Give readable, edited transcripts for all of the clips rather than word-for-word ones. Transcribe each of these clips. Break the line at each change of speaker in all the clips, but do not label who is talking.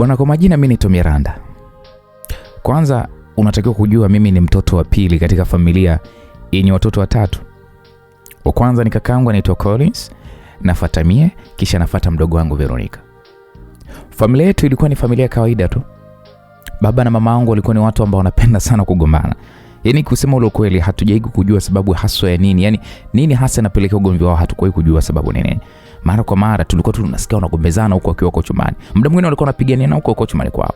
Bwana, kwa majina mimi ni Miranda. Kwanza unatakiwa kujua mimi ni mtoto wa pili katika familia yenye watoto watatu. Wa kwanza ni kakaangu anaitwa Collins, nafuata mie, kisha nafuata mdogo wangu Veronica. Familia yetu ilikuwa ni familia ya kawaida tu. Baba na mama wangu walikuwa ni watu ambao wanapenda sana kugombana. Yaani kusema ule kweli hatujaiku kujua sababu haswa ya nini. Yaani nini hasa inapelekea ugomvi wao hatukuwahi kujua sababu nini. Mara kwa mara tulikuwa tunasikia wanagombezana huko wakiwa huko chumbani. Muda mwingine walikuwa wanapigania huko huko chumbani kwao.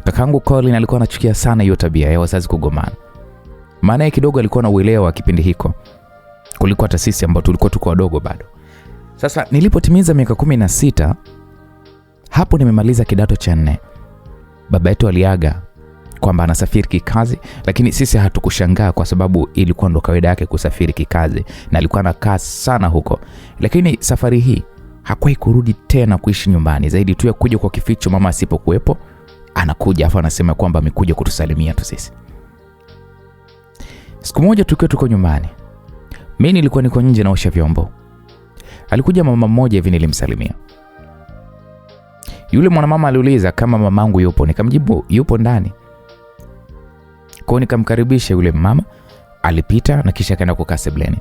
Kakaangu Colin alikuwa anachukia sana hiyo tabia ya wazazi kugombana. Maana yeye kidogo alikuwa na uelewa kipindi hiko kuliko hata sisi ambao tulikuwa tuko wadogo bado. Sasa nilipotimiza miaka 16, hapo nimemaliza kidato cha 4. Baba yetu aliaga kwamba anasafiri kikazi, lakini sisi hatukushangaa kwa sababu ilikuwa ndo kawaida yake kusafiri kikazi na alikuwa anakaa sana huko. Lakini safari hii hakuwahi kurudi tena kuishi nyumbani, zaidi tu ya kuja kwa kificho mama asipokuwepo. Anakuja afa anasema kwamba amekuja kutusalimia tu sisi. Siku moja tukiwa tuko nyumbani, mimi nilikuwa niko nje naosha vyombo. Alikuja mama mmoja hivi nilimsalimia. Yule mwanamama aliuliza kama mamangu yupo, nikamjibu yupo ndani. Kwa nikamkaribisha yule mama, alipita na kisha akaenda kukaa sebuleni.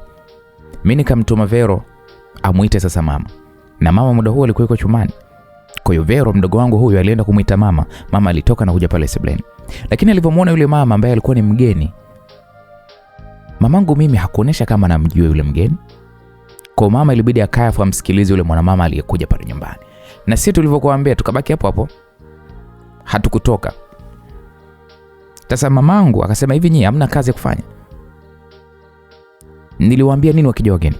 Mimi nikamtuma Vero amuite sasa mama. Na mama muda huo alikuwa yuko chumbani. Kwa hiyo Vero mdogo wangu huyu alienda kumuita mama. Mama alitoka na kuja pale sebuleni. Lakini alipomwona yule mama ambaye alikuwa ni mgeni, mamangu mimi hakuonesha kama anamjua yule mgeni. Kwa mama ilibidi akae afa amsikilize yule mwanamama aliyekuja pale nyumbani. Na sisi tulivyokuambia tukabaki hapo hapo. Hatukutoka. Sasa mamangu akasema hivi, nyinyi hamna kazi ya kufanya? Niliwaambia nini wakija wageni?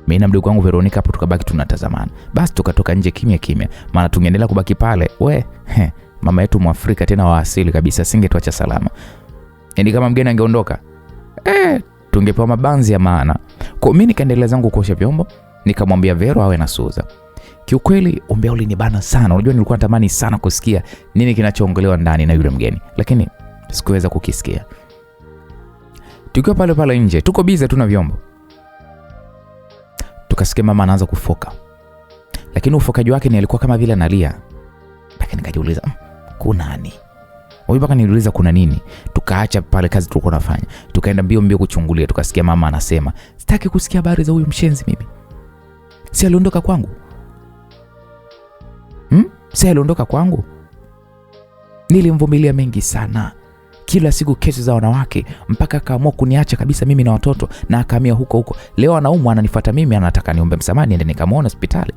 Mimi na mdogo wangu Veronica hapo tukabaki tunatazamana. Basi tukatoka nje kimya kimya, maana tungeendelea kubaki pale. Mama yetu Mwafrika tena wa asili kabisa, singetuacha salama. Yaani kama mgeni angeondoka, tungepewa mabanzi ya maana. Kwa mimi nikaendelea zangu kuosha vyombo, nikamwambia Vero awe na Suza. Kiukweli umbea ulinibana sana. Unajua nilikuwa natamani sana kusikia nini kinachoongelewa ndani na yule mgeni, lakini sikuweza kukisikia. Tukiwa pale pale nje, tuko busy tu na vyombo. Tukasikia mama anaanza kufoka. Lakini ufokaji wake ni alikuwa kama vile analia. Mpaka nikajiuliza, kuna nini? Mpaka niuliza kuna nini? Tukaacha pale kazi tulikuwa tunafanya. Tukaenda mbio kuchungulia, tukasikia mama anasema, "Sitaki kusikia habari za huyu mshenzi mimi. Si aliondoka kwangu? Si aliondoka kwangu? Nilimvumilia mengi sana. Kila siku kesi za wanawake mpaka akaamua kuniacha kabisa mimi na watoto na akahamia huko. Leo anaumwa ananifuata mimi, anataka niombe msamaha niende nikamuone hospitali.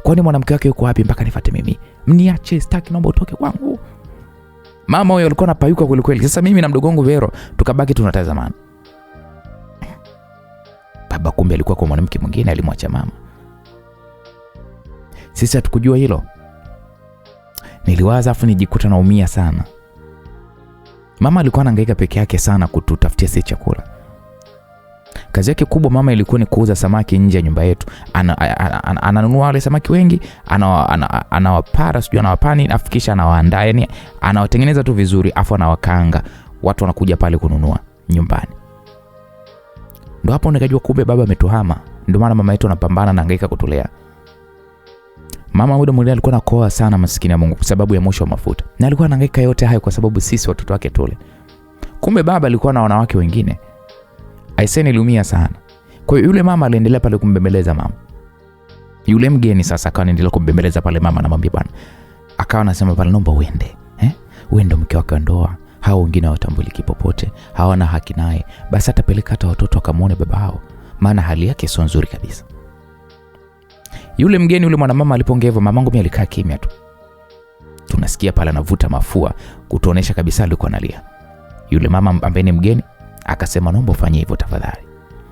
Kwani mwanamke wake yuko wapi mpaka nifuate mimi? Mniache, sitaki, naomba utoke kwangu." Mama huyo alikuwa anapayuka kweli kweli. Sasa mimi na mdogo wangu Vero tukabaki tunatazamana. Baba kumbe alikuwa kwa mwanamke mwingine, alimwacha mama. Sisi hatukujua hilo. Niliwaza afu nijikuta naumia sana. Mama alikuwa anahangaika peke yake sana kututafutia sisi chakula. Kazi yake kubwa mama ilikuwa ni kuuza samaki nje ya nyumba yetu. Ananunua wale samaki wengi, anawapara, sijui anawapani, afikisha anawaandaa, yani anawatengeneza tu vizuri afu anawakaanga. Watu wanakuja pale kununua nyumbani. Ndio hapo nikajua kumbe baba ametuhama. Ndio maana mama yetu anapambana na hangaika kutulea. Mama muda mwingine alikuwa anakoa sana, maskini ya Mungu, kwa sababu ya mwisho wa mafuta. Na alikuwa anahangaika yote hayo kwa sababu sisi watoto wake tule. Kumbe baba alikuwa na wanawake wengine. Aiseni niliumia sana. Kwa hiyo yule mama aliendelea pale kumbembeleza mama. Yule mgeni sasa akawa anaendelea kumbembeleza pale mama, na mwambie bwana. Akawa anasema pale, naomba uende. Uende mke wake wa ndoa. Hao wengine hawatambuliki popote. Hawana haki naye. Basi atapeleka hata watoto akamuone baba hao. Maana hali yake sio nzuri kabisa. Yule mgeni yule mwanamama alipoongea hivyo, mamangu mimi alikaa kimya tu. Tunasikia pale anavuta mafua kutuonesha kabisa alikuwa analia. Yule mama ambaye ni mgeni akasema, naomba ufanye hivyo tafadhali.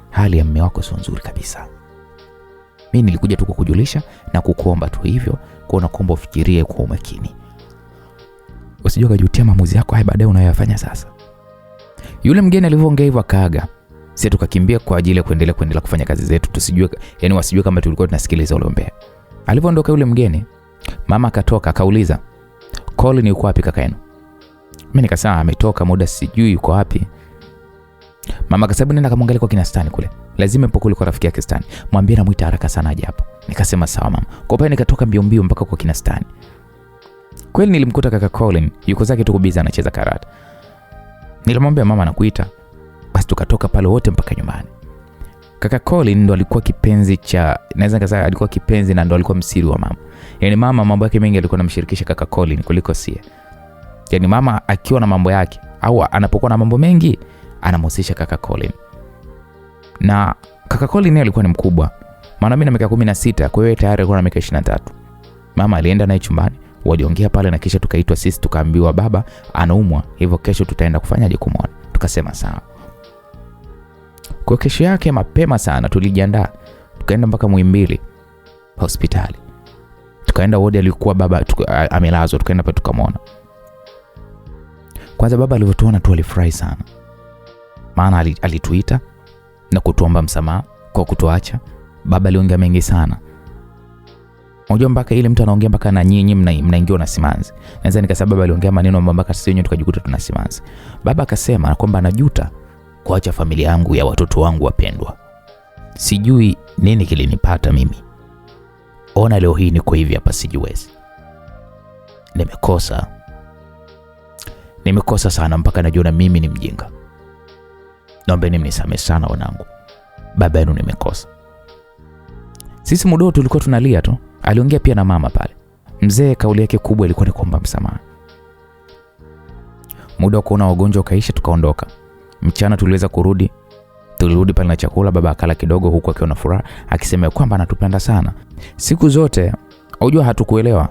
Hali ya mume wako sio nzuri kabisa. Mimi nilikuja tu kukujulisha na kukuomba tu hivyo, kwa nakuomba ufikirie kwa umakini. Usijue kujutia maamuzi yako haya baadaye unayoyafanya sasa. Yule mgeni alivyoongea hivyo akaaga. Sisi tukakimbia kwa ajili ya kuendelea kufanya kazi zetu, tusijue, yani wasijue kama tulikuwa tunasikiliza ule umbea. Alipoondoka yule mgeni, mama akatoka akauliza, "Colin yuko wapi kaka yenu?" Mimi nikasema ametoka muda, sijui yuko wapi. Mama akasema nenda kamwangalie kwa kina Stani kule. Lazima ipo kule kwa rafiki yake Stani. Mwambie namuita haraka sana aje hapa. Nikasema sawa mama. Kwa pale nikatoka mbio mbio mpaka kwa kina Stani. Kweli nilimkuta kaka Colin yuko zake tu kubiza anacheza karata. Nilimwambia mama anakuita. Basi tukatoka pale wote mpaka nyumbani. Kaka Colin ndo alikuwa kipenzi cha, naweza nikasema alikuwa kipenzi na ndo alikuwa msiri wa mama. Yaani mama mambo yake mengi alikuwa anamshirikisha kaka Colin kuliko sie. Yaani mama akiwa na mambo yake au anapokuwa na mambo mengi anamhusisha kaka Colin. Na kaka Colin naye alikuwa ni mkubwa. Maana mimi na miaka 16, kwa hiyo tayari alikuwa na miaka 23. Mama alienda naye chumbani, waliongea pale na kisha tukaitwa sisi tukaambiwa baba anaumwa, hivyo kesho tutaenda kufanyaje kumwona. Tukasema sawa. Kwa kesho yake mapema sana tulijiandaa. Tukaenda mpaka Muhimbili hospitali. Tukaenda wodi alikuwa baba amelazwa, tukaenda pale tukamwona. Kwanza baba alivyotuona tu alifurahi sana. Maana alituita na kutuomba msamaha kwa kutuacha. Baba aliongea mengi sana. Unajua mpaka ile mtu anaongea mpaka na nyinyi mnaingiwa na simanzi. Naweza nikasema baba aliongea maneno mpaka sisi wenyewe tukajikuta tuna simanzi. Baba akasema kwamba anajuta kuacha familia yangu ya watoto wangu wapendwa. Sijui nini kilinipata mimi. Ona leo hii niko hivi hapa sijiwezi. Nimekosa sana mpaka najiona mimi ni mjinga. Naombeni mnisamehe sana wanangu. Baba yenu nimekosa. Sisi muda tulikuwa tunalia tu. Aliongea pia na mama pale. Mzee kauli yake kubwa ilikuwa ni kuomba msamaha. Muda kuona wagonjwa kaisha tukaondoka. Mchana tuliweza kurudi. Tulirudi pale na chakula, baba akala kidogo huku akiwa na furaha akisema kwamba anatupenda sana. Siku zote unajua hatukuelewa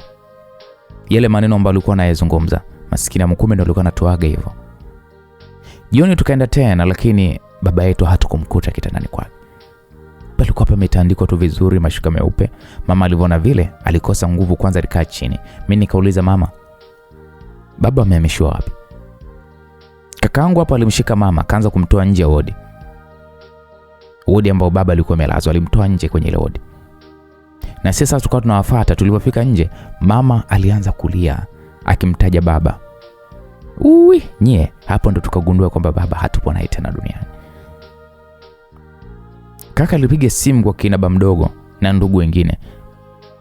yale maneno ambayo alikuwa anayezungumza. Maskini mkume ndio alikuwa anatoaga hivyo. Jioni tukaenda tena lakini baba yetu hatukumkuta kitandani kwake. Palikuwa pametandikwa tu vizuri mashuka meupe. Mama alivyoona vile alikosa nguvu, kwanza alikaa chini. Mimi nikauliza mama, baba amehamishiwa wapi? Kakaangu hapo alimshika mama akaanza kumtoa nje ya wodi. Wodi ambao baba alikuwa amelazwa, alimtoa nje kwenye ile wodi. Na sasa tukawa tunawafuata. Tulipofika nje mama alianza kulia akimtaja baba. Hapo ndo tukagundua kwamba baba hatupo naye tena duniani. Kaka alipiga simu kwa kina baba mdogo na ndugu wengine.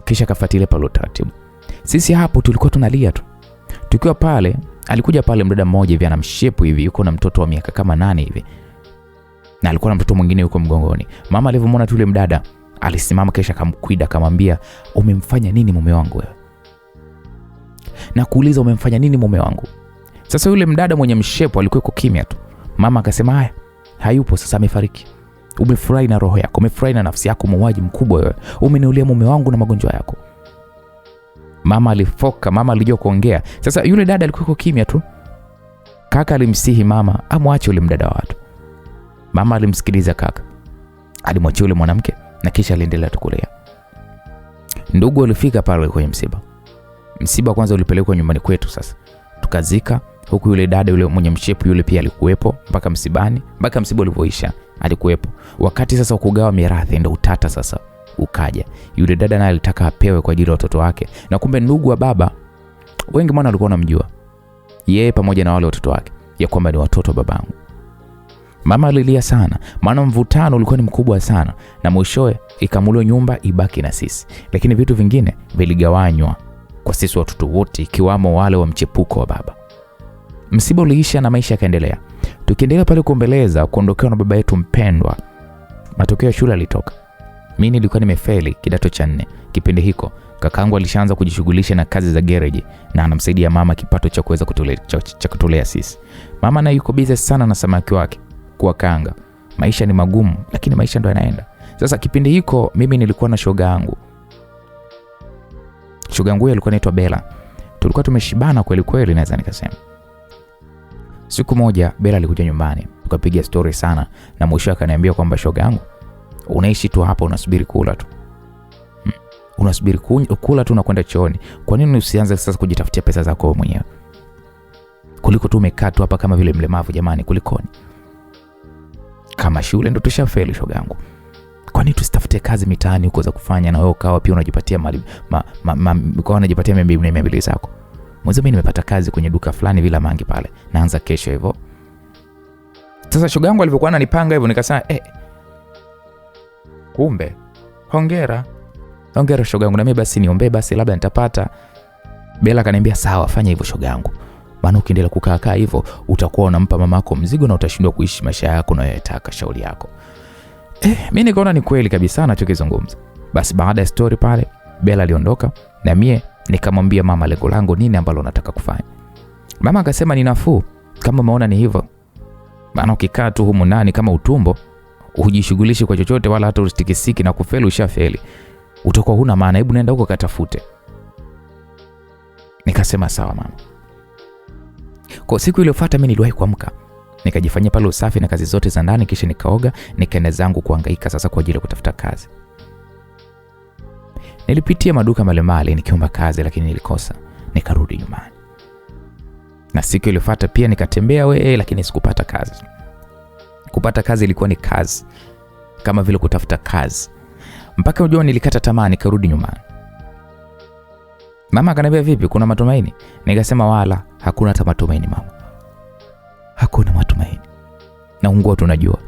Kisha kafuatilia pale taratibu. Sisi hapo tulikuwa tunalia tu. Tukiwa pale, alikuja pale mdada mmoja hivi anamshepu hivi, yuko na mtoto wa miaka kama 8 hivi. Na alikuwa na mtoto mwingine yuko mgongoni. Mama alivyomwona tu yule mdada, alisimama kisha akamkwida akamwambia, "Umemfanya nini mume wangu wewe?" Na kuuliza umemfanya nini mume wangu? Sasa yule mdada mwenye mshepu alikuwa kimya tu. Mama akasema, "Haya, hayupo sasa amefariki. Umefurahi na roho yako, umefurahi na nafsi yako, muuaji mkubwa wewe. Umeniulia mume wangu na magonjwa yako." Mama alifoka, mama alijua kuongea. Sasa yule dada alikuwa kimya tu. Kaka alimsihi mama amwache yule mdada wa watu. Mama alimsikiliza kaka. Alimwachia yule mwanamke na kisha aliendelea tukulea. Ndugu walifika pale kwenye msiba. Msiba kwanza ulipelekwa nyumbani kwetu sasa. Tukazika huku yule dada yule mwenye mshepu yule pia alikuwepo mpaka msibani, mpaka msiba ulivyoisha alikuwepo. Wakati sasa kugawa mirathi ndio utata sasa ukaja. Yule dada naye alitaka apewe kwa ajili ya watoto wake. Na kumbe ndugu wa baba wengi maana walikuwa wanamjua yeye pamoja na wale watoto wake ya kwamba ni watoto wa babangu. Mama alilia sana, maana mvutano ulikuwa ni mkubwa sana na mwishowe ikamuliwa nyumba ibaki na sisi. Lakini vitu vingine viligawanywa kwa sisi watoto wote ikiwamo wale wa mchepuko wa baba. Msiba uliisha na maisha yakaendelea. Tukiendelea pale kuombeleza kuondokewa na baba yetu mpendwa. Matokeo ya shule alitoka. Mimi nilikuwa nimefeli kidato cha 4. Kipindi hiko kakaangu alishaanza kujishughulisha na kazi za garage na anamsaidia mama kipato cha kuweza kutolea sisi. Mama naye yuko busy sana na samaki wake kwa kanga. Maisha ni magumu lakini maisha ndo yanaenda. Sasa kipindi hiko mimi nilikuwa na shoga yangu. Shoga yangu alikuwa anaitwa Bella. Tulikuwa tumeshibana kweli kweli naweza nikasema. Siku moja Bella alikuja nyumbani, tukapiga story sana na mwisho akaniambia kwamba shoga yangu, unaishi tu hapa unasubiri kula tu. Unasubiri kula tu na kwenda chooni. Kwa nini usianze sasa kujitafutia pesa zako wewe mwenyewe? Kuliko tu umekaa tu hapa kama vile mlemavu jamani, kulikoni? Kama shule ndo tushafeli shoga yangu. Kwa nini tusitafute kazi mitaani huko za kufanya na wewe ukawa pia unajipatia mali kwa unajipatia 200 zako? Mwanzo mimi nimepata kazi kwenye duka fulani Vila Mangi pale. Naanza kesho hivyo. Sasa shoga yangu alivyokuwa ananipanga hivyo nikasema kumbe hongera shoga yangu, na mimi basi niombe basi labda nitapata. Bella akaniambia sawa, fanya hivyo shoga yangu, maana ukiendelea kukaa hivyo utakuwa unampa mamako mzigo na utashindwa kuishi maisha yako unayotaka, shauri yako. Mimi nikaona ni kweli kabisa anachokizungumza. Basi baada ya story pale Bella aliondoka na mie nikamwambia mama lengo langu nini ambalo nataka kufanya. Mama akasema ni nafuu kama umeona ni hivyo, maana ukikaa tu humu ndani kama utumbo hujishughulishi kwa chochote wala hata ustikisiki na kufeli ushafeli, utakuwa huna maana, hebu nenda huko katafute. Nikasema sawa mama. Kwa siku iliyofuata mimi niliwahi kuamka, nikajifanyia pale usafi na kazi zote za ndani, kisha nikaoga, nikaenda zangu kuhangaika sasa kwa ajili ya kutafuta kazi. Nilipitia maduka mbalimbali nikiomba kazi lakini nilikosa, nikarudi nyumbani. Na siku iliyofuata pia nikatembea lakini sikupata kazi. Kupata kazi ilikuwa ni kazi kama vile kutafuta kazi. Mpaka unajua nilikata tamaa, nikarudi nyumbani. Mama akaniambia vipi, kuna matumaini? Nikasema wala hakuna hata matumaini mama. Hakuna matumaini. Na ungua tunajua.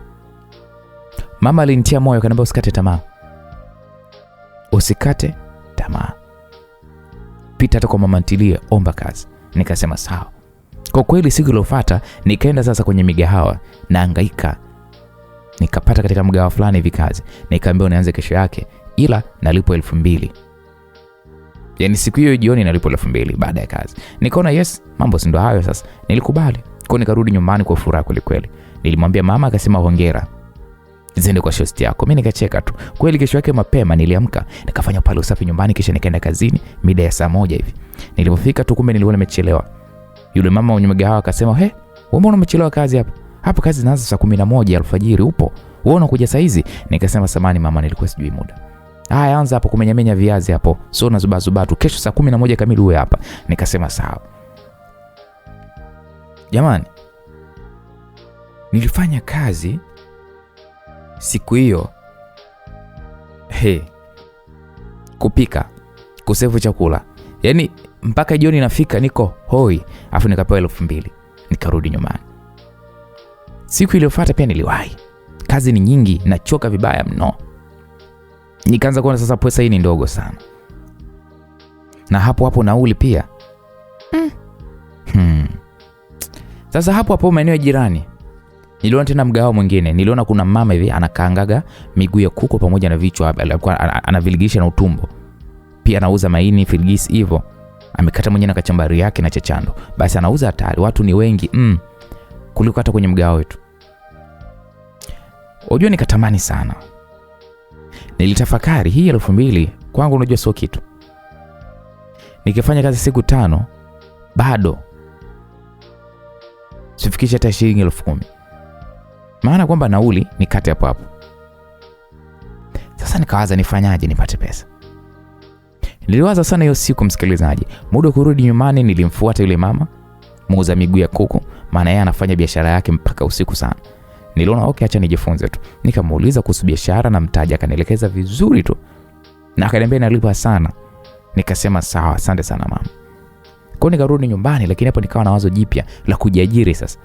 Mama alinitia moyo akaniambia usikate tamaa. Usikate tamaa. Pita hata kwa mama ntilie, omba kazi. Nikasema sawa. Kwa kweli siku iliyofuata nikaenda sasa kwenye migahawa na hangaika. Nikapata katika mgahawa fulani hivi kazi. Nikaambiwa nianze kesho yake ila nalipo 2,000. Yaani siku hiyo jioni nalipo 2,000 baada ya kazi. Nikaona yes, mambo si ndo hayo sasa. Nilikubali. Kwa nikarudi nyumbani kwa furaha kweli. Nilimwambia mama, akasema hongera. Zende kwa shosti yako. Mimi nikacheka tu. Kweli kesho yake mapema niliamka, nikafanya pale usafi nyumbani, kisha nikaenda kazini mida ya saa 1 hivi. Nilipofika tu kumbe nilikuwa nimechelewa. Yule mama mwenye mgahawa akasema, wewe mbona umechelewa kazi hapa? Hapa kazi zinaanza saa 11 alfajiri, upo? Wewe unakuja saa hizi? Nikasema samani mama, nilikuwa sijui muda. Haya, anza hapo kumenyamenya viazi hapo. Sio na zuba tu. Kesho saa 11 kamili uwe hapa. Nikasema sawa. Jamani, nilifanya kazi siku hiyo. Kupika, kusevu chakula. Yaani mpaka jioni nafika niko hoi, afu nikapewa 2,000. Nikarudi nyumbani. Siku iliyofuata pia niliwahi. Kazi ni nyingi, nachoka vibaya mno. Nikaanza kuona sasa pesa hii ni ndogo sana. Na hapo nauli pia. Sasa hapo maeneo ya jirani niliona tena mgahawa mwingine. Niliona kuna mama hivi anakaangaga miguu ya kuku pamoja na vichwa, alikuwa anaviligisha na utumbo. Pia anauza maini, filigisi hivyo. Amekata mwenyewe na kachambari yake na chachando. Basi anauza hatari. Watu ni wengi kuliko hata kwenye mgahawa wetu. Unajua nikatamani sana. Nilitafakari hii 2,000 kwangu unajua sio kitu. Nikifanya kazi siku 5 bado sifikisha hata shilingi 10,000. Maana kwamba nauli nikate hapo. Sasa nikawaza nifanyaje nipate pesa. Niliwaza sana hiyo siku msikilizaji. Muda kurudi nyumbani nilimfuata yule mama muuza miguu ya kuku, maana yeye anafanya biashara yake mpaka usiku sana. Niliona acha nijifunze tu. Nikamuuliza kuhusu biashara na mtaji, akanielekeza vizuri tu. Na akaniambia inalipa sana. Nikasema sawa, asante sana mama. Kwa nikarudi nyumbani, lakini hapo nikawa na wazo jipya la kujiajiri sasa.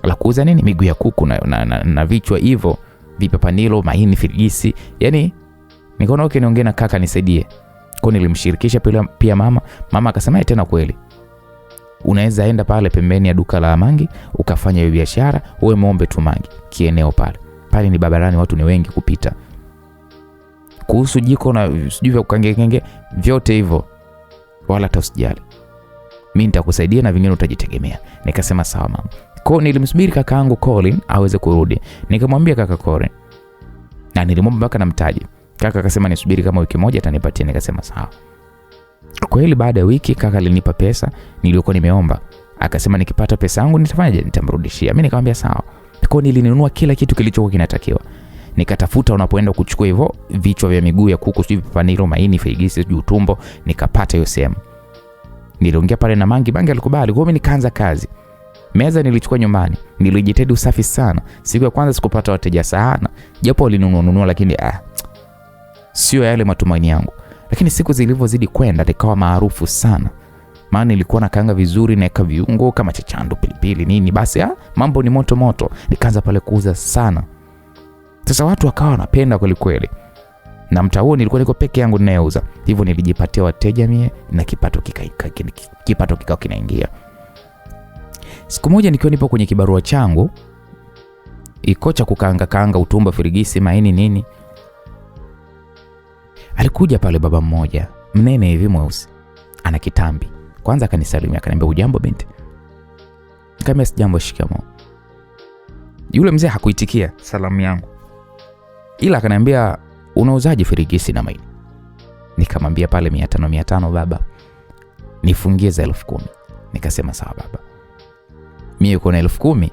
La kuuza nini? Miguu ya kuku na vichwa hivyo, vipapanilo, maini, filigisi. Yaani nikaona niongee na kaka nisaidie. Kwa nilimshirikisha pia mama. Mama akasema tena kweli. Unaweza enda pale pembeni ya duka la mangi ukafanya hiyo biashara, uwe muombe tu mangi kieneo pale. Pale ni barabarani, watu ni wengi kupita. Kuhusu jiko na sijui vya kukangenge vyote hivyo wala hata usijali. Mimi nitakusaidia na vingine utajitegemea. Nikasema sawa mama. Kwa nilimsubiri kakaangu Colin aweze kurudi. Nikamwambia kaka Colin. Na nilimwomba mpaka na mtaji. Kaka akasema nisubiri kama wiki moja atanipatia. Nikasema sawa. Kweli baada ya wiki kaka alinipa pesa niliyokuwa nimeomba. Akasema nikipata pesa yangu nitafanyaje? Nitamrudishia. Mimi nikamwambia sawa. Kwa nilinunua kila kitu kilichokuwa kinatakiwa. Nikatafuta unapoenda kuchukua hivyo vichwa vya miguu ya kuku, sijui panilo, maini, filigisi, sijui utumbo, nikapata hiyo sehemu. Niliongea pale na mangi alikubali. Kwa mimi nikaanza kazi. Meza nilichukua nyumbani. Nilijitahidi usafi sana. Siku ya kwanza sikupata wateja sana. Japo walinunua lakini sio yale matumaini yangu. Lakini siku zilivyozidi kwenda nikawa maarufu sana. Maana nilikuwa nakaanga vizuri, naeka viungo kama chachando, pilipili nini, basi mambo ni moto moto. Nikaanza pale kuuza sana. Sasa watu wakawa wanapenda kweli kweli. Na mtaa huo nilikuwa niko peke yangu ninayeuza. Hivyo nilijipatia wateja mie na kipato kikao kinaingia. Siku moja nikiwa nipo kwenye kibarua changu, ikocha kukaanga utumba, firigisi, maini nini, alikuja pale baba mmoja mnene hivi mweusi, ana kitambi. Kwanza akanisalimia, akaniambia ujambo binti. Nikamwambia sijambo, shikamoo. Yule mzee hakuitikia salamu yangu, ila akaniambia unauzaje firigisi na maini? Nikamwambia pale 500 baba, nifungie za 10,000. Nikasema sawa baba. Mimi yuko na 10,000.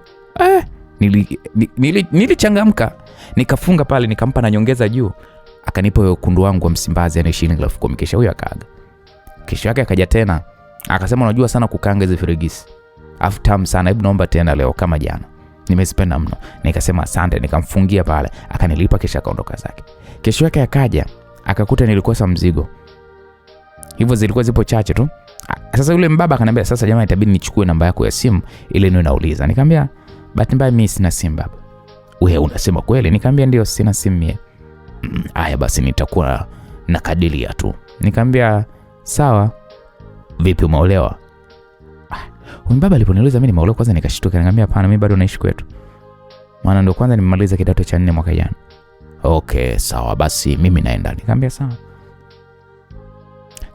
Nilichangamka, nikafunga pale, nikampa na nyongeza juu. Akanipa huyo kundu wangu wa Msimbazi ana shilingi 10,000. Kisha huyo akaaga. Kisha yake akaja tena, akasema unajua sana kukaanga hizo firigisi, afu tamu sana, hebu naomba tena leo kama jana, nimezipenda mno. Nikasema asante, nikamfungia pale, akanilipa kisha akaondoka zake. Kesho yake akaja, akakuta nilikosa mzigo. Hivyo zilikuwa zipo chache tu. Sasa yule mbaba akaniambia sasa jamaa, itabidi nichukue namba yako ya simu ile niwe nauliza. Nikamwambia bahati mbaya mimi sina simu baba. Wewe unasema kweli? Nikamwambia ndio, sina simu mie. Haya basi nitakuwa nakadiria tu. Nikamwambia sawa. Vipi umeolewa? Huyu baba aliponiuliza mimi nimeolewa, kwanza nikashtuka. Nikamwambia hapana, mimi bado naishi kwetu, maana ndio kwanza nimemaliza kidato cha 4 mwaka jana. Okay sawa basi mimi naenda. Nikamwambia sawa.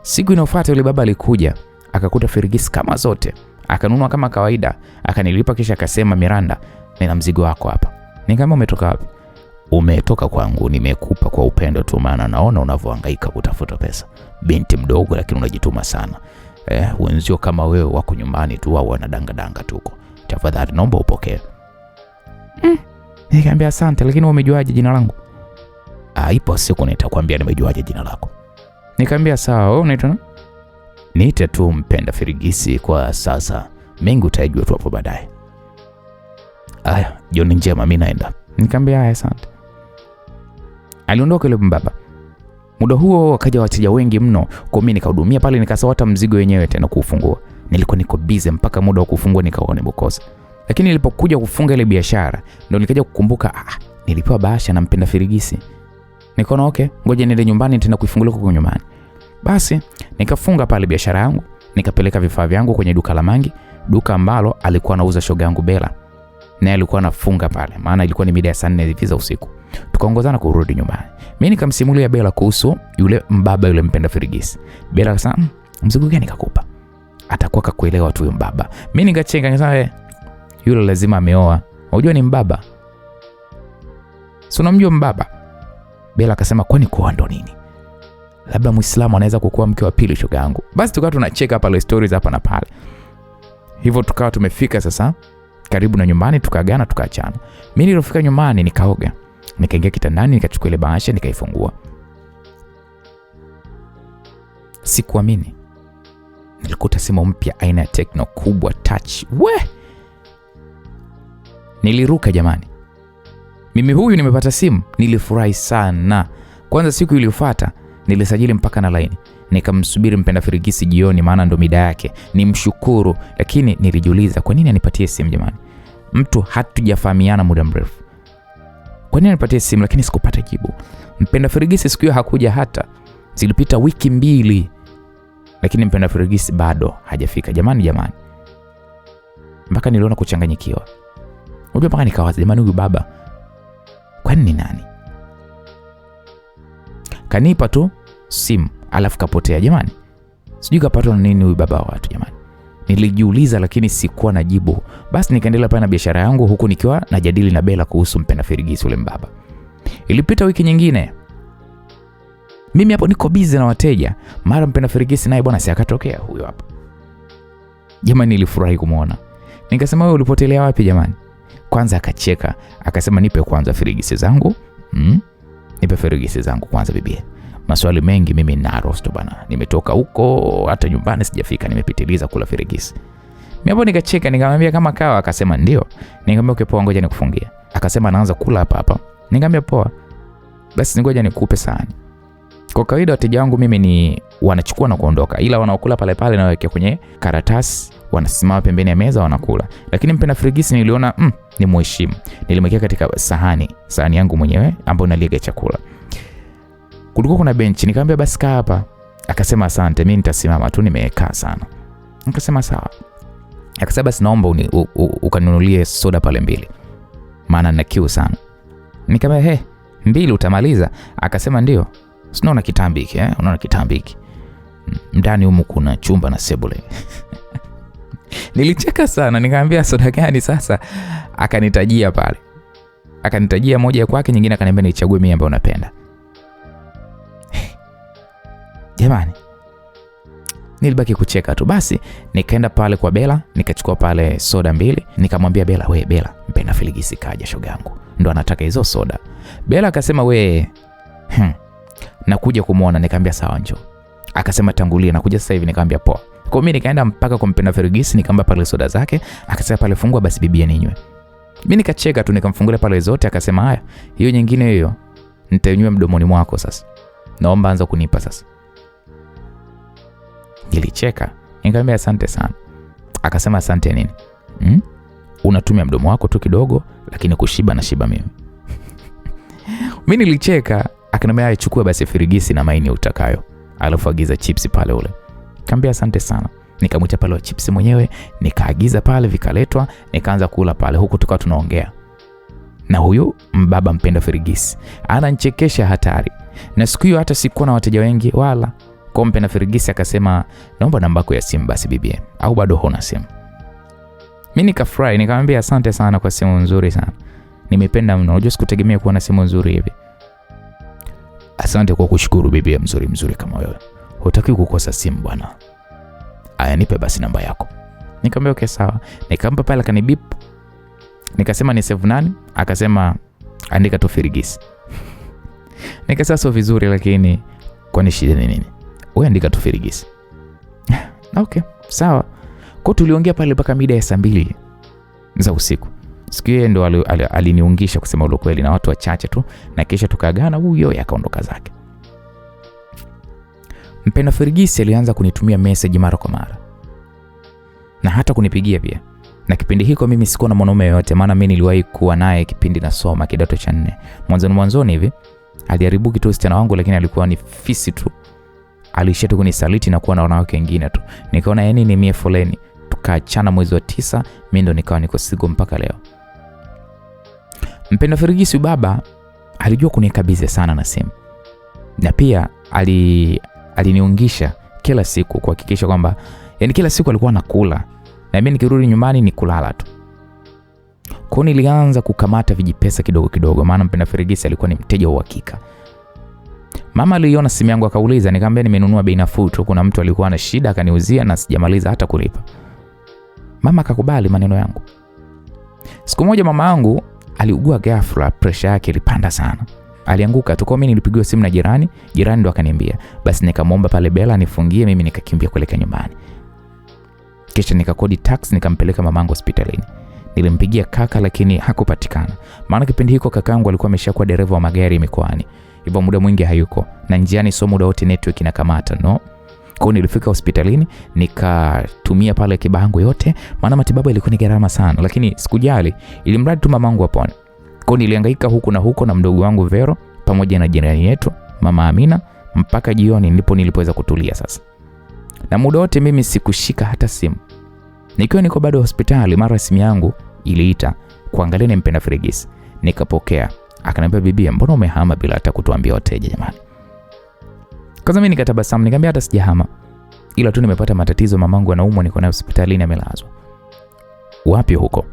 Siku inayofuata yule baba alikuja, akakuta firigisi kama zote, akanunua kama kawaida, akanilipa kisha akasema Miranda, nina mzigo wako hapa. Nikamwambia umetoka wapi? Umetoka kwangu, nimekupa kwa upendo tu, maana naona unavyohangaika kutafuta pesa. Binti mdogo lakini unajituma sana. Wenzio kama wewe wako nyumbani tu au wanadanga tuko. Tafadhali naomba upokee. Nikamwambia asante, lakini umejuaje jina langu? Ipo siku nitakwambia nimejuaje jina lako. Nikamwambia sawa, wewe unaitwa? Niite tu Mpenda Firigisi kwa sasa, mengi utajua tu hapo baadaye. Aya, jioni njema, mimi naenda. Nikamwambia haya asante. Aliondoka yule mbaba. Muda huo wakaja wateja wengi mno, kwa mimi nikahudumia pale, nikasahau hata mzigo wenyewe tena kufungua. Nilikuwa niko busy mpaka muda wa kufungua nikaona nimekosa. Lakini nilipokuja kufunga ile biashara ndio nikaja kukumbuka nilipewa bahasha na Mpenda Firigisi. Nikaona okay, ngoja niende nyumbani tena kuifungulia huko nyumbani. Basi nikafunga pale biashara yangu, nikapeleka vifaa vyangu kwenye duka la Mangi, duka ambalo alikuwa anauza shoga yangu Bella. Naye alikuwa anafunga pale, maana ilikuwa ni mida ya saa 4 hivi za usiku. Tukaongozana kurudi nyumbani. Mimi nikamsimulia Bella kuhusu yule mbaba yule Mpenda Firigisi. Bella akasema, mzigo gani kakupa? Atakuwa kakuelewa tu yule mbaba. Mimi nikacheka nikasema, yule lazima ameoa. Unajua ni mbaba. Si unamjua mbaba? Bella akasema, kwani kuoa ndo nini? Labda Muislamu anaweza kukuwa mke wa pili shoga yangu. Basi tukawa tunacheka pale stories hapa na pale. Hivyo tukawa tumefika sasa karibu na nyumbani, tukaagana tukaachana. Mimi nilifika nyumbani nikaoga, nikaingia kitandani, nikachukua ile bahasha nikaifungua. Sikuamini. Nilikuta simu mpya aina ya Tecno kubwa touch. Niliruka jamani. Mimi huyu nimepata simu, nilifurahi sana. Kwanza siku iliyofuata nilisajili mpaka na line. Nikamsubiri Mpenda Firigisi jioni, maana ndo mida yake. Nimshukuru, lakini nilijiuliza kwa nini anipatie simu jamani? Mtu hatujafahamiana muda mrefu. Kwa nini anipatie simu? Lakini sikupata jibu. Mpenda Firigisi siku hiyo hakuja hata. Zilipita wiki 2. Lakini Mpenda Firigisi bado hajafika. Jamani. Mpaka niliona kuchanganyikiwa. Unajua mpaka nikawaza jamani, huyu baba kwani ni nani? Kanipa tu simu alafu kapotea jamani. Sijui kapatwa na nini huyu baba wa watu jamani. Nilijiuliza lakini sikuwa na jibu. Basi nikaendelea pale na biashara yangu huku nikiwa najadili na Bella kuhusu Mpenda Firigisi ule mbaba. Ilipita wiki nyingine. Mimi hapo niko busy na wateja. Mara Mpenda Firigisi naye bwana si akatokea huyo hapa. Jamani nilifurahi kumuona. Nikasema wewe ulipotelea wapi jamani? Kwanza akacheka, akasema nipe kwanza Firigisi zangu. Nipe Firigisi zangu kwanza bibi. Maswali mengi mimi na rosto bana. Nimetoka huko hata nyumbani sijafika, nimepitiliza kula Firigisi. Mimi hapo nikacheka, nikamwambia kama kawa, akasema ndio. Nikamwambia okay poa, ngoja nikufungie. Akasema anaanza kula hapa. Nikamwambia poa. Basi ngoja nikupe sahani. Kwa kawaida wateja wangu mimi ni wanachukua na kuondoka, ila wanaokula pale pale na waweke kwenye karatasi, wanasimama pembeni ya meza wanakula. Lakini mpenda firigisi niliona ni mheshimu. Nilimwekea katika sahani yangu mwenyewe ambayo naliega chakula. Kulikuwa kuna benchi, nikamwambia basi kaa hapa. Akasema asante, mimi nitasimama tu, nimekaa sana. Nikasema sawa. Akasema basi naomba ukaninunulie soda pale 2. Maana nina kiu sana. Nikamwambia 2 utamaliza? Akasema ndio. Unaona kitambi hiki unaona kitambi hiki. Ndani humu kuna chumba na sebule. Nilicheka sana, nikamwambia soda gani sasa? Akanitajia pale. Akanitajia moja ya kwake, nyingine akaniambia nichague mimi ambayo unapenda. Jamani, nilibaki kucheka tu. Basi nikaenda pale kwa Bella, nikachukua pale soda 2, nikamwambia Bella, we Bella, mpenda firigisi kaja shoga yangu, ndo anataka hizo soda. Bella akasema we nakuja kumuona. Nikamwambia sawa njoo. Akasema tangulia, nakuja sasa hivi. Nikamwambia poa. Kwa mimi nikaenda mpaka kwa mpenda firigisi, nikampa pale soda zake. Akasema pale fungua basi bibi ninywe. Mimi nikacheka tu, nikamfungulia pale zote. Akasema haya, hiyo nyingine hiyo nitanywa mdomoni mwako sasa, naomba anza kunipa sasa. Nilicheka, nikamwambia asante sana. Akasema asante nini? Unatumia mdomo wako tu kidogo, lakini kushiba na shiba mimi. Mimi nilicheka. Akaniambia haya, chukua basi firigisi na maini utakayo, alafu agiza chips pale ule. Nikamwambia asante sana. Nikamwita pale chips mwenyewe, nikaagiza pale vikaletwa, nikaanza kula pale huku tukawa tunaongea. Na huyu mbaba mpenda firigisi ananichekesha hatari. Na siku hiyo hata sikuwa na wateja wengi wala. Kwa mpenda firigisi akasema naomba namba yako ya simu basi bibi, au bado huna simu? Mimi nikafurahi, nikamwambia asante sana kwa simu nzuri sana. Nimependa mno, unajua sikutegemea kuwa na simu nzuri hivi. Asante kwa kushukuru bibi mzuri kama wewe. Hutaki kukosa simu bwana. Aya nipe basi namba yako. Nikamwambia okay sawa. Nikampa pale kanibip. Nikasema ni save nani? Akasema andika tu firigisi. Nikasema sio vizuri lakini kwani shida ni nini? Wewe andika tu firigisi. Okay, sawa. Kwa tuliongea pale mpaka mida ya 2 za usiku. Siku hiyo ndo aliniungisha kusema ule kweli na watu wachache tu, na kisha tukaagana, huyo yakaondoka zake. Mpenda firigisi alianza kunitumia message mara kwa mara. Na hata kunipigia pia. Na kipindi hiko mimi sikuwa na mwanaume yote, maana mimi niliwahi kuwa naye kipindi nasoma kidato cha 4. Mwanzoni hivi aliharibu kitu usichana wangu, lakini alikuwa ni fisi tu. Alishia tu kunisaliti na kuwa na wanawake wengine tu. Nikaona yani ni mie foleni. Tukaachana mwezi wa 9, mimi ndo nikawa niko single mpaka leo. Mpenda firigisi baba alijua kunikabidhi sana na simu. Na pia aliniungisha kila siku kuhakikisha kwamba yani kila siku alikuwa anakula na mimi nikirudi nyumbani ni kulala tu. Kwa nilianza kukamata vijipesa kidogo kidogo, maana mpenda firigisi alikuwa ni mteja wa uhakika. Mama aliona simu yangu akauliza, nikamwambia nimenunua bei nafuu tu, kuna mtu alikuwa na shida akaniuzia na sijamaliza hata kulipa. Mama akakubali maneno yangu. Siku moja mama yangu aliugua ghafla, pressure yake ilipanda sana. Alianguka tu. Kwa mimi nilipigiwa simu na jirani ndo akaniambia. Basi nikamwomba pale Bella nifungie, mimi nikakimbia kuelekea nyumbani. Kisha nikakodi taxi nikampeleka mamangu hospitalini. Nilimpigia kaka lakini hakupatikana. Maana kipindi hiko kakangu alikuwa ameshakuwa dereva wa magari mikoani. Hivyo muda mwingi hayuko na njiani sio muda wote network inakamata, no. Kwa nilifika hospitalini nikatumia pale kibango yote, maana matibabu yalikuwa ni gharama sana, lakini sikujali, ili mradi tu mamangu apone. Kwa nilihangaika huku na huko na mdogo wangu Vero pamoja na jirani yetu mama Amina mpaka jioni nilipoweza kutulia sasa. Na muda wote mimi sikushika hata simu. Nikiwa niko bado hospitali, mara simu yangu iliita kuangalia ni mpenda firigisi. Nikapokea. Akaniambia bibi, mbona umehama bila hata kutuambia wateja jamani? Kwanza mimi nikatabasamu, nikamwambia hata sijahama. Ila tu nimepata matatizo, mamangu anaumwa, niko naye hospitalini amelazwa. Wapi huko?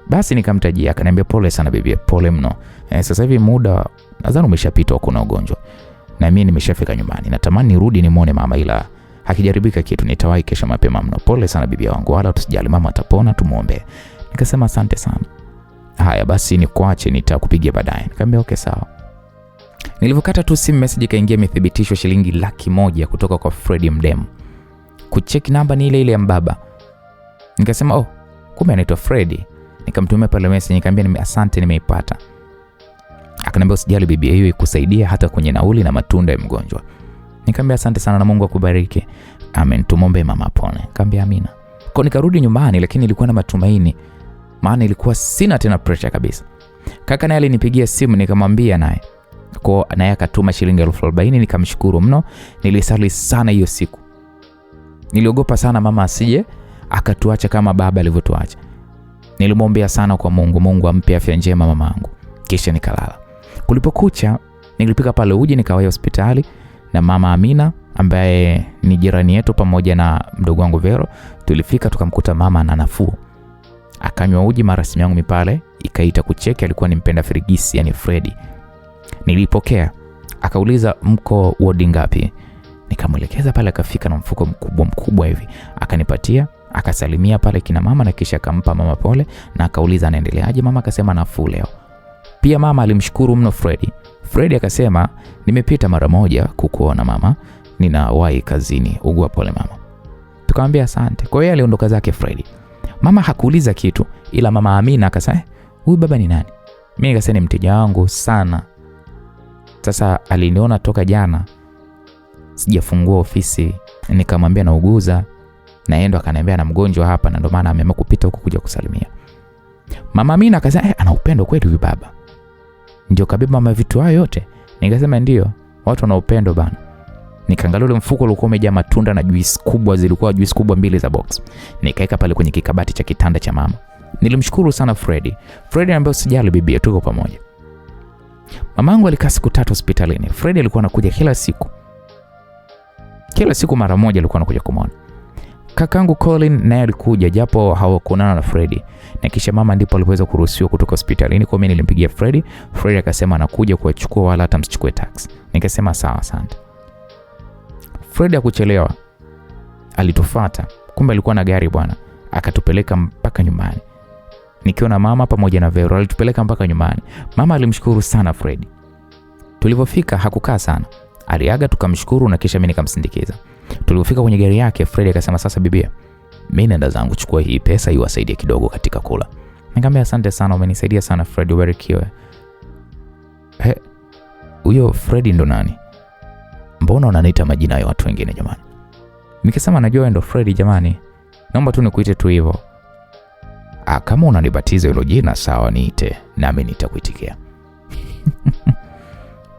Basi nikamtajia, akaniambia pole sana bibi, pole mno. Sasa hivi muda nadhani umeshapita, kuna ugonjwa. Na mimi nimeshafika nyumbani. Natamani nirudi nimuone mama, ila hakijaribika kitu, nitawahi kesho mapema mno. Pole sana bibi wangu, wala tusijali, mama atapona, tumuombe. Nikasema asante sana. Haya basi nikuache, nitakupigia baadaye. Nikamwambia okay sawa. Nilivokata tu simu, message kaingia imethibitishwa shilingi 100,000 kutoka kwa Fred Mdemu. Kucheck namba ni ile ile ya mbaba. Nikasema oh, kumbe anaitwa Fred. Nikamtumia pale message, nikamwambia asante, nimeipata. Akaniambia usijali bibi, hiyo ikusaidia hata kwenye nauli na matunda ya mgonjwa. Nikamwambia asante sana na Mungu akubariki. Amen, tumombe mama apone. Nikamwambia amina. Kwa nikarudi nyumbani, lakini nilikuwa na matumaini, maana ilikuwa sina tena pressure kabisa. Kaka naye alinipigia simu, nikamwambia naye. Kwa naye akatuma shilingi 40,000, nikamshukuru mno. Nilisali sana hiyo siku. Niliogopa sana mama asije akatuacha kama baba alivyotuacha. Nilimwombea sana kwa Mungu, Mungu ampe afya njema mamangu. Kisha nikalala. Kulipokucha, nilipika pale uji nikawahi hospitali na mama Amina ambaye ni jirani yetu pamoja na mdogo wangu Vero. Tulifika tukamkuta mama ana nafuu. Akanywa uji, mara simu yangu mipale ikaita kucheki, alikuwa nimpenda Frigisi, yani Freddy. Nilipokea. Akauliza mko wodi ngapi? Nikamwelekeza pale, akafika na mfuko mkubwa hivi. Akanipatia, akasalimia pale kina mama na kisha akampa mama pole na akauliza anaendeleaje. Mama akasema nafuu leo. Pia mama alimshukuru mno Freddy. Freddy akasema nimepita mara moja kukuona mama, ninawahi kazini, ugua pole mama. Tukamwambia asante. Kwa hiyo aliondoka zake Freddy. Mama hakuuliza kitu, ila mama Amina akasema huyu baba ni nani? Mimi nikasema ni mteja wangu sana. Sasa aliniona toka jana sijafungua ofisi, nikamwambia nauguza na yeye ndo akaniambia na mgonjwa hapa na ndio maana ameamua kupita huko kuja kusalimia. Mama Amina akasema ana upendo kweli huyu baba. Ndio kabeba mama vitu hayo yote. Nikasema ndio, watu wana upendo bana. Nikaangalia ule mfuko ulikuwa umejaa matunda na juice kubwa, zilikuwa juice kubwa 2 za box. Nikaeka pale kwenye kikabati cha kitanda cha mama. Nilimshukuru sana Freddy. Freddy ambaye usijali bibi, tuko pamoja. Mamangu alikaa siku 3 hospitalini. Freddy alikuwa anakuja kila siku. Kila siku mara moja alikuwa anakuja kumwona. Kakangu Colin naye alikuja japo hawakuonana na Freddy. Na kisha mama ndipo alipoweza kuruhusiwa kutoka hospitalini. Kwa mimi nilimpigia Freddy. Freddy akasema anakuja kuwachukua wala hata msichukue taxi. Nikasema sawa asante. Freddy hakuchelewa. Alitufuata. Kumbe alikuwa na gari bwana. Akatupeleka mpaka nyumbani. Nikiona mama pamoja na Vero, alitupeleka mpaka nyumbani. Mama alimshukuru sana Freddy. Tulipofika hakukaa sana. Aliaga tukamshukuru na kisha mimi nikamsindikiza. Tulipofika kwenye gari yake Freddy akasema sasa bibia, mimi naenda zangu, chukua hii pesa iwasaidie kidogo katika kula. Nikamwambia asante sana, umenisaidia sana Freddy, ubarikiwe. Huyo Freddy ndo nani? Mbona unaniita majina ya watu wengine jamani? Nikisema najua wewe ndo Freddy jamani. Naomba tu nikuite tu hivyo. Kama unanibatiza hilo jina sawa niite, nami nitakuitikia.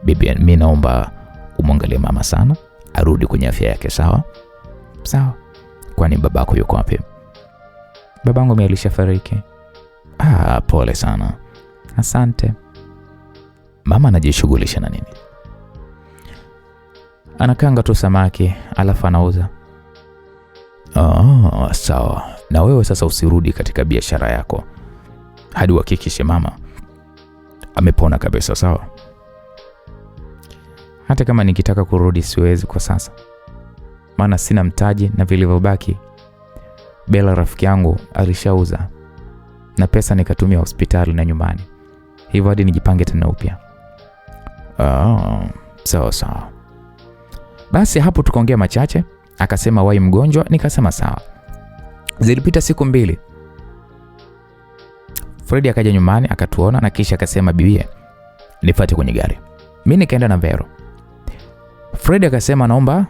Bibi, mimi naomba umwangalie mama sana, arudi kwenye afya yake sawa? Sawa. Kwani babako yuko wapi? Babangu mimi alishafariki. Pole sana. Asante. Mama anajishughulisha na nini? Anakanga tu samaki alafu anauza. Sawa. Na wewe sasa usirudi katika biashara yako hadi uhakikishe mama amepona kabisa sawa? Hata kama nikitaka kurudi siwezi kwa sasa, maana sina mtaji na vilivyobaki Bella rafiki yangu alishauza na pesa nikatumia hospitali na nyumbani, hivyo hadi nijipange tena upya. Sawa. Basi hapo tukaongea machache, akasema wai mgonjwa, nikasema sawa. Zilipita siku 2. Freddy akaja nyumbani akatuona na kisha akasema bibie, nifuate kwenye gari. Mimi nikaenda na Vero. Freddy akasema naomba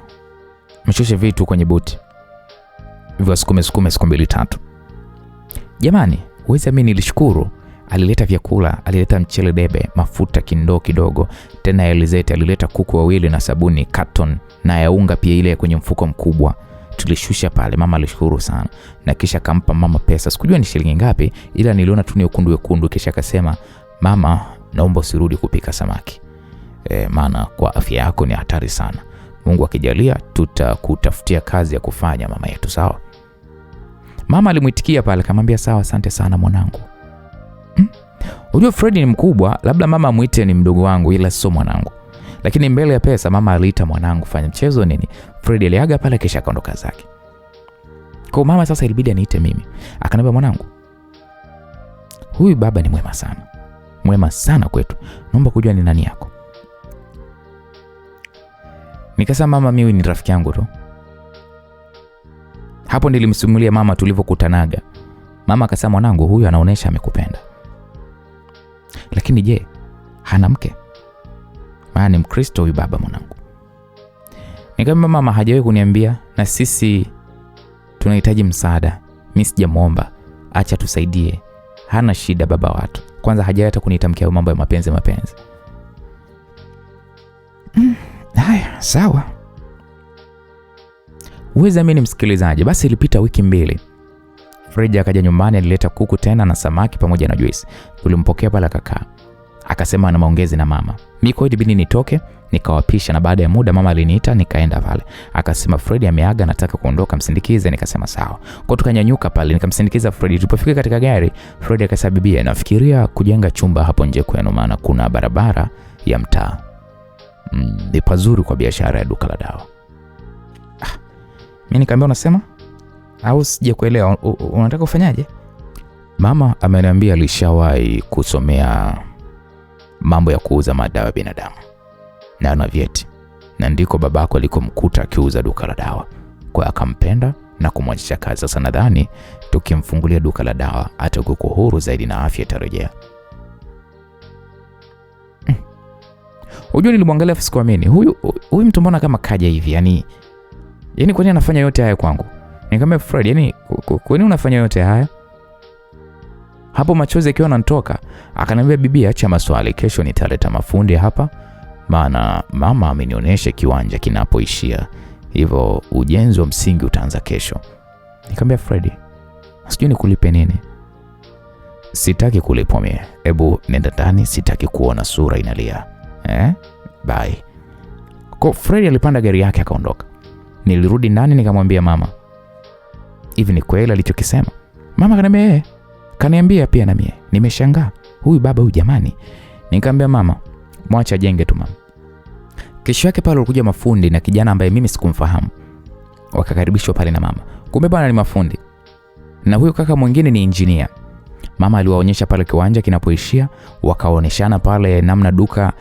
mshushe vitu kwenye buti. Hivyo sukume siku 2-3. Jamani, wewe mimi nilishukuru. Alileta vyakula, alileta mchele debe, mafuta kindoo kidogo, tena Elizete alileta kuku 2 na sabuni carton na ya unga pia ile kwenye mfuko mkubwa. Tulishusha pale, mama alishukuru sana. Na kisha kampa mama pesa. Sikujua ni shilingi ngapi, ila niliona tu ni wekundu. Kisha akasema, "Mama, naomba usirudi kupika samaki. Maana kwa afya yako ni hatari sana. Mungu akijalia tutakutafutia kazi ya kufanya mama yetu, sawa?" Mama alimuitikia pale, akamwambia, "Sawa, asante sana mwanangu." Unajua Freddy ni mkubwa, labda mama amuite ni mdogo wangu ila sio mwanangu. Lakini mbele ya pesa mama aliita mwanangu, fanya mchezo nini? Freddy aliaga pale kisha akaondoka zake. Kwa mama sasa ilibidi aniite mimi. Akaniambia, "Mwanangu, huyu baba ni mwema sana. Mwema sana kwetu. Naomba kujua ni nani yako." Nikasema, "Mama, mimi ni rafiki yangu tu." Hapo nilimsimulia mama tulivyokutanaga. Mama akasema, "Mwanangu, huyu anaonesha amekupenda. Lakini je, hana mke? Maana ni Mkristo huyu baba mwanangu." Nikamwambia mama hajawahi kuniambia na sisi tunahitaji msaada. Mimi sijamuomba. Acha tusaidie. Hana shida baba watu. Kwanza hajawahi hata kunitamkia mambo ya mapenzi. Haya, sawa. Uweza mimi ni msikilizaji. Basi ilipita wiki 2. Fred akaja nyumbani, alileta kuku tena na samaki pamoja na juice. Tulimpokea pale kaka. Akasema ana maongezi na mama. Mimi kwa hiyo nitoke, nikawapisha na baada ya muda mama aliniita nikaenda pale. Akasema Fred ameaga, nataka kuondoka, msindikize. Nikasema sawa. Kwa tukanyanyuka pale nikamsindikiza Fred. Tulipofika katika gari, Fred akasema bibi, nafikiria kujenga chumba hapo nje kwenu maana kuna barabara ya mtaa. Ni pazuri kwa biashara ya duka la dawa. Mimi nikamwambia unasema? Au sije kuelewa, unataka ufanyaje? Mama ameniambia alishawahi kusomea mambo ya kuuza madawa ya binadamu na ana vyeti, na ndiko babako alikomkuta akiuza duka la dawa, kwa akampenda na kumwachisha kazi. Sasa nadhani tukimfungulia duka la dawa atakuwa huru zaidi na afya itarejea. Unajua nilimwangalia sikuamini. Huyu mtu mbona kama kaja hivi? Yaani kwa nini anafanya yote haya kwangu? Nikamwambia Fred, yaani kwa nini unafanya yote haya? Hapo machozi yakiwa yanatoka, akaniambia bibi, acha maswali, kesho nitaleta mafundi hapa maana mama amenionyesha kiwanja kinapoishia. Hivyo ujenzi wa msingi utaanza kesho. Nikamwambia Fred, sijui nikulipe nini? Sitaki kulipwa mimi. Hebu nenda ndani, sitaki kuona sura inalia. Bye. Kwa Fred alipanda gari yake akaondoka. Nilirudi ndani nikamwambia mama, hivi ni kweli alichokisema? Mama akaniambia kaniambia pia na mimi. Nimeshangaa. Huyu baba huyu jamani. Nikamwambia mama, mwacha jenge tu mama. Kesho yake pale walikuja mafundi na kijana ambaye mimi sikumfahamu. Wakakaribishwa pale na mama. Kumbe bwana ni mafundi. Na huyo kaka mwingine ni engineer. Mama aliwaonyesha pale kiwanja kinapoishia, wakaoneshana pale namna duka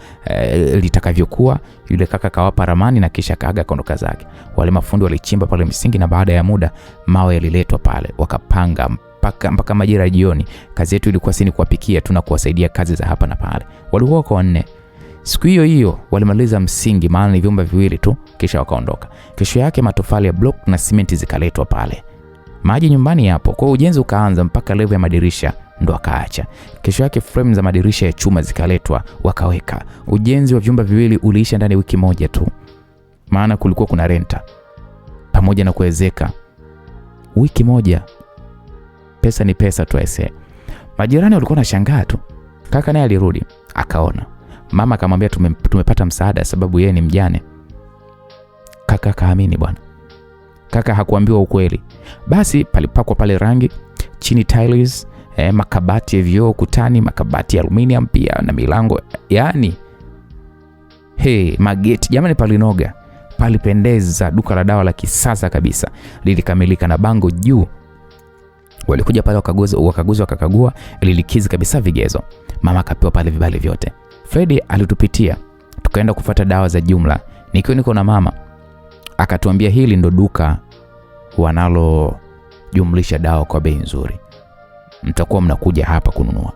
litakavyokuwa. Yule kaka kawapa ramani na kisha kaaga kondoka zake. Wale mafundi walichimba pale misingi na baada ya muda mawe yaliletwa pale, wakapanga mpaka majira jioni. Kazi yetu ilikuwa si kuwapikia tu na kuwasaidia kazi za hapa na pale. Walikuwa kwa 4. Siku hiyo walimaliza msingi maana ni vyumba 2 tu, kisha wakaondoka. Kesho yake matofali ya block na simenti zikaletwa pale. Maji nyumbani yapo. Kwa ujenzi ukaanza mpaka level ya madirisha ndo akaacha. Kesho yake frame za madirisha ya chuma zikaletwa wakaweka. Ujenzi wa vyumba 2 uliisha ndani wiki moja tu. Maana kulikuwa kuna renta pamoja na kuwezeka. Wiki moja. Pesa ni pesa tu aisee. Majirani walikuwa wanashangaa tu. Kaka naye alirudi, akaona. Mama akamwambia tumepata msaada sababu yeye ni mjane. Kaka kaamini bwana. Kaka hakuambiwa ukweli. Basi palipakwa pale rangi, chini tiles, makabati ya vioo kutani, makabati ya aluminium pia na milango. Yaani mageti jamani palinoga. Palipendeza, duka la dawa la kisasa kabisa. Lilikamilika na bango juu. Walikuja pale wakaguzi wakakagua, lilikizi kabisa vigezo. Mama akapewa pale vibali vyote. Fred alitupitia. Tukaenda kufuata dawa za jumla. Niko na mama. Akatuambia hili ndo duka wanalo jumlisha dawa kwa bei nzuri. Mtakuwa mnakuja hapa kununua.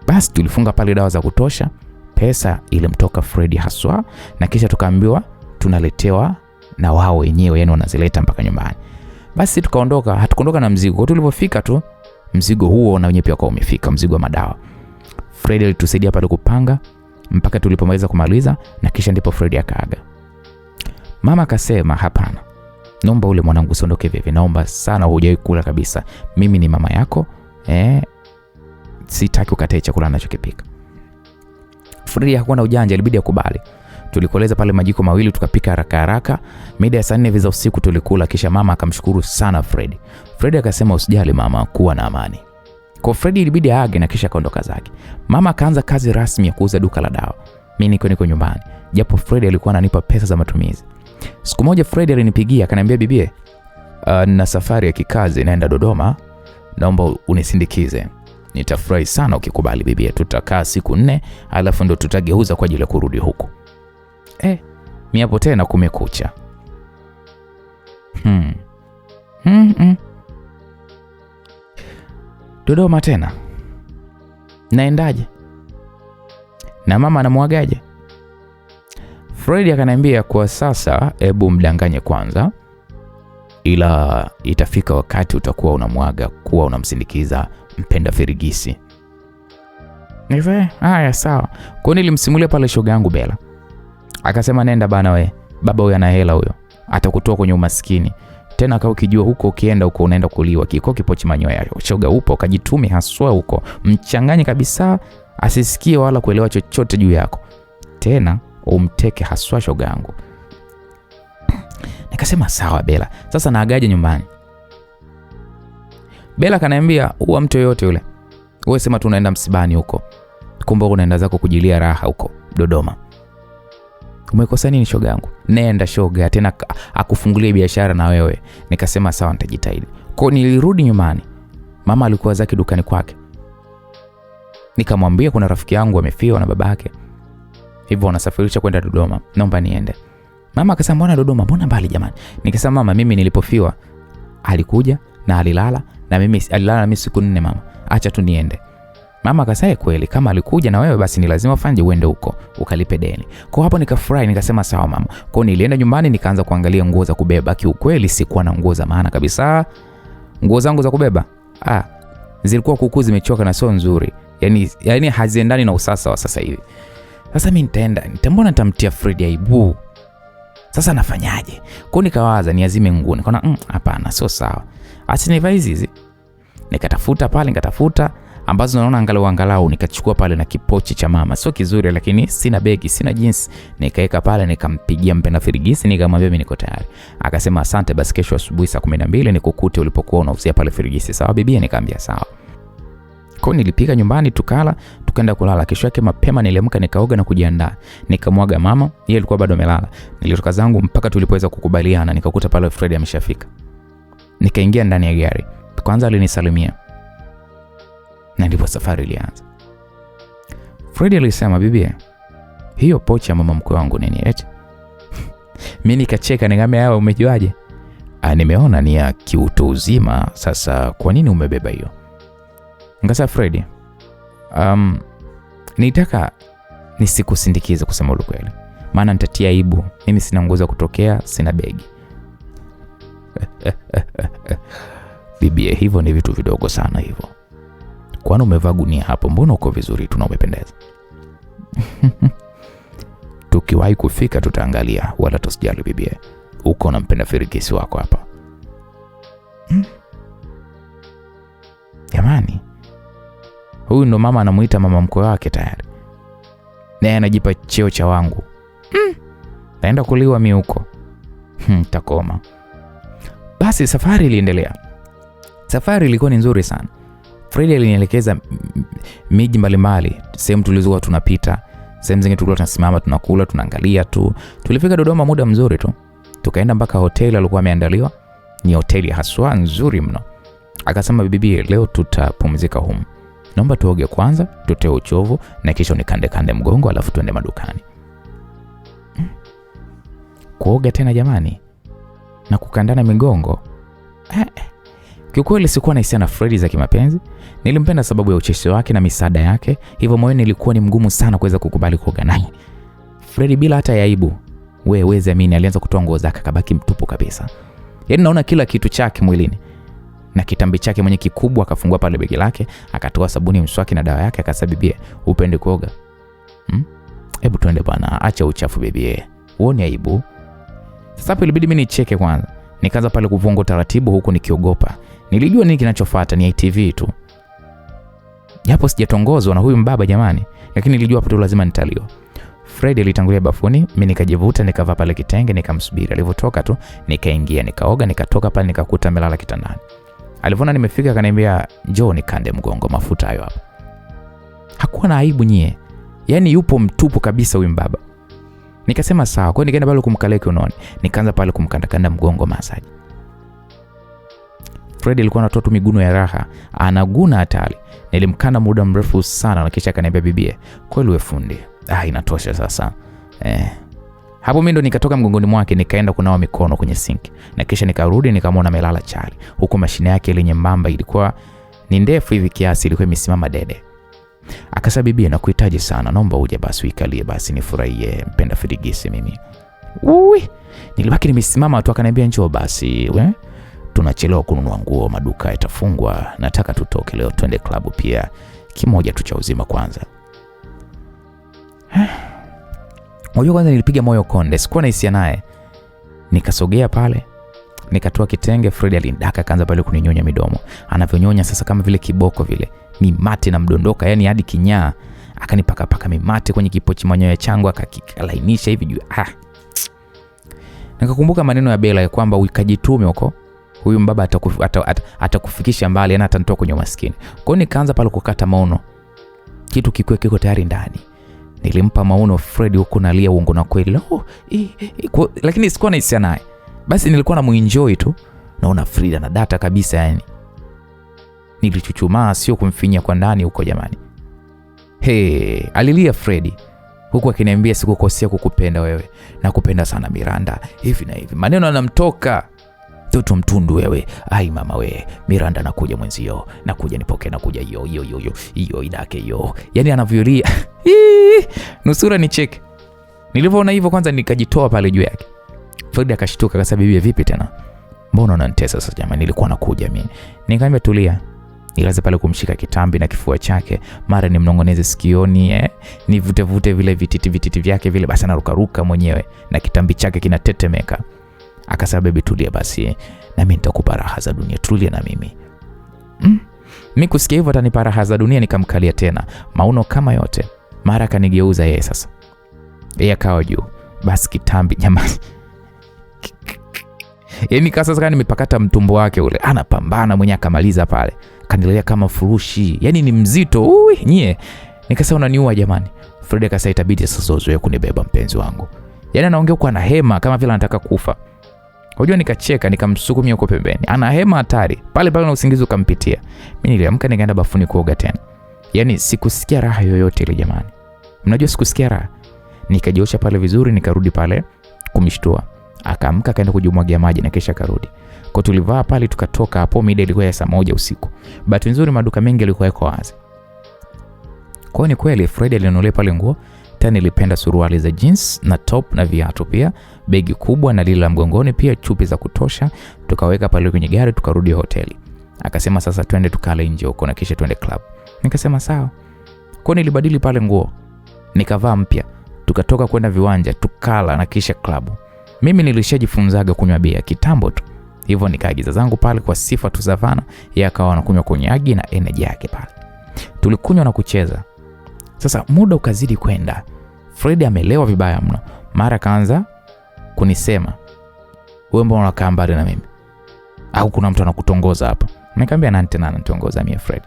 Basi tulifunga pale dawa za kutosha. Pesa ilimtoka Fred haswa na kisha tukaambiwa tunaletewa na wao wenyewe, yani wanazileta mpaka nyumbani. Basi tukaondoka, hatukondoka na mzigo. Tulipofika tu mzigo huo na wenyewe pia kwa umefika, mzigo wa madawa. Fred alitusaidia pale kupanga mpaka tulipomaliza kumaliza na kisha ndipo Fred akaaga. Mama akasema hapana. Naomba ule mwanangu usiondoke vivi. Naomba sana hujawahi kula kabisa. Mimi ni mama yako. Sitaki ukatae chakula ninachokipika. Fred hakuwa na ujanja, ilibidi akubali. Tulikoleza pale majiko 2 tukapika haraka. Mida ya saa 4 za usiku tulikula kisha mama akamshukuru sana Fred. Fred akasema usijali mama, kuwa na amani. Kwa Fred ilibidi aage na kisha kaondoka zake. Mama akaanza kazi rasmi ya kuuza duka la dawa. Mimi niko nyumbani. Japo Fred alikuwa ananipa pesa za matumizi. Siku moja Fred alinipigia akaniambia bibie, na safari ya kikazi naenda Dodoma, naomba unisindikize. Nitafurahi sana ukikubali bibie. Tutakaa siku 4 alafu ndo tutageuza kwa ajili ya kurudi huku. Mimi hapo tena kumekucha. Dodoma tena. Naendaje? Na mama anamwagaje? Fred akaniambia kwa sasa hebu mdanganye kwanza, ila itafika wakati utakuwa unamwaga kuwa unamsindikiza mpenda firigisi. Haya sawa. Kwa nilimsimulia pale shoga yangu Bella. Akasema nenda bana we, baba huyo ana hela huyo. Atakutoa kwenye umaskini. Tena kama ukijua huko ukienda huko unaenda kuliwa kiko kipochi manyoya. Shoga upo kajitume haswa huko. Mchanganye kabisa asisikie wala kuelewa chochote juu yako. Tena umteke haswa shoga yangu. Nikasema sawa Bella. Sasa naagaje nyumbani? Bella kaniambia huwa mtu yote yule. Wewe sema tunaenda msibani huko. Kumbe unaenda zako kujilia raha huko Dodoma. Umekosa nini shoga yangu? Nenda shoga, tena akufungulie biashara na wewe. Nikasema sawa nitajitahidi. Kwa nilirudi nyumbani. Mama alikuwa zake dukani kwake. Nikamwambia kuna rafiki yangu amefiwa na babake. Hivyo wanasafirisha kwenda Dodoma. Naomba niende. Mama akasema mbona Dodoma? Mbona mbali jamani? Nikasema mama, mimi nilipofiwa alikuja na alilala na mimi alilala na mimi siku 4 mama. Acha tu niende. Mama akasema kweli kama alikuja na wewe basi ni lazima ufanye uende huko ukalipe deni. Kwa hapo nikafurahi nikasema sawa mama. Kwa nilienda nyumbani nikaanza kuangalia nguo za kubeba. Kiukweli sikuwa na nguo za maana kabisa. Nguo zangu za kubeba zilikuwa kuku zimechoka na sio nzuri. Yaani haziendani na usasa wa sasa hivi. Sasa mimi nitambona nitamtia Fred aibu. Sasa nafanyaje? Kwa nikawaza niazime nguo. Nikaona hapana sio sawa. Acha nivae hizi. Nikatafuta ambazo naona angalau nikachukua pale na kipochi cha mama. Sio kizuri lakini sina begi, sina jeans. Nikaeka pale nikampigia mpenda firigisi nikamwambia mimi niko tayari. Akasema asante basi kesho asubuhi saa 12 nikukute ulipokuwa unauzia pale firigisi. Sawa bibi? Nikamwambia sawa. Kwa nilipika nyumbani tukala, tukaenda kulala. Kesho yake mapema niliamka nikaoga na kujiandaa. Nikamwaga mama, yeye alikuwa bado amelala. Nilitoka zangu mpaka tulipoweza kukubaliana nikakuta pale Fred ameshafika. Nikaingia ndani ya gari. Kwanza alinisalimia. Na ndipo safari ilianza. Fred alisema bibi, hiyo pochi ya mama mkwe wangu nini eti? Mimi nikacheka nikamwambia wewe umejuaje? Nimeona ni ya kiutu uzima, sasa kwa nini umebeba hiyo? Ngasa Fred, nitaka nisikusindikize kusema ukweli. Maana nitatia aibu. Mimi sina nguo za kutokea, sina begi. Bibi, hivyo ni vitu vidogo sana hivyo. Kwani umevaa gunia hapo? Mbona uko vizuri tu na umependeza? Tukiwahi kufika tutaangalia, wala tusijali bibi. Uko nampenda firigisi wako hapa. Jamani. Huyu ndo mama anamuita mama mkwe wake tayari. Naye anajipa cheo cha wangu. Naenda kuliwa mimi huko. Takoma. Basi safari iliendelea. Safari ilikuwa ni nzuri sana. Fred alinielekeza miji mbalimbali, sehemu tulizokuwa tunapita, sehemu zingine tulikuwa tunasimama tunakula, tunaangalia tu. Tulifika Dodoma muda mzuri tu. Tukaenda mpaka hoteli alikuwa ameandaliwa. Ni hoteli haswa nzuri mno. Akasema bibi, leo tutapumzika humu. Naomba tuoge kwanza, tutoe uchovu na kisha nikande mgongo alafu tuende madukani. Kuoga tena jamani na kukandana migongo. Kiukweli sikuwa na hisia na Fred za kimapenzi. Nilimpenda sababu ya ucheshi wake na misaada yake. Hivyo moyoni ilikuwa ni mgumu sana kuweza kukubali kuoga naye. Fred bila hata ya aibu, wewe amini, alianza kutoa nguo zake kabaki mtupu kabisa. Yaani naona kila kitu chake mwilini. Na kitambi chake mwenye kikubwa. Akafungua pale begi lake, akatoa sabuni, mswaki na dawa yake. Akasema bibi, upende kuoga? Hebu twende bwana, acha uchafu bibi. Uone aibu. Sasa hapo ilibidi mimi nicheke kwanza. Nikaanza pale kuvunga taratibu huku nikiogopa. Nilijua nini kinachofuata ni ITV tu. Japo sijatongozwa na huyu mbaba jamani, lakini nilijua hapo lazima nitalio. Fred alitangulia bafuni, mimi nikajivuta nikavaa pale kitenge nikamsubiri. Alivotoka tu nikaingia, nikaoga, nikatoka pale nikakuta amelala kitandani. Alivyoona nimefika akaniambia njoo nikande mgongo, mafuta hayo hapa. Hakuwa na aibu nyie. Yaani yupo mtupu kabisa huyu mbaba. Nikasema sawa. Kwa hiyo nikaenda pale kumkalea kiunoni. Nikaanza pale kumkanda mgongo masaji. Fred alikuwa anatoa tu miguno ya raha, anaguna hatari. Nilimkanda muda mrefu sana na kisha akaniambia bibi, kweli wewe fundi. Inatosha sasa. Hapo mimi ndo nikatoka mgongoni mwake nikaenda kunawa mikono kwenye sink. Na kisha nikarudi nikamwona amelala chali. Huko mashine yake ile nyembamba ilikuwa ni ndefu hivi kiasi, ilikuwa imesimama dede. Akasema bibi nakuhitaji sana, naomba uje basi uikalie basi nifurahie, mpenda firigisi mimi. Nilibaki nimesimama tu, akaniambia njoo basi tunachelewa kununua nguo, maduka yatafungwa, nataka tutoke leo twende klabu pia kimoja tu cha uzima kwanza. Unajua kwanza nilipiga moyo konde, sikuwa na hisia naye. Nikasogea pale, nikatoa kitenge, Fred alindaka kaanza pale kuninyonya midomo. Anavyonyonya sasa kama vile kiboko vile, mimate na mdondoka, yani hadi kinyaa. Akanipaka paka mimate kwenye kipochi manyoya changu, akakalainisha hivi juu. Nikakumbuka maneno ya Bella ya kwamba ukajitume huko, huyu mbaba atakufikisha mbali, na atanitoa kwenye maskini. Kwa hiyo nikaanza pale kukata maono, kitu kiko tayari ndani. Nilimpa maono Fred huko nalia uongo na kweli. Lakini sikuwa na hisia naye. Basi nilikuwa na muenjoy tu. Naona Frida na data kabisa yani. Nilichuchumaa, sio kumfinya kwa ndani huko jamani. Alilia Fred huku akiniambia sikukosea kukupenda wewe, na kupenda sana Miranda, hivi na hivi. Maneno yanamtoka. Toto mtundu wewe, ai mama wewe, Miranda nakuja mwenzio, nakuja nipoke, nakuja hiyo idake hiyo. Yani anavyolia. Nusura nicheke. Nilipoona hivyo kwanza nikajitoa pale juu yake. Fred akashtuka akasema bibi vipi tena? Mbona unanitesa sasa jamani, nilikuwa nakuja mimi. Nikamwambia tulia. Nikaanza pale kumshika kitambi na kifua chake, mara nimnongoneze sikioni, nivute vile vititi vyake vile, basi anarukaruka mwenyewe na kitambi chake kinatetemeka. Akasema baby tulia basi, na mimi nitakupa raha za dunia, tulia na mimi. Mimi kusikia hivyo atanipa raha za dunia, nikamkalia tena mauno kama yote. Mara kanigeuza yeye sasa. Yeye akawa juu. Basi kitambi jamani. Yaani kasa sasa nimepakata mtumbo wake ule. Anapambana mwenye akamaliza pale. Kaniletea kama furushi. Yaani ni mzito. Nyie. Nikasema unaniua jamani. Fred akasema itabidi sasa uzoe kunibeba mpenzi wangu. Yaani anaongea kwa na hema kama vile anataka kufa. Unajua nikacheka, nikamsukumia huko pembeni. Ana hema hatari. Pale na usingizi ukampitia. Mimi niliamka nikaenda bafuni kuoga tena. Yaani sikusikia raha yoyote ile jamani. Mnajua sikusikia raha. Nikajiosha pale vizuri, nikarudi pale kumshtua. Akaamka akaenda kujumwagia maji na kisha karudi. Kwa tulivaa pale tukatoka hapo, mida ilikuwa ya saa 1 usiku. Bahati nzuri maduka mengi yalikuwa yako wazi. Kwa ni kweli Fred alinunulia pale nguo. Tena nilipenda suruali za jeans na top na viatu pia, begi kubwa na lile la mgongoni pia, chupi za kutosha. Tukaweka pale kwenye gari tukarudi hoteli. Akasema sasa twende tukale nje huko na kisha twende club. Nikasema sawa. Kwa nilibadili pale nguo. Nikavaa mpya. Tukatoka kwenda viwanja, tukala na kisha club. Mimi nilishajifunzaga kunywa bia kitambo tu. Hivyo nikaagiza zangu pale kwa sifa tu Savana, yeye akawa anakunywa konyagi na energy yake pale. Tulikunywa na kucheza. Sasa muda ukazidi kwenda. Fred amelewa vibaya mno. Mara kaanza kunisema, "Wewe mbona unakaa mbali na mimi? Au kuna mtu anakutongoza hapa?" Nikamwambia nani tena ananitongoza mimi Fred?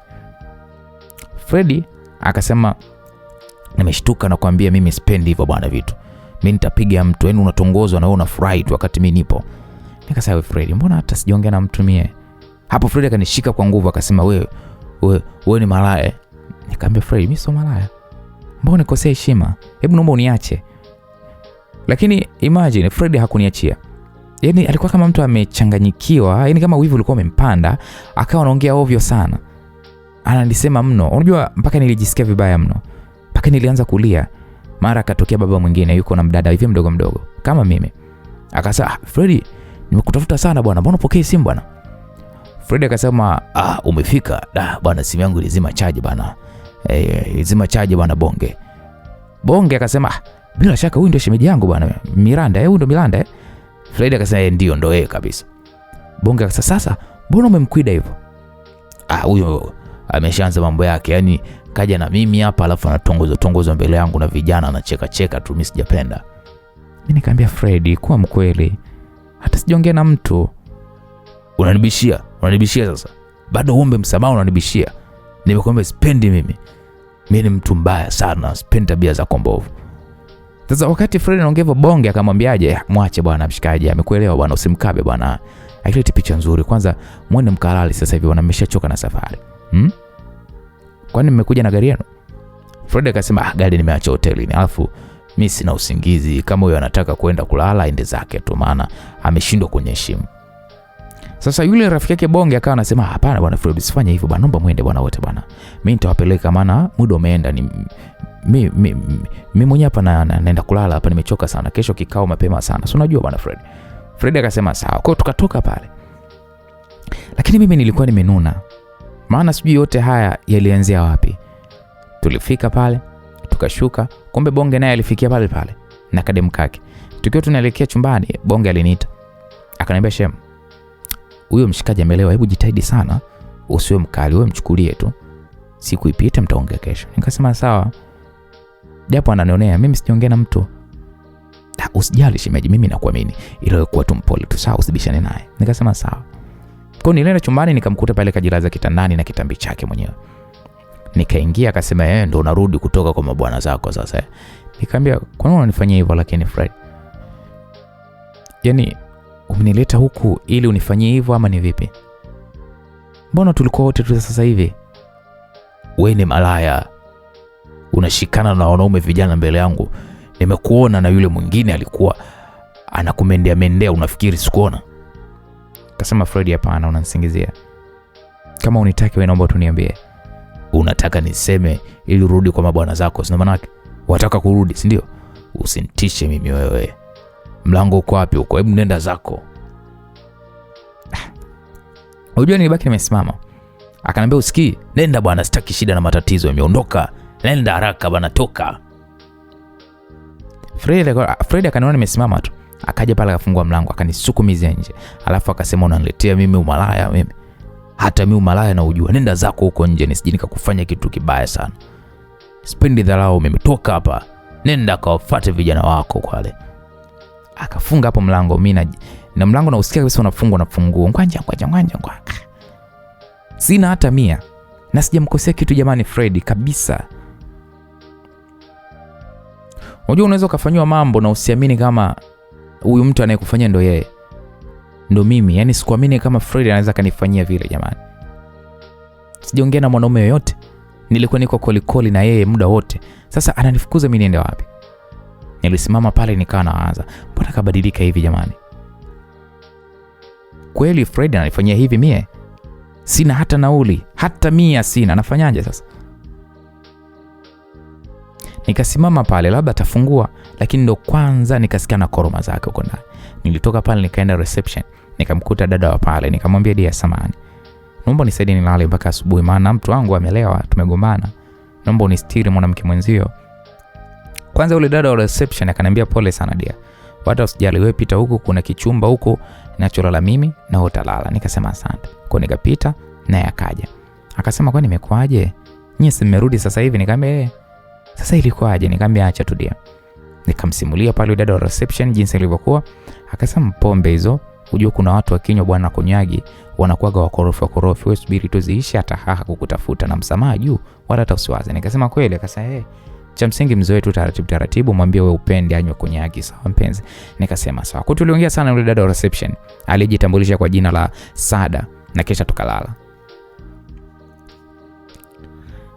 Fred akasema, "Nimeshtuka na kuambia mimi sipendi hivyo bwana vitu. Mimi nitapiga mtu, yani unatongozwa na wewe unafurahi tu wakati mimi nipo." Nikasema Fred, mbona hata sijaongea na mtu mie? Hapo Fred akanishika kwa nguvu akasema, wewe ni malaya." Nikamwambia Fred, mimi sio malaya. Mbona nikosea heshima? Hebu naomba uniache. Lakini imagine Fred hakuniachia. Yaani alikuwa kama mtu amechanganyikiwa, yaani kama wivu ulikuwa umempanda, akawa anaongea ovyo sana. Ananisema mno. Unajua mpaka nilijisikia vibaya mno. Mpaka nilianza kulia. Mara akatokea baba mwingine yuko na mdada hivi mdogo kama mimi. Akasema, "Fred, nimekutafuta sana bwana. Mbona upokee simu bwana?" Fred akasema, umefika. Bwana simu yangu ilizima chaji bwana. Ilizima chaji bwana Bonge. Bonge akasema, "Bila shaka huyu ndio shemeji yangu bwana Miranda, huyu ndio Miranda." Fred akasema, "Ndio ndo yeye kabisa." Bonge akasema, "Sasa mbona umemkwida hivyo?" Huyo ameshaanza mambo yake, yani kaja na mimi hapa alafu anatongoza mbele yangu na vijana anacheka tu, mimi sijapenda. Mimi nikamwambia Fred, kuwa mkweli. Hata sijaongea na mtu. Unanibishia sasa. Bado uombe msamaha unanibishia. Nimekwambia sipendi mimi. Mimi ni mtu mbaya sana, sipendi tabia za kombovu. Sasa wakati Fred anaongea hivyo Bonge akamwambiaje, "Mwache bwana mshikaji, amekuelewa bwana, usimkabe bwana. Akileti picha nzuri. Kwanza mwende mkalali sasa hivi, nimeshachoka na safari." Kwani mmekuja na gari yenu? Fred akasema, "Gari nimeacha hotelini. Alafu mimi sina usingizi. Kama huyo anataka kwenda kulala aende zake tu, maana ameshindwa kunyeshimu." Sasa yule rafiki yake Bonge akawa anasema hapana bwana Fred, usifanye hivyo bwana, naomba muende bwana wote bwana. Mimi nitawapeleka maana muda umeenda, ni mimi mwenyewe hapa naenda kulala hapa, nimechoka sana. Kesho kikao mapema sana. Si unajua bwana Fred. Fred akasema sawa. Kwa tukatoka pale. Lakini mimi nilikuwa nimenuna. Maana sijui yote haya yalianzia wapi. Tulifika pale, tukashuka, kumbe Bonge naye alifikia pale pale na kadem kake. Tukiwa tunaelekea chumbani, Bonge aliniita. Akaniambia Shem, huyo mshikaji amelewa, hebu jitahidi sana usiwe mkali, wewe mchukulie tu. Siku ipita mtaongea kesho. Nikasema sawa. Japo ananionea, mimi sijaongea na mtu. Usijali shemeji, mimi nakuamini. Ila kuwa tu mpole tu, sawa, usibishane naye. Nikasema sawa. Kwa nilienda chumbani nikamkuta pale kajilaza kitandani na kitambi chake mwenyewe. Nikaingia akasema ndo unarudi kutoka kwa mabwana zako sasa. Nikamwambia kwa nini unanifanyia hivyo lakini Fred? Yaani umenileta huku ili unifanyie hivyo ama ni vipi? Mbona tulikuwa wote tu sasa hivi? Wewe ni malaya. Unashikana na wanaume vijana mbele yangu. Nimekuona na yule mwingine alikuwa anakumendea, unafikiri sikuona? Akasema Fred, hapana, unanisingizia. Kama unitaki wewe naomba tuniambie. Unataka niseme ili urudi kwa mabwana zako, sina maana yake. Wataka kurudi, si ndio? Usinitishe mimi wewe. Mlango uko wapi huko? Hebu nenda zako. Unajua nilibaki nimesimama. Akaniambia usikii, nenda bwana, sitaki shida na matatizo, imeondoka. Nenda haraka bwana, toka. Fred akaniona nimesimama tu. Akaja pale akafungua mlango, akanisukumizia nje. Alafu akasema unaniletea mimi umalaya mimi? Hata mimi umalaya na ujua. Nenda zako huko nje nisije nikakufanya kitu kibaya sana. Sipendi dharau mimi, toka hapa. Nenda kawafuate vijana wako kwale. Akafunga hapo mlango, mimi na mlango na usikia kabisa unafungwa na funguo. Ngwanja. Sina hata 100. Na sijamkosea kitu jamani Fred kabisa. Unajua unaweza kufanywa mambo na usiamini kama huyu mtu anayekufanyia ndo yeye. Ndo mimi, yani sikuamini kama Fred anaweza kanifanyia vile jamani. Sijaongea na mwanaume yoyote. Nilikuwa niko kolikoli na yeye muda wote. Sasa ananifukuza mimi niende wapi? Nilisimama pale nikawa naanza, mbona kabadilika hivi jamani? Kweli Fred ananifanyia hivi mie? Sina hata nauli, hata 100 sina. Nafanyaje sasa? Nikasimama pale labda atafungua, lakini ndo kwanza nikasikia na koroma zake huko ndani. Nilitoka pale nikaenda reception, nikamkuta dada wa pale, nikamwambia dia samani, naomba nisaidie nilale mpaka asubuhi maana mtu wangu amelewa, tumegombana. Naomba unistiri mwanamke mwenzio. Kwanza ule dada wa reception akaniambia pole sana dia. Wata usijali wewe pita huko, kuna kichumba huko ninacholala mimi na utalala. Nikasema asante. Kwa nikapita naye akaja. Akasema kwani nimekuaje? Nyinyi si mmerudi sasa hivi? Nikamwambia sasa ilikuwaje? Nikamwambia acha tu dia. Nikamsimulia pale dada wa reception jinsi ilivyokuwa. Akasema pombe hizo, unajua kuna watu wakinywa bwana konyagi wanakuaga wakorofi. Wewe subiri tu ziishe, hata kukutafuta na msamaha juu wala hata usiwaze. Nikasema kweli? Akasema cha msingi mzoe tu taratibu, mwambie wewe upende anywe konyagi, sawa mpenzi? Nikasema sawa. Kwa tuliongea sana yule dada wa reception, alijitambulisha kwa jina la Sada na kisha tukalala.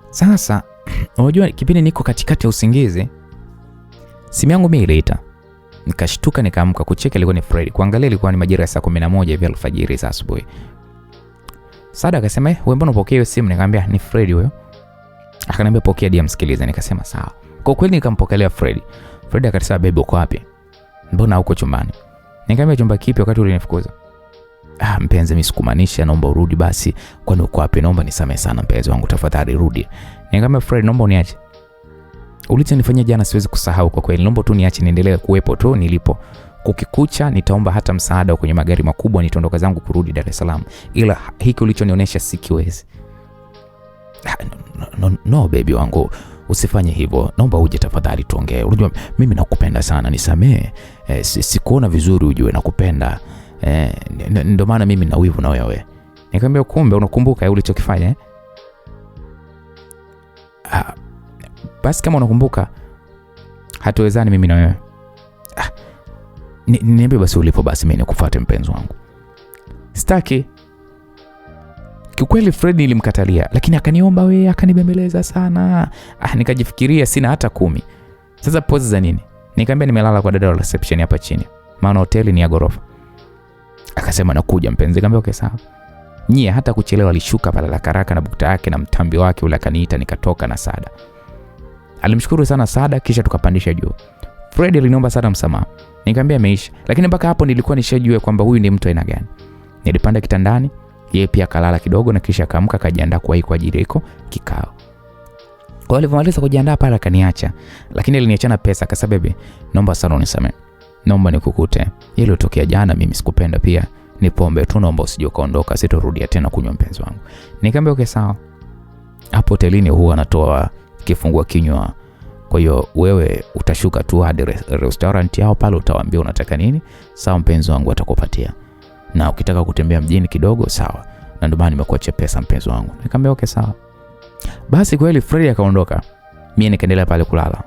Sasa unajua kipindi niko katikati ya usingizi, simu yangu mimi iliita. Nikashtuka nikaamka kucheka, ilikuwa ni Fred. Kuangalia ilikuwa ni majira ya saa 11 hivi alfajiri za asubuhi. Sada akasema wewe mbona unapokea hiyo simu? Nikamwambia ni Fred huyo. Akaniambia pokea dia msikilize. Nikasema sawa. Kwa kweli nikampokelea Fred. Fred akasema baby uko wapi? Mbona uko chumbani? Nikamwambia chumba kipi wakati ulinifukuza? Mpenzi mimi sikumaanisha, naomba urudi basi. Kwani uko wapi? Naomba nisamehe sana mpenzi wangu, tafadhali rudi. Nikamwambia Fred naomba uniache. Ulichonifanyia jana siwezi kusahau kwa kweli. Naomba tu niache niendelee kuwepo tu nilipo. Kukikucha nitaomba hata msaada kwenye magari makubwa nitaondoka zangu kurudi Dar es Salaam. Ila hiki ulichonionyesha sikiwezi. No baby wangu, usifanye hivyo. Naomba uje tafadhali tuongee. Unajua mimi nakupenda sana, nisamee. Sikuona vizuri ujue nakupenda. Ndio maana mimi na wivu na wewe. Nikamwambia kumbe unakumbuka ulichokifanya? Basi kama unakumbuka hatuwezani mimi na wewe. Niambie basi ulipo basi mimi nikufuate mpenzi wangu. Sitaki. Kiukweli Fred nilimkatalia, lakini akaniomba wewe, akanibembeleza sana. Nikajifikiria sina hata 10. Sasa pose za nini? Nikamwambia nimelala kwa dada wa reception hapa chini. Maana hoteli ni ya gorofa. Akasema nakuja mpenzi. Nikamwambia okay sawa. Nyie hata kuchelewa alishuka pale la karaka na bukta yake na mtambi wake ule, akaniita nikatoka na Sada. Alimshukuru sana Sada kisha tukapandisha juu. Fred aliniomba Sada msamaha. Nikamwambia ameisha. Lakini mpaka hapo nilikuwa nishajua kwamba huyu ni mtu aina gani. Nilipanda kitandani, yeye pia kalala kidogo na kisha akaamka akajiandaa kwa ajili ya kikao. Kwa alivyomaliza kujiandaa pale akaniacha. Lakini aliniachana pesa akasema baby, naomba sana unisamehe. Naomba nikukute. Ile ilitokea jana mimi sikupenda pia. Ni pombe tu, naomba usije ukaondoka, sitorudia tena kunywa mpenzi wangu. Nikamwambia okay sawa. Hapo hotelini huwa anatoa kifungua kinywa. Kwa hiyo wewe utashuka tu hadi restaurant yao pale, utawaambia unataka nini. Sawa mpenzi wangu, atakupatia. Na ukitaka kutembea mjini kidogo sawa. Na ndio maana nimekuachia pesa mpenzi wangu. Nikamwambia okay sawa. Basi kweli Fred akaondoka. Mimi nikaendelea pale kulala.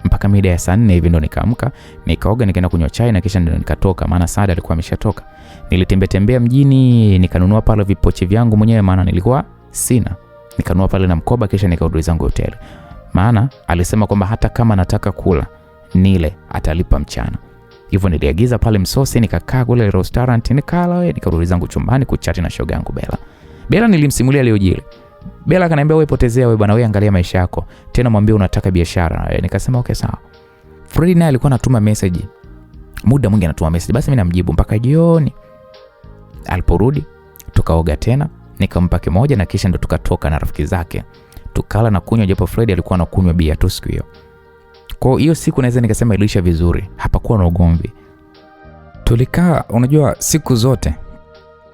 Mpaka mida ya saa 4 hivi ndo nikaamka, nikaoga, nikaenda kunywa chai na kisha ndo nikatoka, maana Sada alikuwa ameshatoka. Nilitembea mjini, nikanunua pale vipochi vyangu mwenyewe maana nilikuwa sina. Nikanunua pale na mkoba kisha nikarudi zangu hoteli. Maana alisema kwamba hata kama nataka kula nile atalipa mchana. Hivyo niliagiza pale msosi, nikakaa kule restaurant, nikala, nikarudi zangu chumbani kuchati na shoga yangu Bella. Bella nilimsimulia leo jili. Bella akaniambia wewe potezea wewe bwana, wewe angalia maisha yako. Tena mwambie unataka biashara. Nikasema okay sawa. Fred naye alikuwa anatuma message. Muda mwingi anatuma message. Basi mimi namjibu mpaka jioni. Aliporudi tukaoga tena, nikampa kimoja na kisha ndo tukatoka na rafiki zake. Tukala na kunywa, japo Fred alikuwa anakunywa bia tu siku hiyo. Kwa hiyo siku naweza nikasema iliisha vizuri. Hapakuwa na ugomvi. Tulikaa unajua siku zote.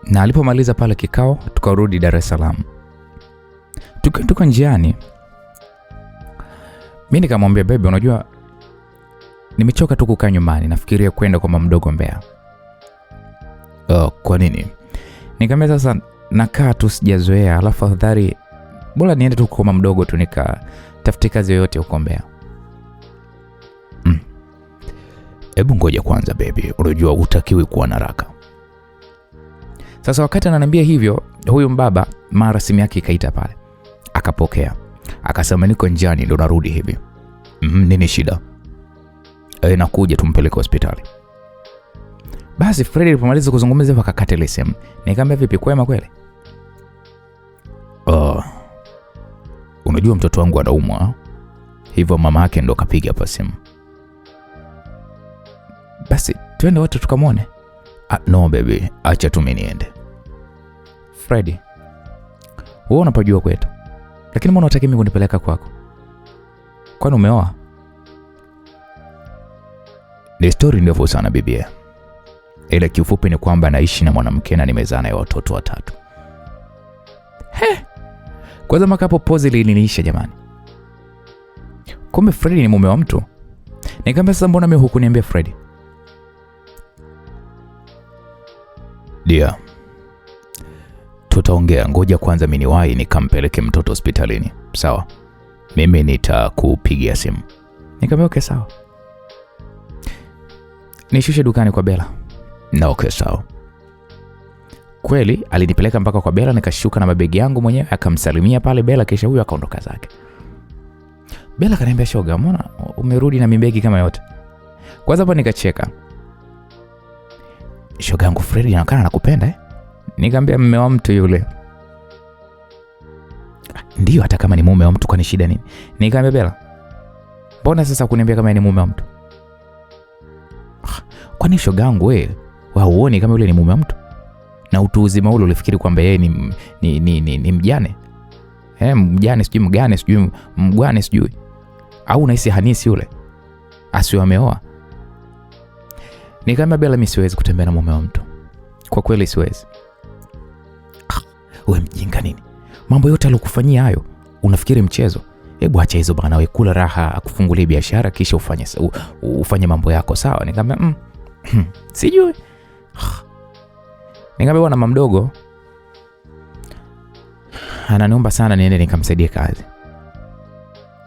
Na alipomaliza pale kikao tukarudi Dar es Salaam. Tuka njiani. Mimi nikamwambia baby, unajua nimechoka tu kukaa nyumbani, nafikiria kwenda kwa mama mdogo Mbeya. Kwa nini? Nikamwambia sasa nakaa tu sijazoea, alafu afadhali bora niende tu kwa mama mdogo tu nikatafute kazi yoyote huko Mbeya. Hebu ngoja kwanza baby, unajua utakiwi kuwa na haraka. Sasa wakati ananiambia hivyo, huyu mbaba mara simu yake ikaita pale. Akapokea. Akasema niko njiani ndo narudi hivi. Nini shida? Nakuja tumpeleke hospitali. Basi Fred alipomaliza kuzungumza akakata ile simu. Nikamwambia vipi, kwema kweli? Unajua mtoto wangu anaumwa. Hivyo mama yake ndo kapiga hapa simu. Basi twende wote tukamwone. No baby, acha tu mimi niende. Freddy, wewe unapojua kwetu. Lakini mbona unataka mimi kunipeleka kwako? Kwani umeoa? Ni story ndefu sana bibi. Ila kiufupi ni kwamba naishi na mwanamke na nimezaa naye watoto 3. Kwanza makapo pose iliniisha jamani. Kumbe Freddy ni mume wa mtu. Nikamwambia sasa mbona mimi hukuniambia Freddy? Dia. Tutaongea, ngoja kwanza mimi niwahi nikampeleke mtoto hospitalini. Sawa? Mimi nitakupigia simu. Nikamwambia okay sawa. Nishushe dukani kwa Bella. Na okay sawa. Kweli alinipeleka mpaka kwa Bella, nikashuka na mabegi yangu mwenyewe, akamsalimia pale Bella kisha huyo akaondoka zake. Bella kaniambia shoga, mbona umerudi na mibegi kama yote? Kwanza hapo nikacheka. Shoga yangu Freddy anaonekana anakupenda Nikamwambia mume wa mtu yule. Ndio, hata kama ni mume wa mtu kwani shida nini? Nikamwambia Bella, mbona sasa kuniambia kama ni mume wa mtu? Kwani shoga yangu wewe huoni kama yule ni mume wa mtu? Na utu uzima ule ulifikiri kwamba yeye ni mjane? Mjane sijui mgane sijui mgwane sijui. Au unahisi Hanisi yule asiwe ameoa? Nikamwambia Bella, mimi siwezi kutembea na mume wa mtu. Kwa kweli siwezi. Wewe mjinga nini? Mambo yote alokufanyia hayo unafikiri mchezo? Hebu acha hizo bana, wewe kula raha, akufungulie biashara kisha ufanye mambo yako sawa. Nikamwambia sijui. Nikamwambia bwana, mama mdogo ananiomba sana niende nikamsaidie kazi.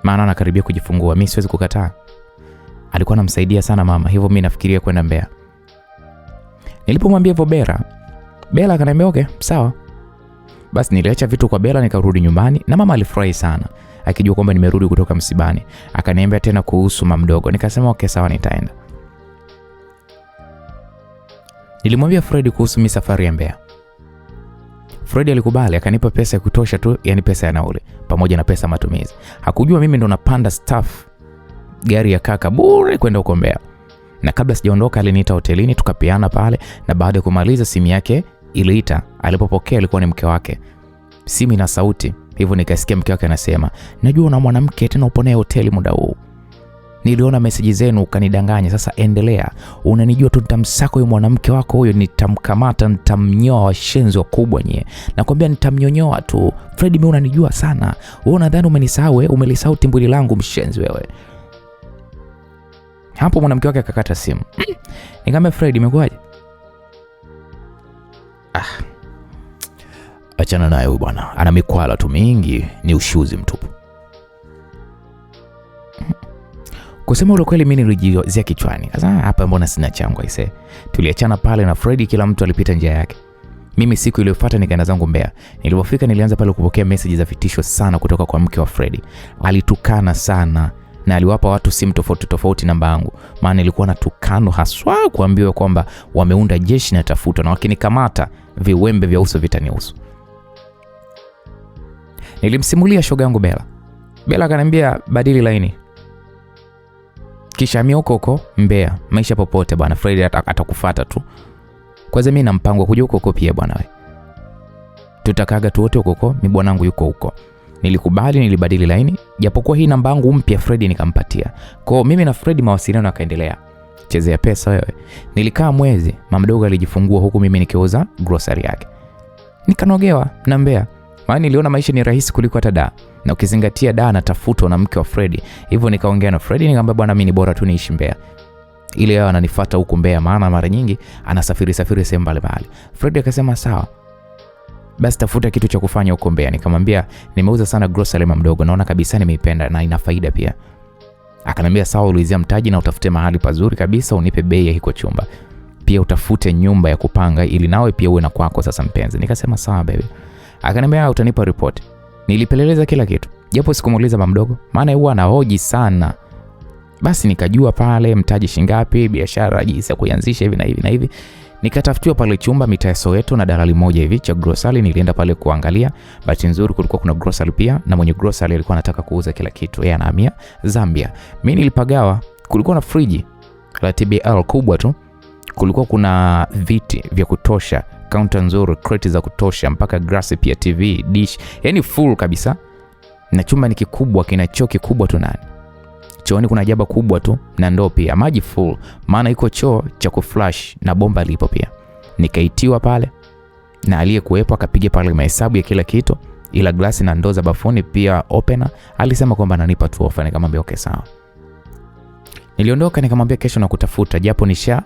Maana anakaribia kujifungua, mimi siwezi kukataa. Alikuwa anamsaidia sana mama, hivyo mimi nafikiria kwenda Mbeya. Nilipomwambia hivyo Bella akaniambia okay, sawa. Basi niliacha vitu kwa Bella nikarudi nyumbani na mama alifurahi sana akijua kwamba nimerudi kutoka msibani. Akaniambia tena kuhusu mama mdogo. Nikasema okay sawa, nitaenda. Nilimwambia Fred kuhusu mimi safari ya Mbeya. Fred alikubali, akanipa pesa ya kutosha tu, yani pesa ya nauli pamoja na pesa matumizi. Hakujua mimi ndo napanda staff gari ya kaka bure kwenda huko Mbeya. Na kabla sijaondoka aliniita hotelini tukapiana pale, na baada ya kumaliza simu yake iliita. Alipopokea alikuwa ni mke wake. Simu ina sauti, hivyo nikasikia mke wake anasema, "Najua una mwanamke tena upo naye hoteli muda huu. Niliona message zenu ukanidanganya, sasa endelea. Unanijua tu nitamsaka huyo mwanamke wako huyo, nitamkamata, nitamnyoa washenzi wakubwa nyie. Nakwambia nitamnyonyoa tu. Fred, mimi unanijua sana. Wewe unadhani umenisahau? Umelisahau timbuli langu mshenzi wewe." Hapo mwanamke wake akakata simu. Nikamwambia Fred, imekuaje? Achana naye huyu bwana. Ana mikwala tu mingi, ni ushuzi mtupu. Kusema ule kweli mimi nilijizia kichwani. Sasa hapa mbona sina chango aisee. Tuliachana pale na Fred, kila mtu alipita njia yake. Mimi siku iliyofuata nikaenda zangu Mbeya. Nilipofika nilianza pale kupokea message za vitisho sana kutoka kwa mke wa Fred. Alitukana sana na aliwapa watu simu tofauti namba yangu. Maana nilikuwa natukano haswa kuambiwa kwamba wameunda jeshi na tafuta, na wakinikamata viwembe vya uso vitaniusu. Nilimsimulia shoga yangu Bella. Bella akaniambia badili laini. Kisha mimi huko Mbeya, maisha popote bwana, Fred atakufuata tu. Kwanza mimi na mpango kuja huko pia bwana wewe. Tutakaga tu wote huko, mimi bwanangu yuko huko. Nilikubali, nilibadili laini, japokuwa hii namba yangu mpya Fred nikampatia. Kwa mimi na Fred mawasiliano yakaendelea. Chezea pesa wewe. Nilikaa mwezi, mama mdogo alijifungua huku mimi nikiuza grocery yake. Nikanogewa na Mbeya. Maana niliona maisha ni rahisi kuliko hata da. Na ukizingatia da anatafutwa na mke wa Fred. Hivyo nikaongea na Fred nikamwambia bwana, mimi ni bora tu niishi Mbeya. Ile yeye ananifuata huko Mbeya, maana mara nyingi anasafiri sehemu mbalimbali. Fred akasema sawa. Basi tafuta kitu cha kufanya huko Mbeya. Nikamwambia nimeuza sana grocery mama mdogo, naona kabisa nimeipenda na ina faida pia. Akaniambia sawa, ulizia mtaji na utafute mahali pazuri kabisa, unipe bei ya hiko chumba. Pia utafute nyumba ya kupanga ili nawe pia uwe na kwako sasa mpenzi. Nikasema sawa baby. Akaniambia utanipa report. Nilipeleleza kila kitu, japo sikumuuliza mama mdogo, maana huwa anahoji sana. Basi nikajua pale mtaji shingapi, biashara jinsi ya kuanzisha hivi na hivi. Nikatafutiwa pale chumba mitaa ya Soweto na dalali moja hivi cha grocery. Nilienda pale kuangalia. Bahati nzuri kulikuwa kuna grocery pia, na mwenye grocery alikuwa anataka kuuza kila kitu. Yeye anahamia Zambia. Mimi nilipagawa. Kulikuwa na friji la TBL kubwa tu. Kulikuwa kuna viti vya kutosha, counter nzuri, crate za kutosha, mpaka grass pia, TV, dish, yani full kabisa. Na chumba ni kikubwa, kina choo kikubwa tu nani. Chooni kuna jaba kubwa tu na ndoo pia, maji full, maana iko choo cha kuflash na bomba lipo pia. Nikaitiwa pale na aliyekuepo akapiga pale mahesabu ya kila kitu, ila glasi na ndoo za bafuni pia opener. Alisema kwamba ananipa tu ofa, nikamwambia okay sawa. Niliondoka nikamwambia kesho na kutafuta, japo nisha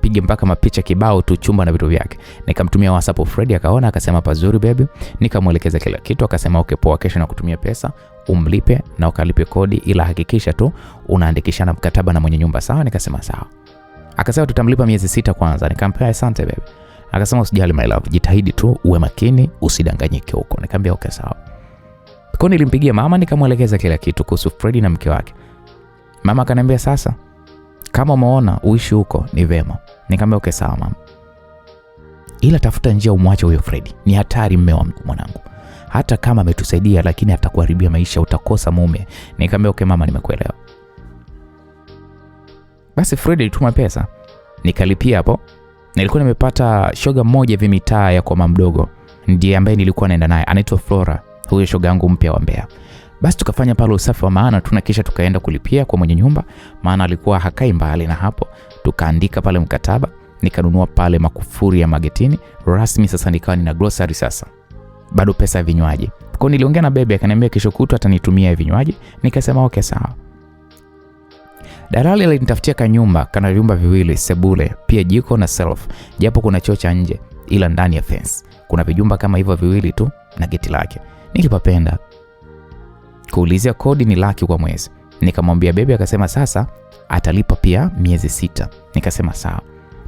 piga mpaka mapicha kibao tu chumba na vitu vyake. Nikamtumia WhatsApp Fred, akaona akasema pazuri baby. Nikamuelekeza kila kitu, akasema okay poa, kesho na kutumia pesa umlipe na ukalipe kodi, ila hakikisha tu unaandikisha na mkataba na mwenye nyumba sawa. Nikasema sawa. Akasema tutamlipa miezi 6 kwanza. Nikamwambia asante baby. Akasema usijali my love, jitahidi tu uwe makini usidanganyike huko. Nikamwambia okay sawa. Kwa nilimpigia mama nikamuelekeza kila kitu kuhusu Fred na mke wake. Mama akaniambia sasa kama umeona uishi huko ni vema. Nikamwambia okay sawa mama, ila tafuta njia umwache huyo Fred, ni hatari mme wa mwanangu. Hata kama ametusaidia lakini atakuharibia maisha, utakosa mume. Nikamwambia okay mama, nimekuelewa. Basi Fred alituma pesa, nikalipia hapo. Nilikuwa nimepata shoga mmoja hivi mitaa ya kwa mama mdogo, ndiye ambaye nilikuwa naenda naye, anaitwa Flora, huyo shoga yangu mpya wa Mbeya. Basi tukafanya pale usafi wa maana tuna, kisha tukaenda kulipia kwa mwenye nyumba, maana alikuwa hakai mbali na hapo. Tukaandika pale mkataba, nikanunua pale makufuri ya magetini rasmi. Sasa nikawa nina grocery sasa, bado pesa ya vinywaji. Kwa niliongea na bebe, akaniambia kesho kutwa atanitumia vinywaji. Nikasema okay sawa. Dalali alinitafutia kanyumba, kana vyumba viwili, sebule, pia jiko na self, japo kuna choo cha nje ila ndani ya fence. Kuna vijumba kama hivyo viwili tu na geti lake. Nilipapenda. Kuulizia kodi ni laki kwa mwezi. Nikamwambia bebe, akasema sasa atalipa pia miezi 6. Nikasema sawa.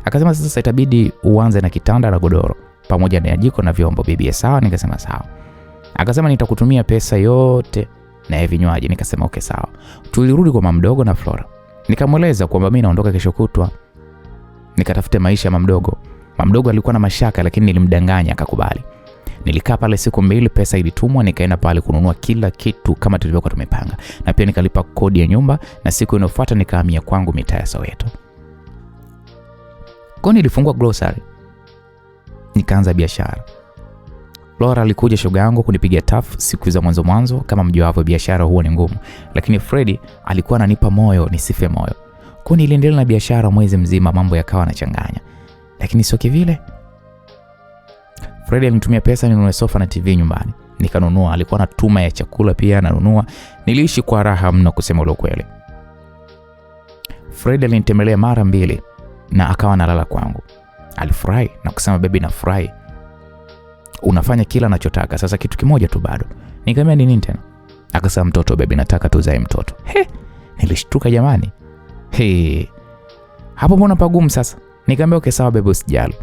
Akasema sasa itabidi uanze na kitanda na godoro pamoja na jiko na vyombo. Bibi sawa. Nikasema sawa. Akasema nitakutumia pesa yote na vinywaji. Nikasema okay sawa. Tulirudi kwa mama mdogo na Flora. Nikamweleza kwamba mimi naondoka kesho kutwa nikatafute maisha ya mama mdogo. Mama mdogo alikuwa na mashaka, lakini nilimdanganya akakubali. Nilikaa pale siku 2, pesa ilitumwa, nikaenda pale kununua kila kitu kama tulivyokuwa tumepanga. Na pia nikalipa kodi ya nyumba, na siku inayofuata nikahamia kwangu mitaa ya Soweto. Kwa nilifungua grocery. Nikaanza biashara. Flora alikuja shoga yangu kunipigia tafu siku za mwanzo kama mjuavyo biashara huwa ni ngumu, lakini Freddy alikuwa ananipa moyo nisife moyo. Kwa niliendelea na biashara mwezi mzima, mambo yakawa yanachanganya. Lakini sio kivile. Freddy alinitumia pesa ninunue sofa na TV nyumbani. Nikanunua, alikuwa na tuma ya chakula pia nanunua. Niliishi kwa raha mno kusema ule kweli. Freddy alinitembelea mara 2 na akawa analala kwangu. Alifurahi na kusema baby nafurahi. Unafanya kila ninachotaka. Sasa kitu kimoja tu bado. Nikamwambia ni nini tena? Akasema mtoto baby, nataka tuzae mtoto. Nilishtuka jamani. Hapo mbona pagumu sasa? Nikamwambia okay sawa baby usijali.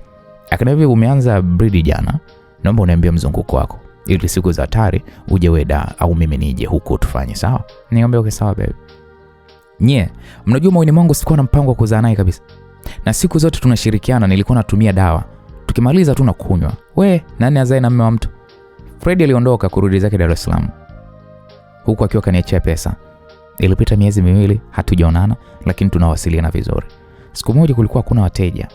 Akaniambia umeanza breed jana. Naomba uniambie mzunguko wako. Ili siku za hatari uje weda au mimi nije huko tufanye sawa? Nikamwambia okay sawa baby. Mnajua moyoni mwangu sikuwa na mpango wa kuzaa naye kabisa. Na siku zote tunashirikiana nilikuwa natumia dawa. Tukimaliza tu na kunywa. Nani azae na mume wa mtu? Freddy aliondoka kurudi zake Dar es Salaam. Huku akiwa kaniachia pesa. Ilipita miezi 2 hatujaonana, lakini tunawasiliana vizuri. Siku moja kulikuwa kuna wateja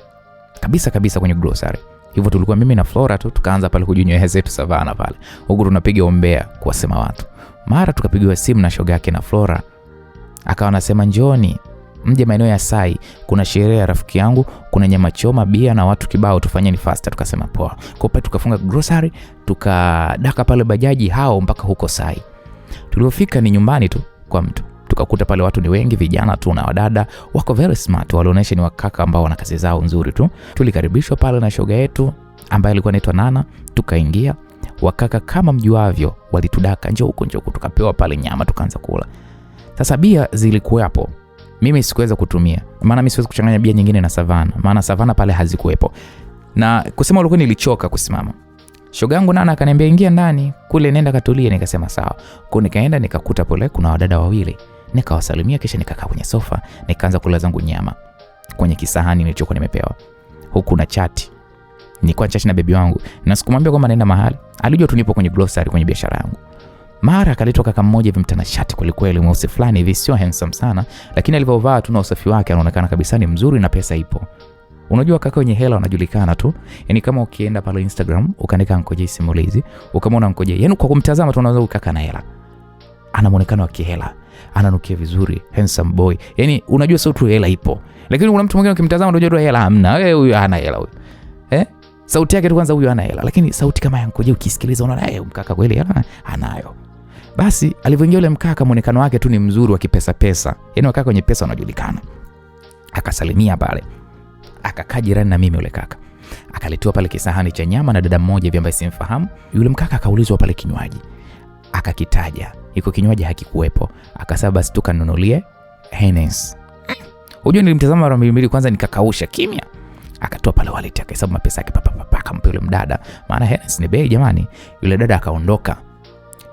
kabisa kwenye grocery. Hivyo tulikuwa mimi na Flora tu tukaanza pale kujinywea zetu savana pale. Huku tunapiga ombea kuwasema watu. Mara tukapigiwa simu na shoga yake na Flora. Akawa anasema njooni mje maeneo ya Sai, kuna sherehe ya rafiki yangu, kuna nyama choma, bia na watu kibao, tufanyeni faster. Tukasema poa. Kwa hiyo tukafunga grocery, tukadaka pale bajaji hao mpaka huko Sai. Tulipofika ni nyumbani tu kwa mtu. Tukakuta pale watu ni wengi, vijana tu na wadada, wako very smart, walionyesha ni wakaka ambao wana kazi zao nzuri tu. Tulikaribishwa pale na shoga yetu ambaye alikuwa anaitwa Nana, tukaingia. Wakaka kama mjuavyo walitudaka, njoo huko, tukapewa pale nyama tukaanza kula. Sasa bia zilikuwa hapo. Mimi sikuweza kutumia. Maana mimi siwezi kuchanganya bia nyingine na Savana. Maana Savana pale hazikuepo. Na kusema ulikuwa nilichoka kusimama. Shoga yangu Nana akaniambia ingia ndani, kule nenda katulie. Nikasema sawa. Kwa nikaenda nikakuta pole kuna wadada 2. Nikawasalimia kisha nikakaa kwenye sofa, nikaanza kula zangu nyama kwenye kisahani nilichokuwa nimepewa. Huku na chat. Nilikuwa chat na baby wangu. Na sikumwambia kwamba naenda mahali. Alijua tu nipo kwenye grocery kwenye biashara yangu. Mara akaletwa kaka mmoja hivi mtanashati kweli mweusi fulani hivi, sio handsome sana, lakini alivyovaa tu na usafi wake anaonekana kabisa ni mzuri na pesa ipo. Unajua kaka wenye hela wanajulikana tu. Yaani kama ukienda pale Instagram ukaandika Ankoje Simulizi, ukamwona Ankoje, yaani kwa kumtazama tu unaanza kaka na hela. Ana muonekano wa kihela, ananukia vizuri, handsome boy. Yaani unajua sio tu hela ipo. Lakini kuna mtu mwingine ukimtazama unajua tu hela hamna. Huyu hana hela huyu. Sauti yake tu kwanza huyu hana hela, lakini sauti kama ya Ankoje ukisikiliza unaona mkaka kweli hela anayo. Basi alivyoingia yule mkaka muonekano wake tu ni mzuri wa kipesa. Yaani wakaka wenye pesa wanajulikana. Akasalimia pale. Akakaa jirani na mimi yule kaka. Akaletiwa pale kisahani cha nyama na dada mmoja hivi ambaye simfahamu. Yule mkaka akaulizwa pale kinywaji. Akakitaja. Iko kinywaji hakikuwepo. Akasema basi tukanunulie Hennessy. Unajua nilimtazama mara 2 kwanza nikakausha kimya. Akatoa pale wallet akahesabu mapesa yake akampa yule mdada. Maana Hennessy ni bei jamani. Yule dada akaondoka.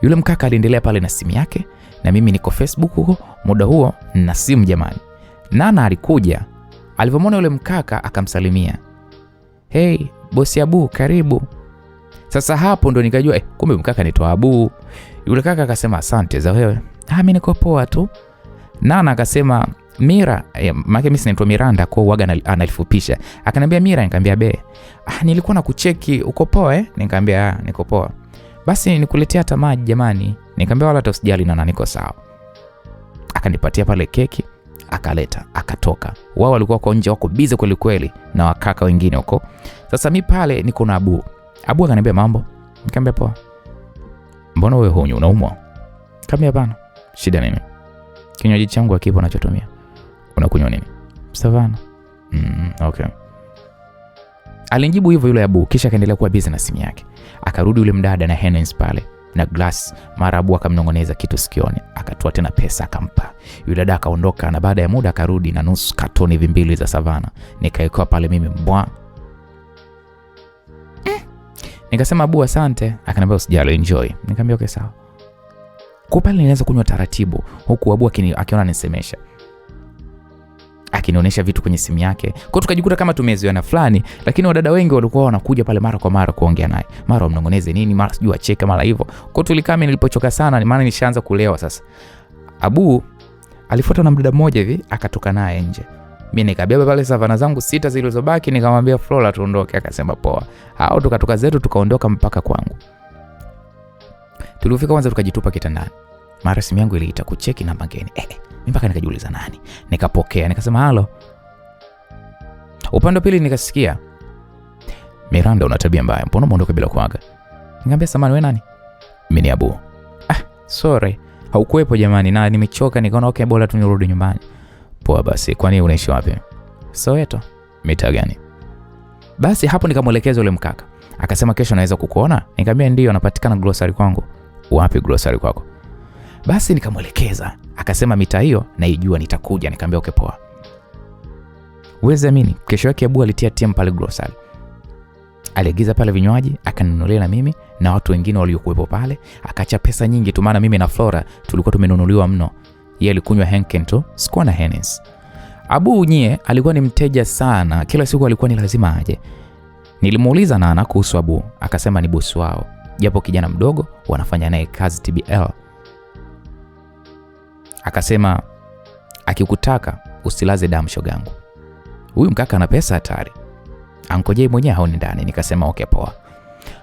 Yule mkaka aliendelea pale na simu yake na mimi niko Facebook huko muda huo na simu jamani. Nana alikuja. Alivyomuona yule mkaka akamsalimia. Hey, bosi Abu, karibu. Sasa hapo ndo nikajua kumbe mkaka anaitwa Abu. Yule kaka akasema asante za wewe. Mimi niko poa tu. Nana akasema Mira, maana mimi sinaitwa Miranda kwa uaga analifupisha. Akaniambia Mira, nikamwambia be. Nilikuwa nakucheki uko poa Nikamwambia niko poa. Basi nikuletea hata maji jamani. Nikamwambia wala usijali na niko sawa. Akanipatia pale keki, akaleta, akatoka. Wao walikuwa kwa nje wako busy kweli na wakaka wengine huko. Sasa mimi pale niko na Abu. Abu akaniambia mambo. Nikamwambia poa. Mbona wewe hunywa unaumwa? Nikamwambia hapana. Shida nini? Kinywaji changu hakipo nachotumia. Unakunywa nini? Savana. Okay. Alinijibu hivyo yule Abu, kisha akaendelea kuwa busy na simu yake. Akarudi yule mdada na Hennessy pale na glass. Mara Abu akamnongoneza kitu sikioni, akatoa tena pesa akampa. Yule dada akaondoka na baada ya muda akarudi na nusu katoni 2 za Savana. Nikaikoa pale mimi mbwa. Nikasema Abu asante, akaniambia usijali enjoy. Nikamwambia okay sawa. Kwa pale nilianza kunywa taratibu huku Abu akiona nisemesha. akinionyesha vitu kwenye simu yake. Kwa tukajikuta kama tumezoeana fulani, lakini wadada wengi walikuwa wanakuja pale mara kwa mara kuongea naye. Mara mnongoneze nini, mara sijui acheke mara hivyo. Kwa tulikaa, mimi nilipochoka sana, maana nishaanza kulewa sasa. Abu alifuata na mdada mmoja hivi akatoka naye nje. Mimi nikabeba pale savana zangu 6 zilizobaki, nikamwambia Flora tuondoke, akasema poa. Hao tukatoka zetu tukaondoka mpaka kwangu. Tulifika kwanza tukajitupa kitandani. Mara simu yangu iliita kucheki namba ngeni. Mimi mpaka nikajiuliza nani. Nikapokea, nikasema halo. Upande wa pili nikasikia, Miranda, una tabia mbaya, mbona umeondoka bila kuaga? Nikamwambia samahani, wewe nani? Mimi ni Abu. Sorry, haukuwepo jamani, na nimechoka, nikaona okay bora tu nirudi nyumbani. Poa basi, kwani unaishi wapi? Soweto. Mita gani? Basi hapo nikamwelekeza yule mkaka. Akasema kesho naweza kukuona? Nikamwambia ndio, anapatikana grocery kwangu. Wapi grocery kwako? Basi nikamwelekeza. Akasema mita hiyo naijua, nitakuja. Nikamwambia okay poa. Uweze amini, kesho yake Abu alitia timu pale grocery. Aliagiza pale vinywaji, akaninunulia na mimi na watu wengine waliokuwepo pale. Akaacha pesa nyingi tu, maana mimi na Flora tulikuwa tumenunuliwa mno. Yeye alikunywa Henken tu, sikuwa na Hennessy. Abu nyie alikuwa ni mteja sana, kila siku alikuwa ni lazima aje. Nilimuuliza Nana kuhusu Abu, akasema ni bosi wao, japo kijana mdogo, wanafanya naye kazi TBL. Akasema akikutaka usilaze damu shogangu, huyu mkaka ana pesa hatari, ankojei mwenyewe haoni ndani. Nikasema okay poa.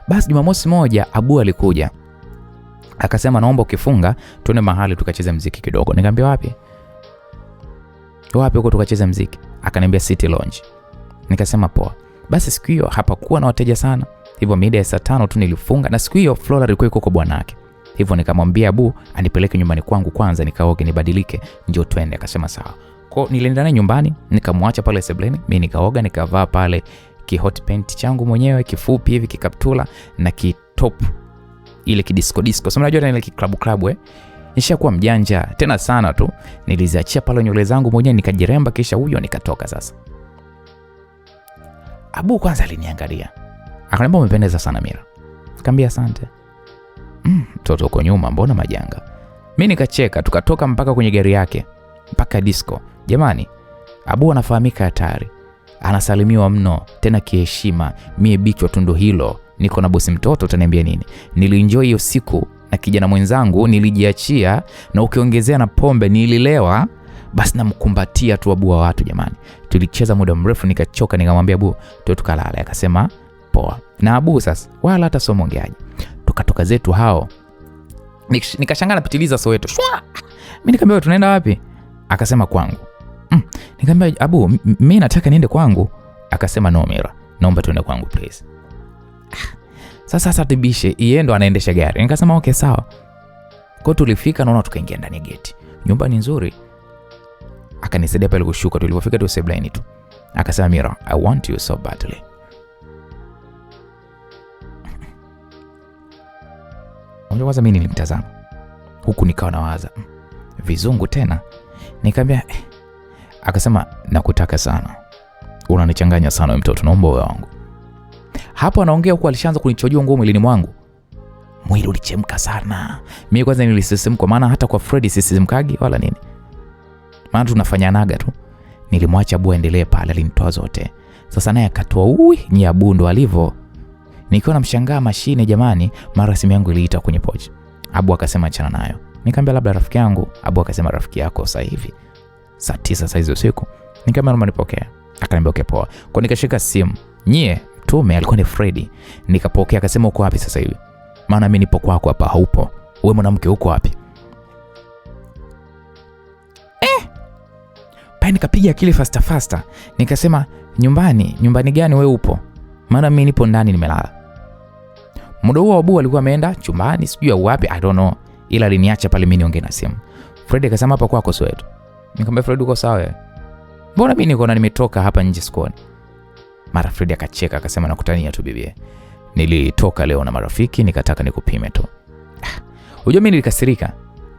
Basi Jumamosi moja Abu alikuja. Akasema naomba ukifunga tuone mahali tukacheze muziki kidogo. Nikamwambia wapi? Wapi huko tukacheze muziki? Akaniambia City Lounge. Nikasema poa. Basi siku hiyo hapakuwa na wateja sana. Hivyo mida ya saa 5 tu nilifunga, na siku hiyo Flora alikuwa yuko kwa bwanake. Hivyo nikamwambia Abu anipeleke nyumbani kwangu kwanza nikaoge nibadilike njoo twende. Akasema sawa. Kwa nilienda naye nyumbani, nikamwacha pale sebleni, mimi nikaoga, nikavaa pale hot pant changu mwenyewe kifupi hivi kikaptula na kitop ile kidisco disco. Sasa unajua ile club nishakuwa mjanja tena sana tu. Niliziachia pale nywele zangu mwenyewe nikajiremba, kisha huyo nikatoka sasa. Abu kwanza aliniangalia. Akaniambia umependeza sana Mira. Nikamwambia asante. Mtoto uko nyuma mbona majanga. Mimi nikacheka, tukatoka mpaka kwenye gari yake mpaka disco. Jamani, Abu anafahamika hatari. Anasalimiwa mno tena kiheshima. Mie bichwa tundo hilo, niko na bosi mtoto, utaniambia nini? Nilienjoy hiyo siku na kijana mwenzangu, nilijiachia, na ukiongezea na pombe nililewa. Basi namkumbatia tu Abu wa watu jamani. Tulicheza muda mrefu, nikachoka, nikamwambia Abu tu tukalala. Akasema poa. Na Abu sasa wala hata somongeaje. Tukatoka zetu hao. Nikashangaa napitiliza Soweto. Mimi nikamwambia tunaenda wapi? Akasema kwangu. Nikamwambia Abu mimi nataka niende kwangu. Akasema no Mira, naomba tuende kwangu please. Sasa tibishe yeye ndo anaendesha gari. Nikasema okay sawa. Kwa tulifika naona tukaingia ndani ya geti. Nyumba ni nzuri. Akanisaidia pale kushuka. Tulipofika tu seblaini tu. Akasema Mira, I want you so badly. Unajua mimi nilimtazama. Huku nikawa nawaza vizungu tena. Nikamwambia akasema nakutaka sana. Unanichanganya sana wewe mtoto, naomba wewe wangu. Hapo anaongea huko alishaanza kunichojua nguo mwilini mwangu. Mwili ulichemka sana. Mimi kwanza nilisisimka, maana hata kwa Freddy sisimkagi wala nini. Maana tunafanyanaga tu. Nilimwacha Abu endelee pale, alinitoa zote. Sasa naye akatoa ni Abu ndo alivyo. Nikiwa namshangaa mashine jamani, mara simu yangu iliita kwenye pochi. Abu akasema achana nayo. Nikamwambia labda rafiki yangu. Abu akasema rafiki yako sasa hivi saa 9 saa hizo usiku. Nikamwambia naomba nipokea. Akaniambia okay poa. Kwa nikashika simu. Nyie tume alikuwa ni Freddy. Nikapokea, akasema uko wapi sasa hivi? Maana mimi nipo kwako hapa haupo. Wewe mwanamke uko wapi? Pai nikapiga akili faster. Nikasema nyumbani gani wewe upo? Maana mimi nipo ndani nimelala. Muda huo Abu alikuwa ameenda chumbani sijui au wapi, I don't know. Ila aliniacha pale mimi niongee na simu. Freddy akasema hapa kwako Soweto. Nikamwambia Freddy uko sawa wewe? Mbona mimi niko na nimetoka hapa nje sikuoni? Mara Freddy akacheka akasema nakutania tu bibi. Nilitoka leo na marafiki nikataka nikupime tu. Unajua mimi nilikasirika.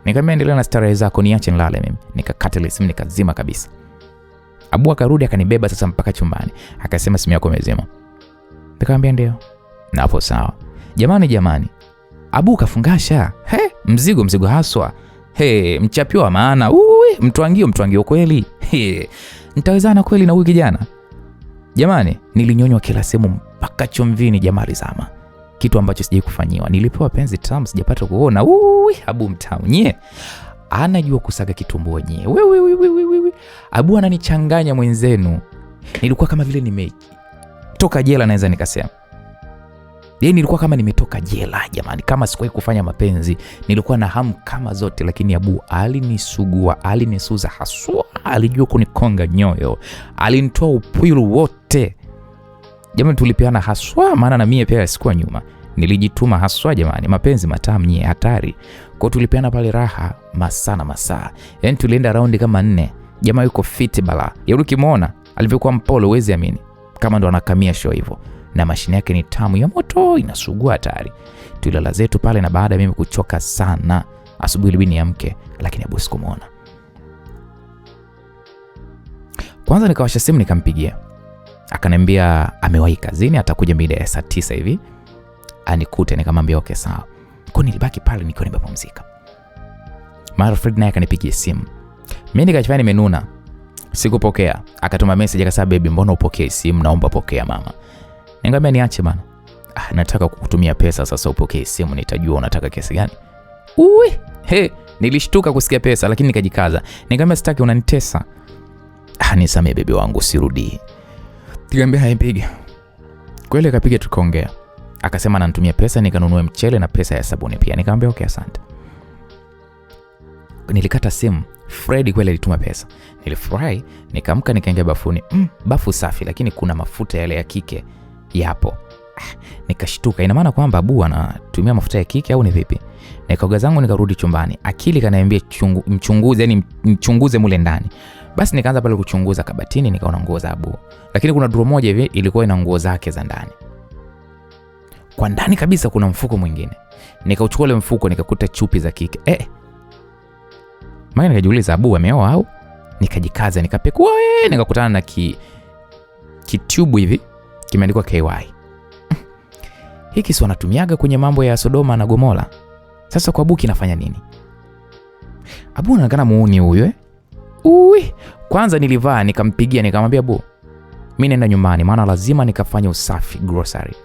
Nikamwambia endelea na starehe zako, niache nilale mimi. Nikakata ile simu nikazima kabisa. Abu akarudi akanibeba sasa mpaka chumbani. Akasema simu yako imezima. Nikamwambia ndio. Na hapo sawa. Jamani. Abu kafungasha. Mzigo haswa. Mchapio wa maana. Mtuangio kweli. nitawezana kweli na huyu kijana? Jamani, nilinyonywa kila sehemu mpaka chumvini jamaa alizama. Kitu ambacho sijai kufanyiwa. Nilipewa penzi tamu sijapata kuona. Abu mtamu nye. Anajua kusaga kitumbua nye. Abu ananichanganya mwenzenu. Nilikuwa kama vile nimetoka jela naweza nikasema. Nilikuwa kama nimetoka jela jamani, kama sikuwahi kufanya mapenzi. Nilikuwa na hamu kama zote, lakini Abu alinisugua, alinisuza haswa, alijua kunikonga nyoyo, alinitoa upwilu wote. Jamani tulipeana haswa, maana na mimi pia sikuwa nyuma. Nilijituma haswa jamani, mapenzi matamu nye hatari. Kwa tulipeana pale raha masaa. Yaani tulienda raundi kama 4. Jamaa yuko fit bala. Yule ukimwona alivyokuwa mpole uwezi amini. Kama ndo anakamia show hivyo. Na mashine yake ni tamu ya moto, inasugua hatari. Tulala zetu pale, na baada mimi kuchoka sana, asubuhi ilibidi niamke, lakini Abu sikumuona. Kwanza nikawasha simu nikampigia. Akaniambia amewahi kazini, atakuja mida ya saa 9 hivi anikute. Nikamwambia okay sawa. Kwa nilibaki pale nikiwa nimepumzika. Mara Fred naye akanipigia simu. Mimi nikachukua nimenuna. Sikupokea. Akatuma message akasema baby, mbona upokee simu? Naomba pokea mama. Nikamwambia niache bana. Nataka kukutumia pesa sasa, upokee simu nitajua unataka kiasi gani. Nilishtuka kusikia pesa lakini nikajikaza. Nikamwambia sitaki, unanitesa. Nisamee baby wangu, sirudi. Nikamwambia haipigi. Kweli akapiga tukaongea. Akasema ananitumia pesa nikanunue mchele na pesa ya sabuni pia. Nikamwambia okay asante. Nilikata simu. Fred kweli alituma pesa. Nilifurahi, nikamka nikaingia bafuni. Bafu safi lakini kuna mafuta yale ya kike yapo. Nikashtuka, ina maana kwamba Abu anatumia mafuta ya kike au ni vipi? Nikaoga zangu nikarudi chumbani. Akili kaniambia mchunguze, yani mchunguze mule ndani. Basi nikaanza pale kuchunguza kabatini, nikaona nguo za Abu. Lakini kuna drawer moja hivi ilikuwa ina nguo zake za ndani. Kwa ndani kabisa kuna mfuko mwingine. Nikauchukua ile mfuko nikakuta chupi za kike. Maana nikajiuliza Abu ameoa au? Nikajikaza nikapekua, nikakutana na kitube hivi kimeandikwa KY. Hiki si wanatumiaga kwenye mambo ya Sodoma na Gomora. Sasa kwa Abu kinafanya nini? Abu anaonekana muuni huyo. Kwanza nilivaa nikampigia nikamwambia Abu, mimi naenda nyumbani maana lazima nikafanye usafi grocery.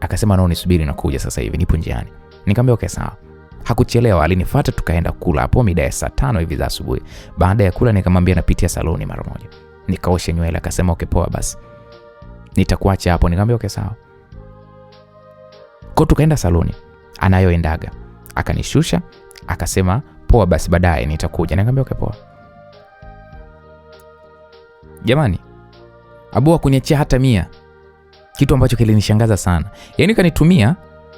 Akasema nao nisubiri nakuja sasa hivi, nipo njiani. Nikamwambia okay sawa. Hakuchelewa, alinifuata tukaenda kula hapo mida ya saa 5 hivi za asubuhi. Baada ya kula nikamwambia napitia saloni mara moja. Nikaoshe nywele, akasema okay poa basi. Nitakuacha hapo. Nikamwambia okay sawa. Kwa tukaenda saloni anayoendaga. Akanishusha, akasema poa basi baadaye nitakuja. Nikamwambia okay poa. Jamani, Abu hakuniachia hata 100. Kitu ambacho kilinishangaza sana. Yaani kanitumia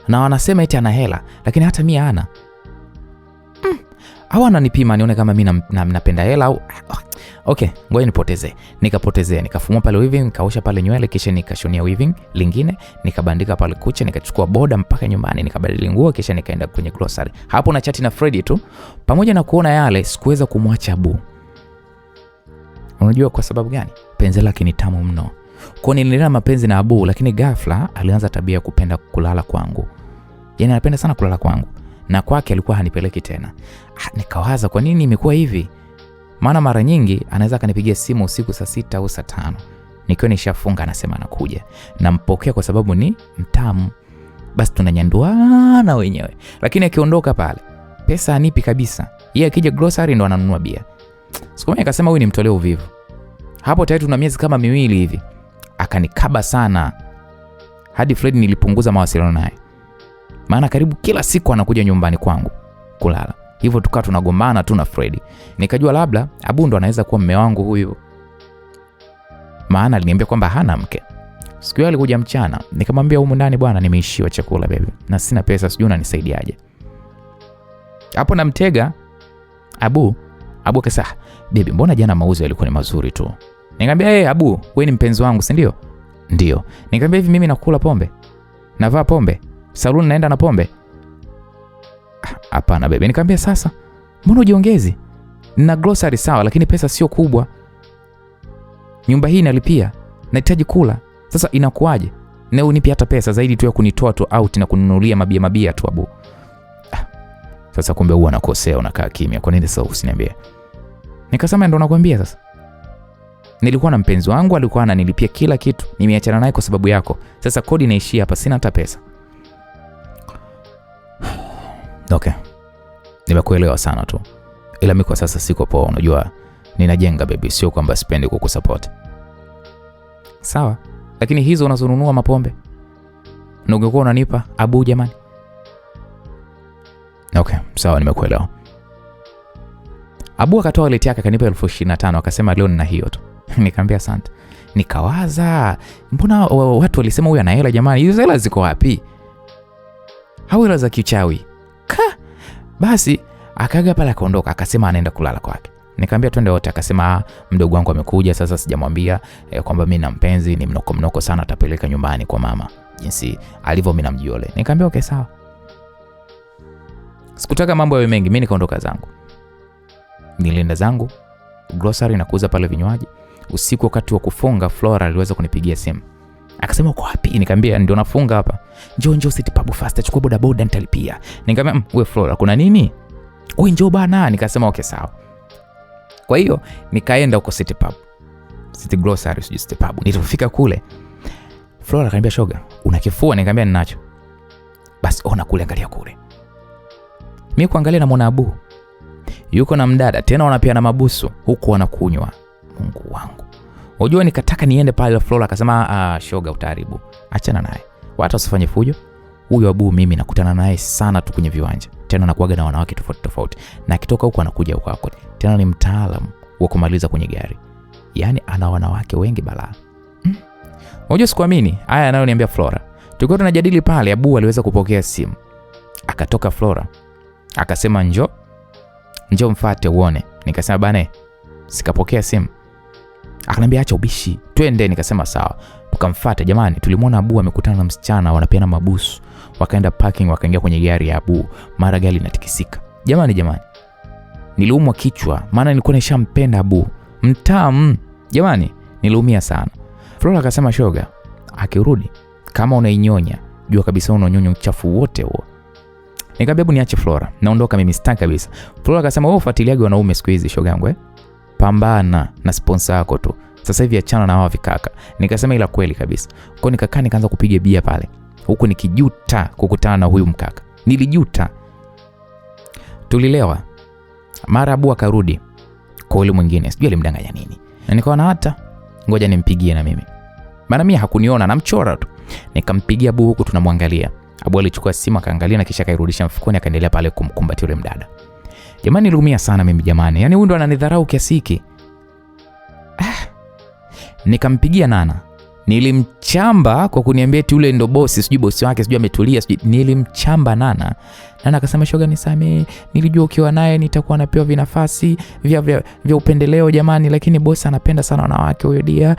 na wanasema eti ana hela, lakini hata 100 hana. Au ananipima nione kama mimi napenda hela au okay, ngoja nipotezee. Nikapotezea, nikafumua pale weaving, nikaosha pale nywele, kisha nikashonia weaving lingine, nikabandika pale kucha, nikachukua boda mpaka nyumbani, nikabadili nguo, kisha nikaenda kwenye grocery. Hapo na chati na Freddy tu. Pamoja na kuona yale, sikuweza kumwacha Abu. Unajua kwa sababu gani? Penzi lake ni tamu mno. Kwa niliendelea mapenzi na Abu, lakini ghafla alianza tabia ya kupenda kulala kwangu. Yaani anapenda sana kulala kwangu. Na kwake alikuwa hanipeleki tena. Nikawaza kwa nini imekuwa hivi? Maana mara nyingi anaweza kanipigia simu usiku saa 6 au saa 5. Nikiwa nishafunga anasema anakuja. Nampokea kwa sababu ni mtamu. Basi tunanyanduana wenyewe. Lakini akiondoka pale, pesa anipi kabisa. Yeye akija grocery ndo ananunua bia. Siku moja akasema huyu ni mtoleo uvivu. Hapo tayari tuna miezi kama 2 hivi. Akanikaba sana. Hadi Fred nilipunguza mawasiliano naye. Maana karibu kila siku anakuja nyumbani kwangu kulala. Hivyo tukawa tunagombana tu na Fred. Nikajua labda Abu ndo anaweza kuwa mume wangu huyu. Maana aliniambia kwamba hana mke. Siku hiyo alikuja mchana, nikamwambia humu ndani bwana nimeishiwa chakula baby. Na sina pesa, sijui unanisaidiaje. Hapo namtega Abu akasema, "Baby, mbona jana mauzo yalikuwa ni mazuri tu?" Nikamwambia, Abu, wewe ni mpenzi wangu, si ndio?" "Ndio." Nikamwambia, "Hivi mimi nakula pombe? Navaa pombe? Saluni naenda na pombe?" "Hapana baby." Nikamwambia, "Sasa mbona ujiongezi? Nina grocery sawa, lakini pesa sio kubwa. Nyumba hii nalipia, nahitaji kula. Sasa inakuaje? Na unipi hata pesa zaidi tu ya kunitoa tu out na kununulia mabia tu Abu." Sasa kumbe huwa nakosea, unakaa kimya. Kwa nini sasa usiniambie? Nikasema ndo nakwambia sasa. Nilikuwa na mpenzi wangu, alikuwa ananilipia kila kitu. Nimeachana naye kwa sababu yako. Sasa kodi inaishia hapa, sina hata pesa. Okay. Nimekuelewa sana tu. Ila mimi kwa sasa siko poa, unajua ninajenga baby, sio kwamba sipendi kukusupport. Sawa, lakini hizo unazonunua mapombe na ungekuwa unanipa Abu jamani. Okay, sawa, nimekuelewa. Abu akatoa wallet yake akanipa 25,000 akasema leo nina hiyo tu. Nikamwambia asante. Nikawaza, mbona watu walisema huyu ana hela jamani? Hizo hela ziko wapi? Hau hela za kichawi. Basi akaga pale akaondoka, akasema anaenda kulala kwake. Nikamwambia twende wote, akasema mdogo wangu amekuja, sasa sijamwambia kwamba mimi na mpenzi ni mnoko sana, atapeleka nyumbani kwa mama jinsi alivyo mimi namjiole. Nikamwambia okay sawa. Sikutaka mambo yawe mengi, mimi nikaondoka zangu. Nilienda zangu grocery na kuuza pale vinywaji. Usiku wakati wa kufunga, Flora aliweza kunipigia simu. Akasema uko wapi? Nikamwambia ndio nafunga hapa. Njoo City Pub fast, chukua boda nitalipia. Nikamwambia wewe Flora, kuna nini? Wewe njoo bana. Nikasema okay sawa. Kwa hiyo nikaenda huko City Pub. City Grocery sio City Pub. Nilipofika kule, Flora akaniambia shoga, una kifua? Nikamwambia ninacho. Basi ona kule, angalia kule. Mimi kuangalia na muona Abu. Yuko na mdada tena wanapia na mabusu huku wanakunywa. Mungu wangu. Unajua nikataka niende pale, Flora akasema shoga utaharibu. Achana naye. Watu usifanye fujo. Huyo Abu mimi nakutana naye sana tu kwenye viwanja. Tena anakuaga na wanawake tofauti. Na akitoka huko anakuja huko. Tena ni mtaalamu wa kumaliza kwenye gari. Yaani ana wanawake wengi balaa. Unajua sikuamini haya anayoniambia Flora. Tulikuwa tunajadili pale, Abu aliweza kupokea simu. Akatoka Flora. Akasema njoo mfuate uone. Nikasema bana, sikapokea simu. Akaniambia acha ubishi, twende. Nikasema sawa. Tukamfuata jamani, tulimwona Abu amekutana na msichana wanapeana mabusu. Wakaenda parking, wakaingia kwenye gari ya Abu. Mara gari linatikisika. Jamani. Niliumwa kichwa, maana nilikuwa nishampenda Abu. Mtamu. Jamani, niliumia sana. Flora akasema shoga, akirudi kama unainyonya, jua kabisa unanyonya uchafu wote huo. Nikamwambia hebu niache Flora, naondoka mimi sitaki kabisa. Flora akasema wewe ufuatiliaje wanaume siku hizi shoga yangu Pambana na sponsor yako tu. Sasa hivi achana na hawa vikaka. Nikasema ila kweli kabisa. Kwa nikakaa nikaanza kupiga bia pale. Huku nikijuta kukutana na huyu mkaka. Nilijuta. Tulilewa. Mara Abu akarudi kwa yule mwingine. Sijui alimdanganya nini. Na nikaona hata ngoja nimpigie na mimi. Maana mimi hakuniona, namchora tu. Nikampigia Abu huku tunamwangalia. Abu alichukua simu akaangalia na kisha kairudisha mfukoni, akaendelea pale kumkumbatia yule mdada. Jamani niliumia sana mimi jamani. Yaani huyu ndo ananidharau kiasi hiki. Nikampigia Nana. Nilimchamba kwa kuniambia eti yule ndo bosi, sijui bosi wake, sijui ametulia, sijui. Nilimchamba Nana. Nana akasema shoga nisamee, nilijua ukiwa naye nitakuwa napewa vinafasi vya upendeleo jamani, lakini bosi anapenda sana wanawake huyo dia.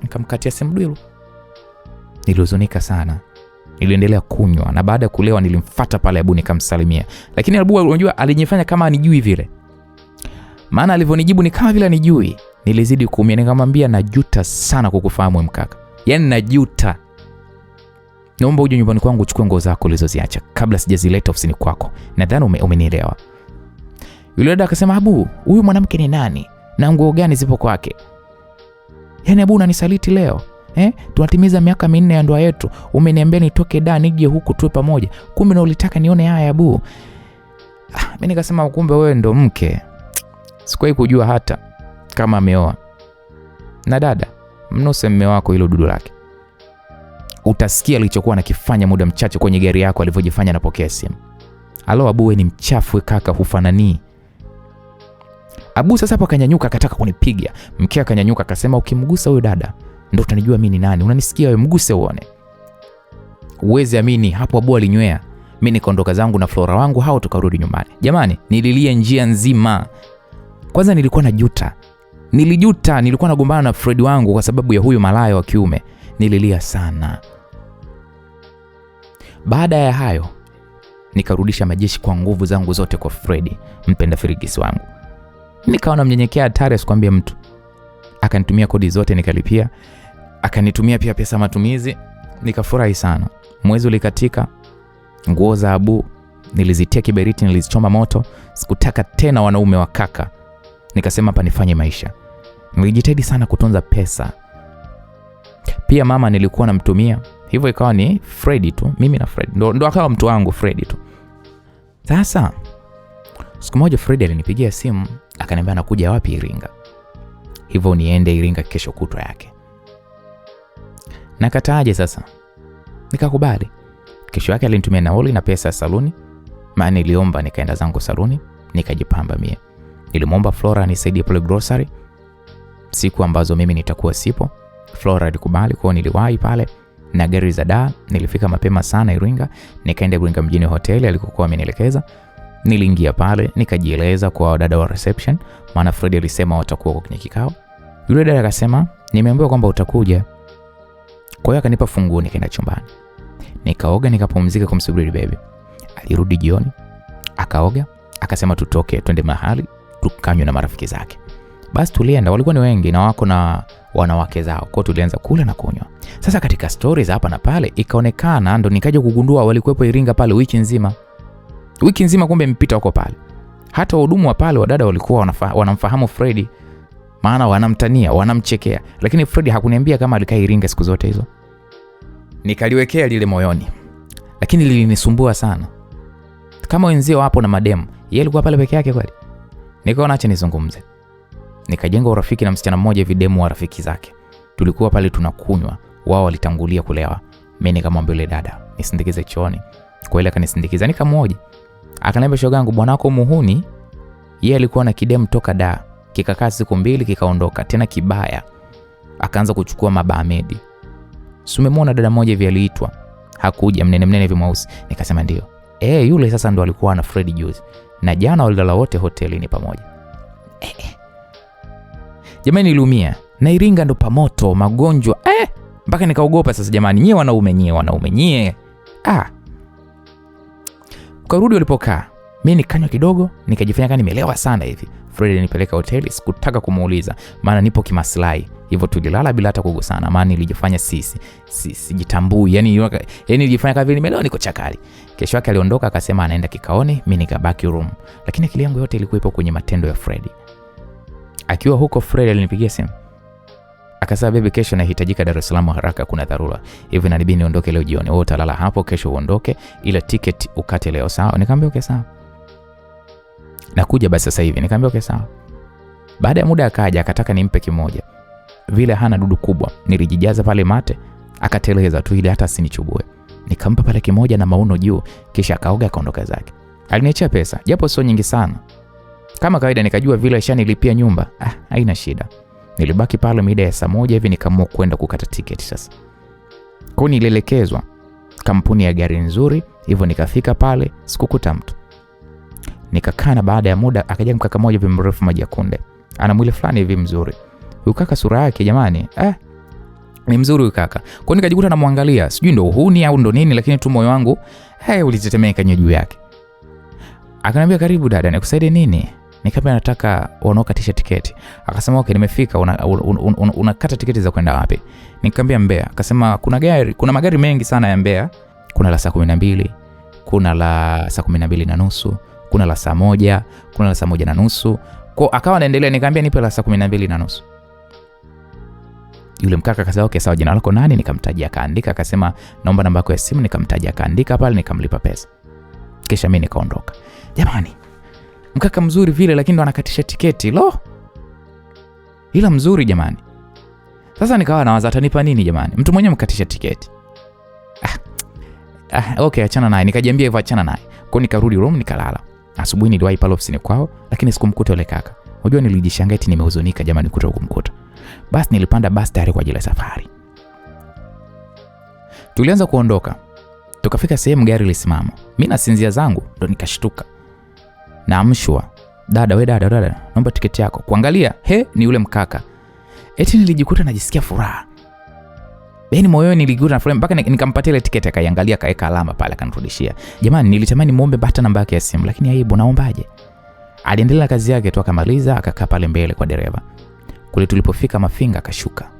Nikamkatia simu Dwilu. Nilihuzunika sana. Niliendelea kunywa na baada ya kulewa nilimfuata pale Abu nikamsalimia. Lakini Abu unajua alinifanya kama anijui vile. Maana alivyonijibu ni kama vile anijui. Nilizidi kuumia, nikamwambia najuta sana kukufahamu mkaka. Yaani najuta. Naomba uje nyumbani kwangu uchukue nguo zako ulizoziacha kabla sijazileta ofisini kwako. Nadhani umenielewa. Yule dada akasema Abu, huyu mwanamke ni nani? Na nguo gani zipo kwake? Yaani Abu unanisaliti leo? Tunatimiza miaka 4 ya ndoa yetu. Umeniambia nitoke da nije huku tuwe pamoja. Kumbe na ulitaka nione haya Abu. Mimi nikasema kumbe wewe ndo mke. Sikuwahi kujua hata kama ameoa. Na dada, mnuse mume wako hilo dudu lake. Utasikia alichokuwa anakifanya muda mchache kwenye gari yako alivyojifanya anapokea simu. Alo Abu, wewe ni mchafu kaka, hufanani. Abu sasa hapo akanyanyuka akataka kunipiga. Mke akanyanyuka akasema ukimgusa huyo dada ndio utanijua mimi ni nani. Unanisikia wewe, mguse uone. Uwezi amini hapo Abu alinywea. Mimi nikaondoka zangu na Flora wangu, hao tukarudi nyumbani. Jamani, nililia njia nzima. Kwanza nilikuwa najuta. Nilikuwa nagombana na Fred wangu kwa sababu ya huyo malaya wa kiume. Nililia sana. Baada ya hayo nikarudisha majeshi kwa nguvu zangu zote kwa Fred, mpenda Firigisi wangu. Nikaona mnyenyekea hatari asikwambie mtu. Akanitumia kodi zote nikalipia. Akanitumia pia pesa matumizi. Nikafurahi sana. Mwezi ulikatika. Nguo za Abu nilizitia kiberiti, nilizichoma moto. Sikutaka tena wanaume wa kaka. Nikasema hapa nifanye maisha. Nilijitahidi sana kutunza pesa. Pia mama nilikuwa namtumia. Hivyo ikawa ni Freddy tu, mimi na Freddy. Ndo akawa mtu wangu Freddy tu. Sasa siku moja Freddy alinipigia simu akaniambia anakuja wapi Iringa. Hivyo niende Iringa kesho kutwa yake. Nakataaje sasa? Nikakubali. Kesho yake alinitumia nauli na pesa ya saluni. Maana niliomba nikaenda zangu saluni, nikajipamba mie. Nilimwomba Flora anisaidie pale grocery siku ambazo mimi nitakuwa sipo. Flora alikubali, kwa niliwahi pale na gari za daa. Nilifika mapema sana Iringa, nikaenda Iringa mjini hoteli alikokuwa amenielekeza. Niliingia pale, nikajieleza kwa dada wa reception, maana Freddy alisema watakuwa kwenye kikao. Yule dada akasema, "Nimeambiwa kwamba utakuja." Kwa hiyo akanipa funguo, nikaenda chumbani. Nikaoga, nikapumzika kumsubiri baby. Alirudi jioni, akaoga, akasema tutoke twende mahali tukanywe na marafiki zake. Basi tulienda, walikuwa ni wengi na wako na wanawake zao. Kwa tulianza kula na kunywa. Sasa katika stories hapa na pale ikaonekana, ndo nikaja kugundua walikuwepo Iringa pale wiki nzima. Wiki nzima kumbe mpita huko pale. Hata wahudumu wa pale wadada walikuwa wanamfahamu Freddy, maana wanamtania, wanamchekea. Lakini Freddy hakuniambia kama alikaa Iringa siku zote hizo. Nikaliwekea lile moyoni. Lakini lilinisumbua sana. Kama wenzio hapo na mademu, yeye alikuwa pale peke yake kweli. Nikaona acha nizungumze. Nikajenga urafiki na msichana mmoja hivi, demu wa rafiki zake. Tulikuwa pale tunakunywa, wao walitangulia kulewa. Mimi nikamwambia yule dada, nisindikize chooni. Kwa ile akanisindikiza, nikamwoja. Akaniambia, shogangu bwanako muhuni, yeye alikuwa na kidemu toka da. Kikakaa siku 2 kikaondoka, tena kibaya. Akaanza kuchukua mabaamedi. Sumemwona dada mmoja hivi aliitwa. Hakuja, mnene hivi mweusi. Nikasema ndio. Yule sasa ndo alikuwa na Freddy juzi. Na jana walilala wote hotelini pamoja. Jamani niliumia. Na Iringa ndo pamoto, magonjwa. Mpaka nikaogopa sasa jamani, nyie wanaume. Karudi walipokaa. Mimi nikanywa kidogo, nikajifanya kama nimelewa sana hivi. Freddy nipeleka hoteli, sikutaka kumuuliza, maana nipo kimaslahi. Hivyo tulilala bila hata kugusana, maana nilijifanya sijitambui. Yani nilijifanya kama vile nimelewa, niko chakari. Kesho yake aliondoka akasema anaenda kikaoni, mimi nikabaki room. Lakini akili yangu yote ilikuwa ipo kwenye matendo ya Freddy. Akiwa huko Freddy alinipigia simu. Akasema baby, kesho nahitajika Dar es Salaam haraka, kuna dharura. Hivi inabidi niondoke leo jioni. Wewe utalala hapo, kesho uondoke, ila ticket ukate leo, sawa? Nikamwambia okay sawa. Nakuja basi sasa hivi. Nikamwambia okay sawa. Baada ya muda akaja akataka nimpe kimoja. Vile hana dudu kubwa, nilijijaza pale mate, akateleza tu ili hata asinichubue. Nikampa pale kimoja na mauno juu, kisha akaoga akaondoka zake. Aliniachia pesa, japo sio nyingi sana. Kama kawaida nikajua vile shanilipia nyumba, haina shida. Nilibaki pale mida ya saa 1 hivi, nikaamua kwenda kukata tiketi sasa. Kwa nilielekezwa kampuni ya gari nzuri, hivyo nikafika pale, sikukuta mtu. Nikakana, baada ya muda akaja mkaka mmoja hivi mrefu maji ya kunde. Ana mwili fulani hivi mzuri. Huyu kaka sura yake jamani, ni mzuri huyu kaka. Kwa nikajikuta namwangalia, sijui ndo uhuni au ndo nini, lakini tu moyo wangu ulitetemeka juu yake. Akaniambia, karibu dada, nikusaidie nini? Nikamwambia nataka wanaokatisha tiketi. Akasema okay, nimefika. Unakata tiketi za kwenda wapi? Nikamwambia Mbeya. Akasema kuna magari mengi sana ya Mbeya. Kuna la saa 12, kuna la saa 12:30, kuna la saa 1, kuna la saa 1:30. Kwa akawa anaendelea, nikamwambia nipe la saa 12:30. Yule mkaka akasema okay sawa, jina lako nani? Nikamtajia, akaandika, akasema naomba namba yako ya simu. Nikamtajia, akaandika pale, nikamlipa pesa. Kisha mimi nikaondoka. Jamani, mkaka mzuri vile, lakini ndo anakatisha tiketi. Ila mzuri jamani. Sasa nikawa nawaza atanipa nini jamani? Mtu mwenyewe mkatisha tiketi. Okay, achana naye. Nikajiambia hivyo, achana naye. Kwa nikarudi room nikalala. Asubuhi niliwahi pale ofisini kwao, lakini sikumkuta yule kaka. Unajua nilijishangaa eti nimehuzunika jamani kutoka kumkuta. Basi nilipanda basi tayari kwa ajili ya safari. Tulianza kuondoka. Tukafika sehemu gari lisimama. Mimi nasinzia zangu, ndo nikashtuka. Naamshwa. Dada, naomba tiketi yako. Kuangalia, ni yule mkaka. Eti nilijikuta najisikia furaha. Moyoni nilijikuta na furaha mpaka nikampatia ile tiketi, akaiangalia, kaeka alama pale, akanirudishia. Jamani, nilitamani muombe hata namba yake ya simu, lakini aibu, naombaje? Aliendelea na kazi yake tu, akamaliza, akakaa pale mbele kwa dereva. Kule tulipofika Mafinga akashuka.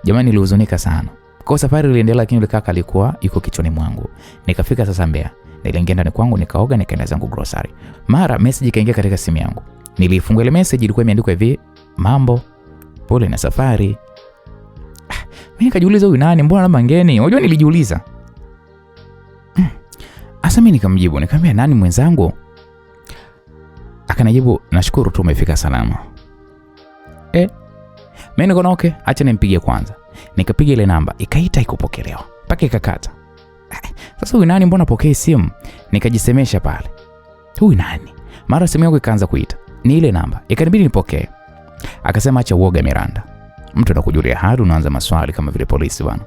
Jamani, nilihuzunika sana. Kwa safari iliendelea, lakini yule kaka alikuwa yuko kichwani mwangu. Nikafika sasa Mbeya. Niliingia ndani kwangu, nikaoga, nikaenda zangu grocery. Mara message ikaingia katika simu yangu. Nilifungua ile message, ilikuwa imeandikwa hivi: mambo, pole na safari. Mimi nikajiuliza huyu nani, mbona namba ngeni? Unajua nilijiuliza. Asa mimi nikamjibu, nikamwambia nani mwenzangu? Akanijibu nashukuru tu umefika salama. Mimi nikaona okay, acha nimpigie kwanza. Nikapiga ile namba, ikaita ikupokelewa. Mpaka ikakata. Sasa huyu nani, mbona pokei simu? Nikajisemesha pale. Huyu nani? Mara simu yangu ikaanza kuita. Ni ile namba. Ikanibidi nipokee. Akasema acha uoga Miranda. Mtu anakujulia hali unaanza maswali kama vile polisi bwana.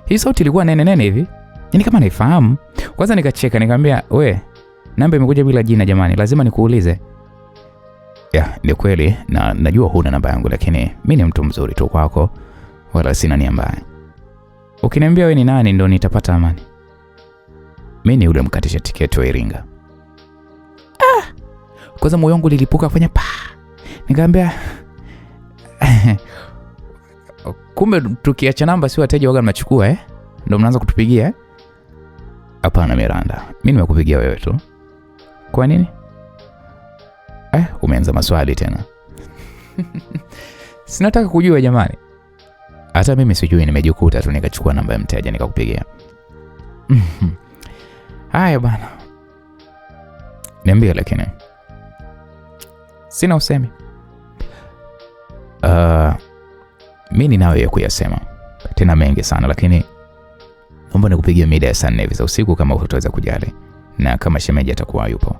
Hii sauti ilikuwa nene hivi. Yaani kama naifahamu. Kwanza nikacheka, nikamwambia, "We, namba imekuja bila jina jamani, lazima nikuulize." Ni kweli na najua huna namba yangu, lakini mimi ni mtu mzuri tu kwako, wala sina nia mbaya. Ukiniambia wewe ni nani ndo nitapata amani. Mimi ni yule mkatisha tiketi wa Iringa. Kwanza moyo wangu lilipuka kufanya pa. Nikamwambia kumbe tukiacha namba si wateja waga mnachukua ndio mnaanza kutupigia Hapana Miranda, mimi nimekupigia wewe tu. Kwa nini? Umeanza maswali tena. Sinataka kujua jamani. Hata mimi sijui, nimejikuta tu nikachukua namba ya mteja nikakupigia. Haya bana. Niambie lakini. Sina usemi. Mimi ninayo ya kuyasema. Tena mengi sana, lakini naomba nikupigie mida ya saa 4 hivi za usiku kama utaweza kujali. Na kama shemeji atakuwa yupo.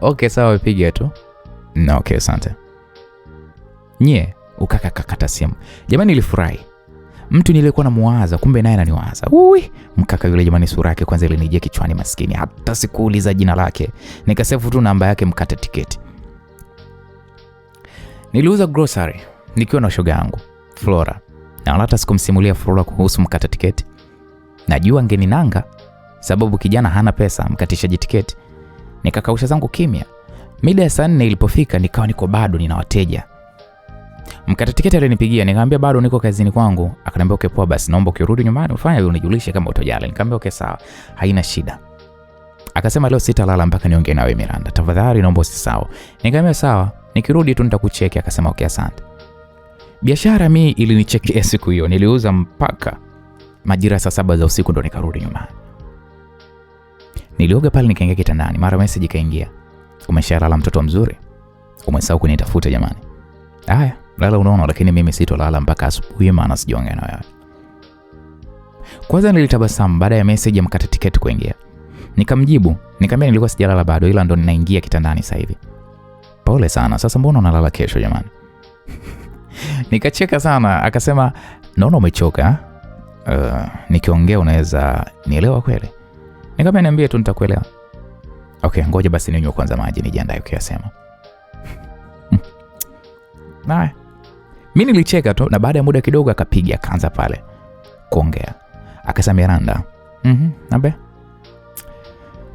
Okay, sawa, piga tu. Na okay, asante. Nye, ukakata simu. Jamani nilifurahi. Mtu nilikuwa namuwaza, kumbe naye ananiwaza. Mkaka yule jamani, sura yake kwanza ilinijia kichwani maskini. Hata sikuuliza jina lake. Nikasefu tu namba yake, mkate tiketi. Niliuza grocery nikiwa na shoga yangu Flora. Na hata sikumsimulia Flora kuhusu mkate tiketi. Najua ngeninanga sababu kijana hana pesa mkatishaji tiketi. Nikakausha zangu kimya. Mida ya saa 4 ilipofika nikawa niko bado nina wateja. Mkata tiketi alinipigia, nikamwambia bado niko kazini kwangu. Akaniambia okay poa, basi naomba ukirudi nyumbani ufanye unijulishe kama utojali. Nikamwambia okay sawa, haina shida. Akasema leo sitalala mpaka niongee nawe Miranda. Tafadhali naomba usisahau. Nikamwambia sawa, nikirudi tu nitakucheki. Akasema okay asante. Biashara mimi ilinichekea siku hiyo. Niliuza mpaka majira saa 7 za usiku ndo nikarudi nyumbani. Nilioga pale nikaingia kitandani, mara message ikaingia. Umeshalala mtoto mzuri? Umesahau kunitafuta jamani. Haya, lala unaona, lakini mimi sitolala mpaka asubuhi maana sijaongea na wewe. Kwanza nilitabasamu baada ya message ya mkata tiketi kuingia. Nikamjibu, nikamwambia nilikuwa sijalala bado ila ndo ninaingia kitandani sasa hivi. Pole sana, sasa mbona unalala kesho jamani? Nikacheka sana, akasema naona umechoka. Nikiongea unaweza nielewa kweli? Nikamwambia niambie tu nitakuelewa. Okay, ngoja basi ninywe kwanza maji nijiandae ukiyasema. Nae. Mimi nilicheka tu na baada ya muda kidogo akapiga akaanza pale kuongea. Akasema Miranda. Nabe.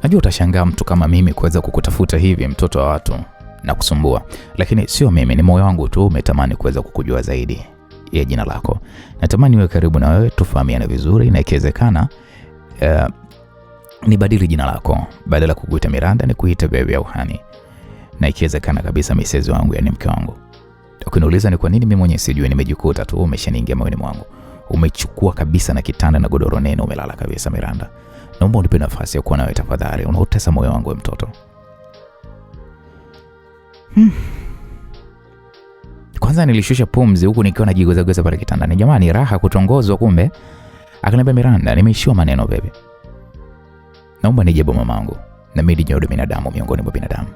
Najua utashangaa mtu kama mimi kuweza kukutafuta hivi mtoto wa watu na kusumbua. Lakini sio mimi, ni moyo wangu tu umetamani kuweza kukujua zaidi ya jina lako. Natamani uwe karibu na wewe tufahamiane vizuri na ikiwezekana nibadili jina lako. Badala kukuita Miranda ni kuita baby au honey. Na ikiwezekana kabisa misezi wangu yani mke wangu. Ukiniuliza ni kwa nini mimi mwenyewe sijui, nimejikuta tu umeshaniingia moyoni mwangu. Umechukua kabisa na kitanda na godoro nene umelala kabisa Miranda. Naomba unipe nafasi ya kuwa nawe tafadhali. Unautesa moyo wangu mtoto. Kwanza nilishusha pumzi huku nikiwa najigoza pale kitandani. Jamani raha kutongozwa kumbe. Akaniambia Miranda, nimeishiwa maneno baby. Naomba nijibu mamangu. Na mimi ni binadamu miongoni mwa binadamu.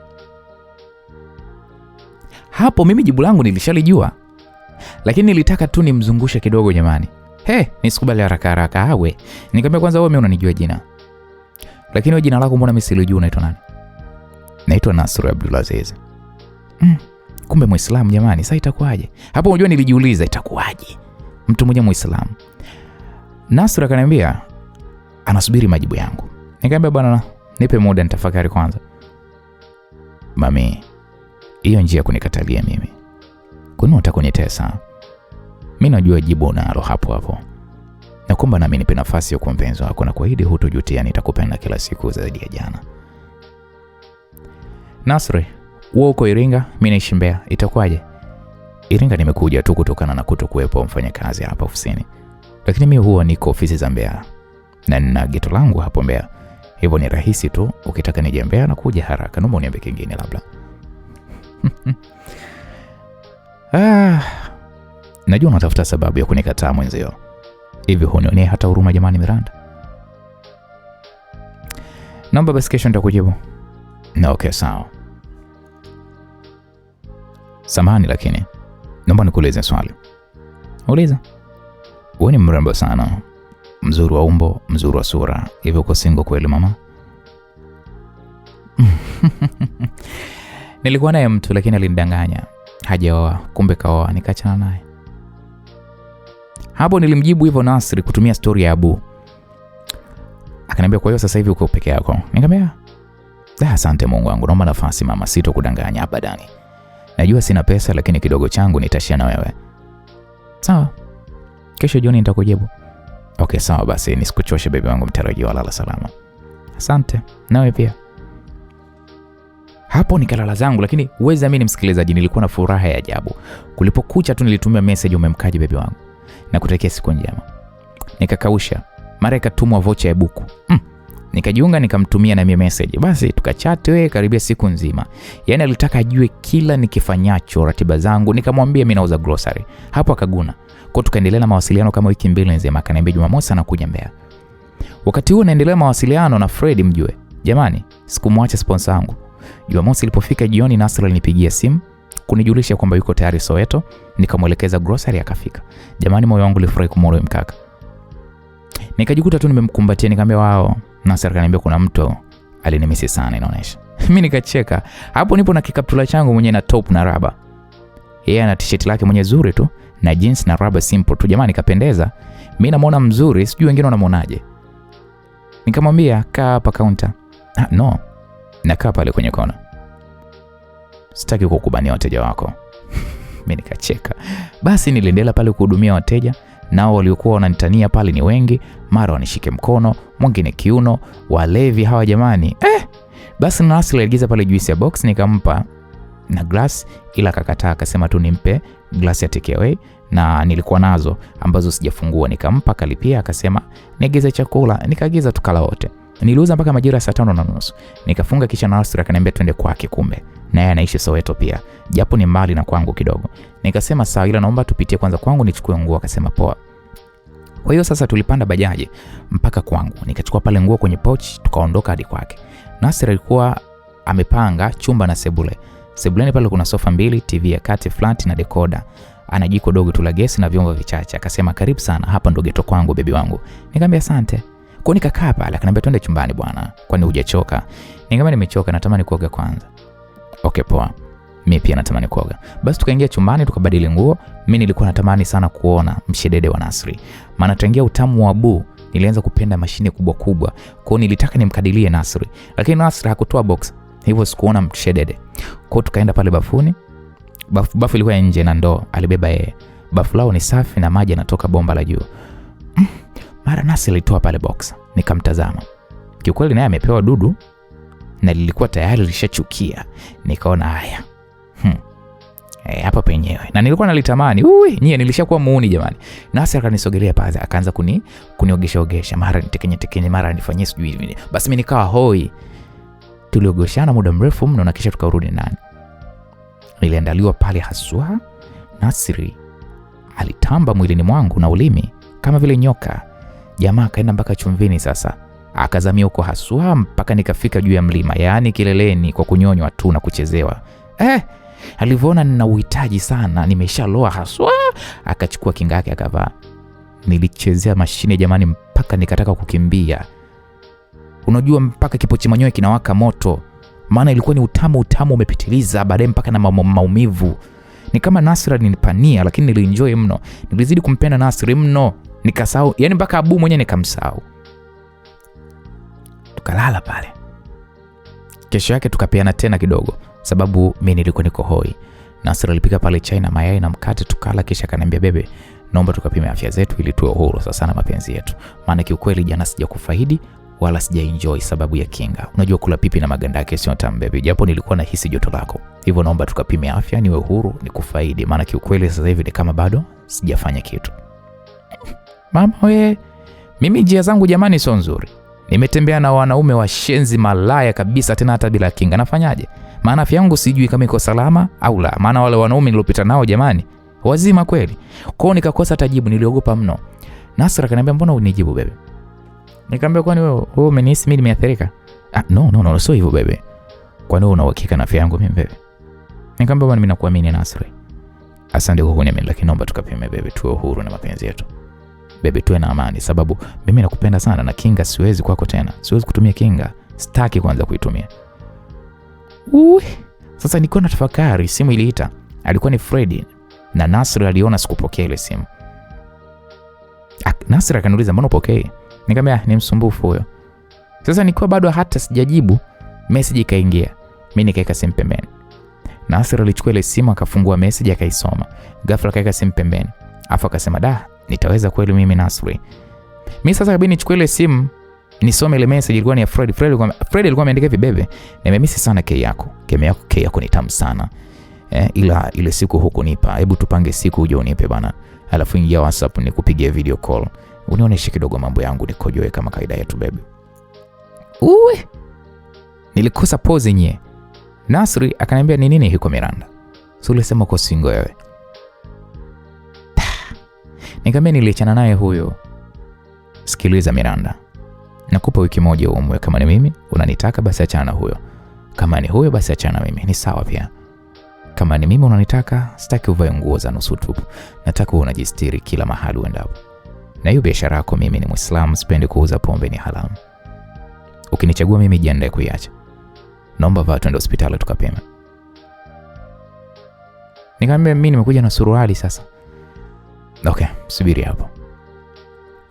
Hapo mimi jibu langu nilishalijua. Lakini nilitaka tu nimzungushe kidogo jamani. Nisikubali haraka awe. Nikamwambia kwanza wewe unanijua jina. Lakini wewe jina lako mbona mimi silijui unaitwa nani? Naitwa Nasr Abdulaziz. Kumbe Muislamu jamani, sasa itakuwaje? Hapo unajua nilijiuliza itakuwaje? Mtu mmoja Muislamu. Nasr akaniambia anasubiri majibu yangu. Nikamwambia bwana nipe muda nitafakari kwanza. Mami, hiyo njia kunikatalia mimi. Kwa nini unataka kunitesa? Mimi najua jibu nalo hapo. na kwamba nami nipe nafasi ya kuwa mpenzi wako na kuahidi hutojutia, nitakupenda kila siku zaidi ya jana. Nasri, wewe uko Iringa, mimi naishi Mbeya, itakuwaje? Iringa nimekuja tu kutokana na kutokuwepo mfanyakazi hapa ofisini. Lakini mimi huwa niko ofisi za Mbeya na nina geto langu hapo Mbeya. Hivyo ni rahisi tu, ukitaka nije Mbeya na kuja haraka. Naomba uniambie kingine labda. Najua unatafuta sababu ya kunikataa mwenzio. Hivi hunionee hata huruma jamani Miranda? Naomba basi kesho nitakujibu. Na okay, sawa. Samahani lakini naomba nikuulize swali. Uliza. Wewe ni mrembo sana. Mzuri wa umbo, mzuri wa sura. Hivi uko single kweli mama? Nilikuwa naye mtu lakini alinidanganya. Hajaoa, kumbe kaoa, nikaachana naye. Hapo nilimjibu hivyo Nasri kutumia story ya Abu. Akaniambia kwa hiyo sasa hivi uko peke yako. Nikamwambia, asante Mungu wangu, naomba nafasi mama, sitokudanganya abadani. Najua sina pesa lakini kidogo changu nitashia na wewe. Sawa. Kesho jioni nitakujibu. Okay, sawa basi, nisikuchoshe baby wangu mtarajiwa, lala salama. Asante. Nawe pia. Hapo nikalala zangu, lakini uwezi amini msikilizaji, nilikuwa na furaha ya ajabu. Kulipokucha tu nilitumia message, umemkaje baby wangu? Na kutakia siku njema. Nikakausha. Mara ikatumwa vocha ya buku. Nikajiunga nikamtumia na mimi message. Basi tukachat karibia siku nzima. Yaani alitaka ajue kila nikifanyacho, ratiba zangu. Nikamwambia mimi nauza grocery. Hapo akaguna. Kwa tukaendelea na mawasiliano kama wiki 2 nzima. Akaniambia Jumamosi anakuja Mbeya. Wakati huo naendelea mawasiliano na Fred mjue. Jamani, sikumwacha sponsor wangu. Jumamosi ilipofika jioni Nasra alinipigia simu kunijulisha kwamba yuko tayari Soweto. Nikamwelekeza grocery akafika. Jamani, moyo wangu ulifurahi kumwona mkaka. Nikajikuta tu nimemkumbatia, nikamwambia wao. Nasra akaniambia kuna mtu alinimisi sana inaonesha. Mimi nikacheka. Hapo nipo na kikaptula changu mwenye na top na raba. Yeye ana t-shirt lake mwenye zuri tu na jeans na raba simple tu. Jamani kapendeza. Mimi namuona mzuri, sijui wengine wanamuonaje. Nikamwambia kaa hapa counter. No. Nakaa pale kwenye kona. Sitaki kukubania wateja wako. Mimi nikacheka. Basi niliendelea pale kuhudumia wateja. Nao waliokuwa wananitania pale ni wengi, mara wanishike mkono, mwingine kiuno, walevi hawa jamani. Basi Nasri aliagiza pale juice ya box nikampa na glass, ila akakataa akasema tu nimpe glass ya take away na nilikuwa nazo ambazo sijafungua. Nikampa kalipia akasema niagize chakula, nikaagiza tukala wote. Niliuza mpaka majira saa 5:30. Nikafunga kisha Nasri akaniambia twende kwake, kumbe naye anaishi Soweto pia, japo ni mbali na kwangu kidogo. Nikasema sawa, ila naomba tupitie kwanza kwangu nichukue nguo. Akasema poa. Kwa hiyo sasa tulipanda bajaji mpaka kwangu. Nikachukua pale nguo kwenye pouch, tukaondoka hadi kwake. Nasri alikuwa amepanga chumba na sebule. Sebuleni pale kuna sofa 2, TV ya kati flat na decoder. Ana jiko dogo tu la gesi na vyombo vichache. Akasema karibu sana, hapa ndo geto kwangu baby wangu. Nikamwambia asante. Kwa nikakaa pale, akaniambia twende chumbani bwana, kwani hujachoka? Nikamwambia nimechoka, natamani kuoga kwanza. Okay poa. Mimi pia natamani kuoga. Basi tukaingia chumbani tukabadili nguo. Mimi nilikuwa natamani sana kuona mshedede wa Nasri. Maana tangia utamu wa Abu nilianza kupenda mashine kubwa kubwa. Kwa hiyo nilitaka nimkadilie Nasri. Lakini Nasri hakutoa box. Hivyo sikuona mshedede. Kwa hiyo tukaenda pale bafuni. Bafu ilikuwa nje na ndoo alibeba yeye. Bafu lao ni safi na maji yanatoka bomba la juu. Mara Nasri alitoa pale box. Nikamtazama. Kiukweli naye amepewa dudu na lilikuwa tayari lishachukia. Nikaona haya. Hapa penyewe. Na nilikuwa nalitamani. Nyie nilishakuwa muuni jamani. Nasri akanisogelea pale, akaanza kuniogesha. Mara nitekenye, mara nifanyie sijui hivi. Basi mimi nikawa hoi. Tuliogoshana muda mrefu mno na kisha tukarudi ndani. Niliandaliwa pale haswa. Nasri alitamba mwilini mwangu na ulimi kama vile nyoka. Jamaa kaenda mpaka chumvini sasa. Akazamia huko haswa mpaka nikafika juu ya mlima, yaani kileleni kwa kunyonywa tu na kuchezewa. Alivyoona nina uhitaji sana, nimeshaloa haswa, akachukua kinga yake akavaa. Nilichezea mashine jamani mpaka nikataka kukimbia. Unajua mpaka kipochi manyoya kinawaka moto. Maana ilikuwa ni utamu umepitiliza, baadaye mpaka na maumivu. Ni kama Nasri alinipania, lakini nilienjoy mno. Nilizidi kumpenda Nasri mno. Nikasahau, yani mpaka Abu mwenyewe nikamsahau. Tukalala pale. Kesho yake tukapeana tena kidogo, sababu mimi nilikuwa niko hoi. Nasri alipika pale chai na mayai na mkate tukala, kisha akaniambia bebe, naomba tukapime afya zetu ili tuwe huru sasa na mapenzi yetu. Maana kiukweli jana sijakufaidi wala sijaenjoy sababu ya kinga. Unajua kula pipi na maganda yake sio tamu baby, japo nilikuwa nahisi joto lako. Hivyo naomba tukapime afya niwe huru nikufaidi, maana kiukweli sasa hivi ni kama bado sijafanya kitu. Mama we, mimi njia zangu jamani sio nzuri. Nimetembea na wanaume washenzi malaya kabisa, tena hata bila kinga. Nafanyaje? Maana afya yangu sijui kama iko salama au la. Maana wale wanaume nilopita nao jamani wazima kweli. Kwao nikakosa tajibu, niliogopa mno. Nasra akaniambia mbona unijibu bebe? Nikamwambia kwani wewe umenihisi mimi nimeathirika? No, sio hivyo bebe. Kwani una uhakika na afya yangu mimi bebe? Nikamwambia bwana mimi nakuamini Nasra. Asante kwa kuniamini, lakini naomba tukapime bebe, tuwe huru na mapenzi yetu. Bebe tuwe na amani, sababu mimi nakupenda sana na kinga siwezi kwako tena. Siwezi kutumia kinga. Sitaki kwanza kuitumia. Sasa niko na tafakari, simu iliita. Alikuwa ni Freddy na Nasra aliona sikupokea ile simu. Nasra akaniuliza mbona upokee? Nikamwambia ni msumbufu huyo. Sasa nikiwa bado hata sijajibu, message ikaingia. Mimi nikaeka simu pembeni. Nasra alichukua ile simu akafungua message akaisoma. Ghafla kaeka simu pembeni. Afa akasema nitaweza kweli mimi Nasri. Mimi sasa kabidi nichukue ile simu nisome ile message, ilikuwa ni ya Freddy. Freddy alikuwa ameandika hivi bebe, nimemisi sana kei yako. Kei yako ni tamu sana. Ila ile siku hukunipa. Hebu tupange siku uje unipe bana. Alafu ingia WhatsApp nikupigie video call. Unionyeshe kidogo mambo yangu nikojoe kama kaida yetu bebe. Nilikosa pause nye. Nasri akaniambia ni nini hiko Miranda? Sule sema uko single wewe. Nikamwambia niliachana naye huyo. Sikiliza Miranda. Nakupa wiki moja uamue kama ni mimi unanitaka basi achana na huyo. Kama ni huyo basi achana na mimi. Ni sawa pia. Kama ni mimi unanitaka, sitaki uvae nguo za nusu tupu. Nataka unajistiri kila mahali uendapo. Na hiyo biashara yako, mimi ni Muislamu, sipendi kuuza pombe, ni haramu. Ukinichagua mimi jiandae kuiacha. Naomba vaa twende hospitali tukapime. Nikamwambia mimi nimekuja na suruali sasa. Okay, subiri hapo.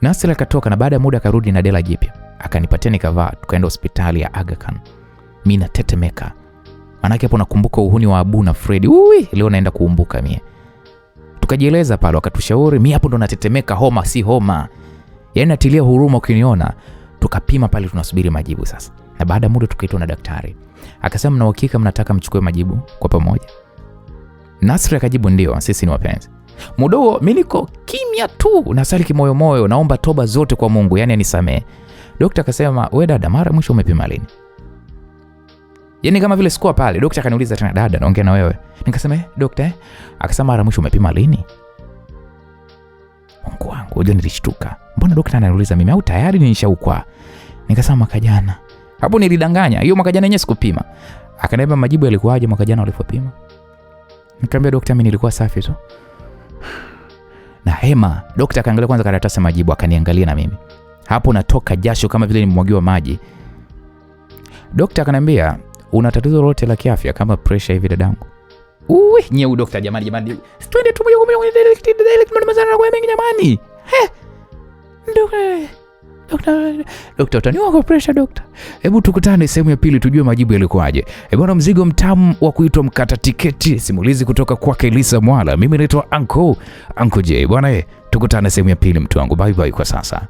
Nasra akatoka na baada ya muda akarudi na dela jipya. Akanipatia nikavaa, tukaenda hospitali ya Aga Khan. Mimi natetemeka. Maana hapo nakumbuka uhuni wa Abu na Freddy. Leo naenda kuumbuka mie. Tukajieleza pale, wakatushauri. Mimi hapo ndo natetemeka, homa si homa. Yaani natilia huruma ukiniona. Tukapima pale, tunasubiri majibu sasa. Na baada muda tukaitwa na daktari. Akasema mna uhakika mnataka mchukue majibu kwa pamoja? Nasra akajibu ndio, sisi ni wapenzi. Muda huo mimi niko kimya tu, nasali kimoyo moyo, naomba toba zote kwa Mungu, yani anisamee. Daktari akasema, "Wewe dada, mara mwisho umepima lini?" Yaani kama vile sikuwa pale. Daktari akaniuliza tena, "Dada, naongea na wewe." Nikasema, "Daktari." Akasema, "Mara mwisho umepima lini?" Mungu wangu, unajua nilishtuka. Mbona daktari ananiuliza mimi au tayari nishaukwa? Nikasema mwaka jana. Hapo nilidanganya. Hiyo mwaka jana yenyewe sikupima. Akaniambia majibu yalikuwaje mwaka jana ulipopima? Nikamwambia daktari, mimi nilikuwa safi tu. Na hema, daktari akaangalia kwanza karatasi majibu, akaniangalia na mimi. Hapo natoka jasho kama vile nimemwagiwa maji. Daktari akaniambia, "Una tatizo lolote la kiafya kama pressure hivi dadangu?" Nyeu daktari jamani. Twende tu moja kwa moja direct mazana kwa mengi jamani. Daktari utaniwa kwa pressure daktari. Hebu tukutane sehemu ya pili tujue majibu yalikuwaje. Bwana, mzigo mtamu wa kuitwa mkata tiketi, simulizi kutoka kwake Lisa Mwala. Mimi naitwa Uncle J. Bwana tukutane sehemu ya pili mtu wangu. Bye bye kwa sasa.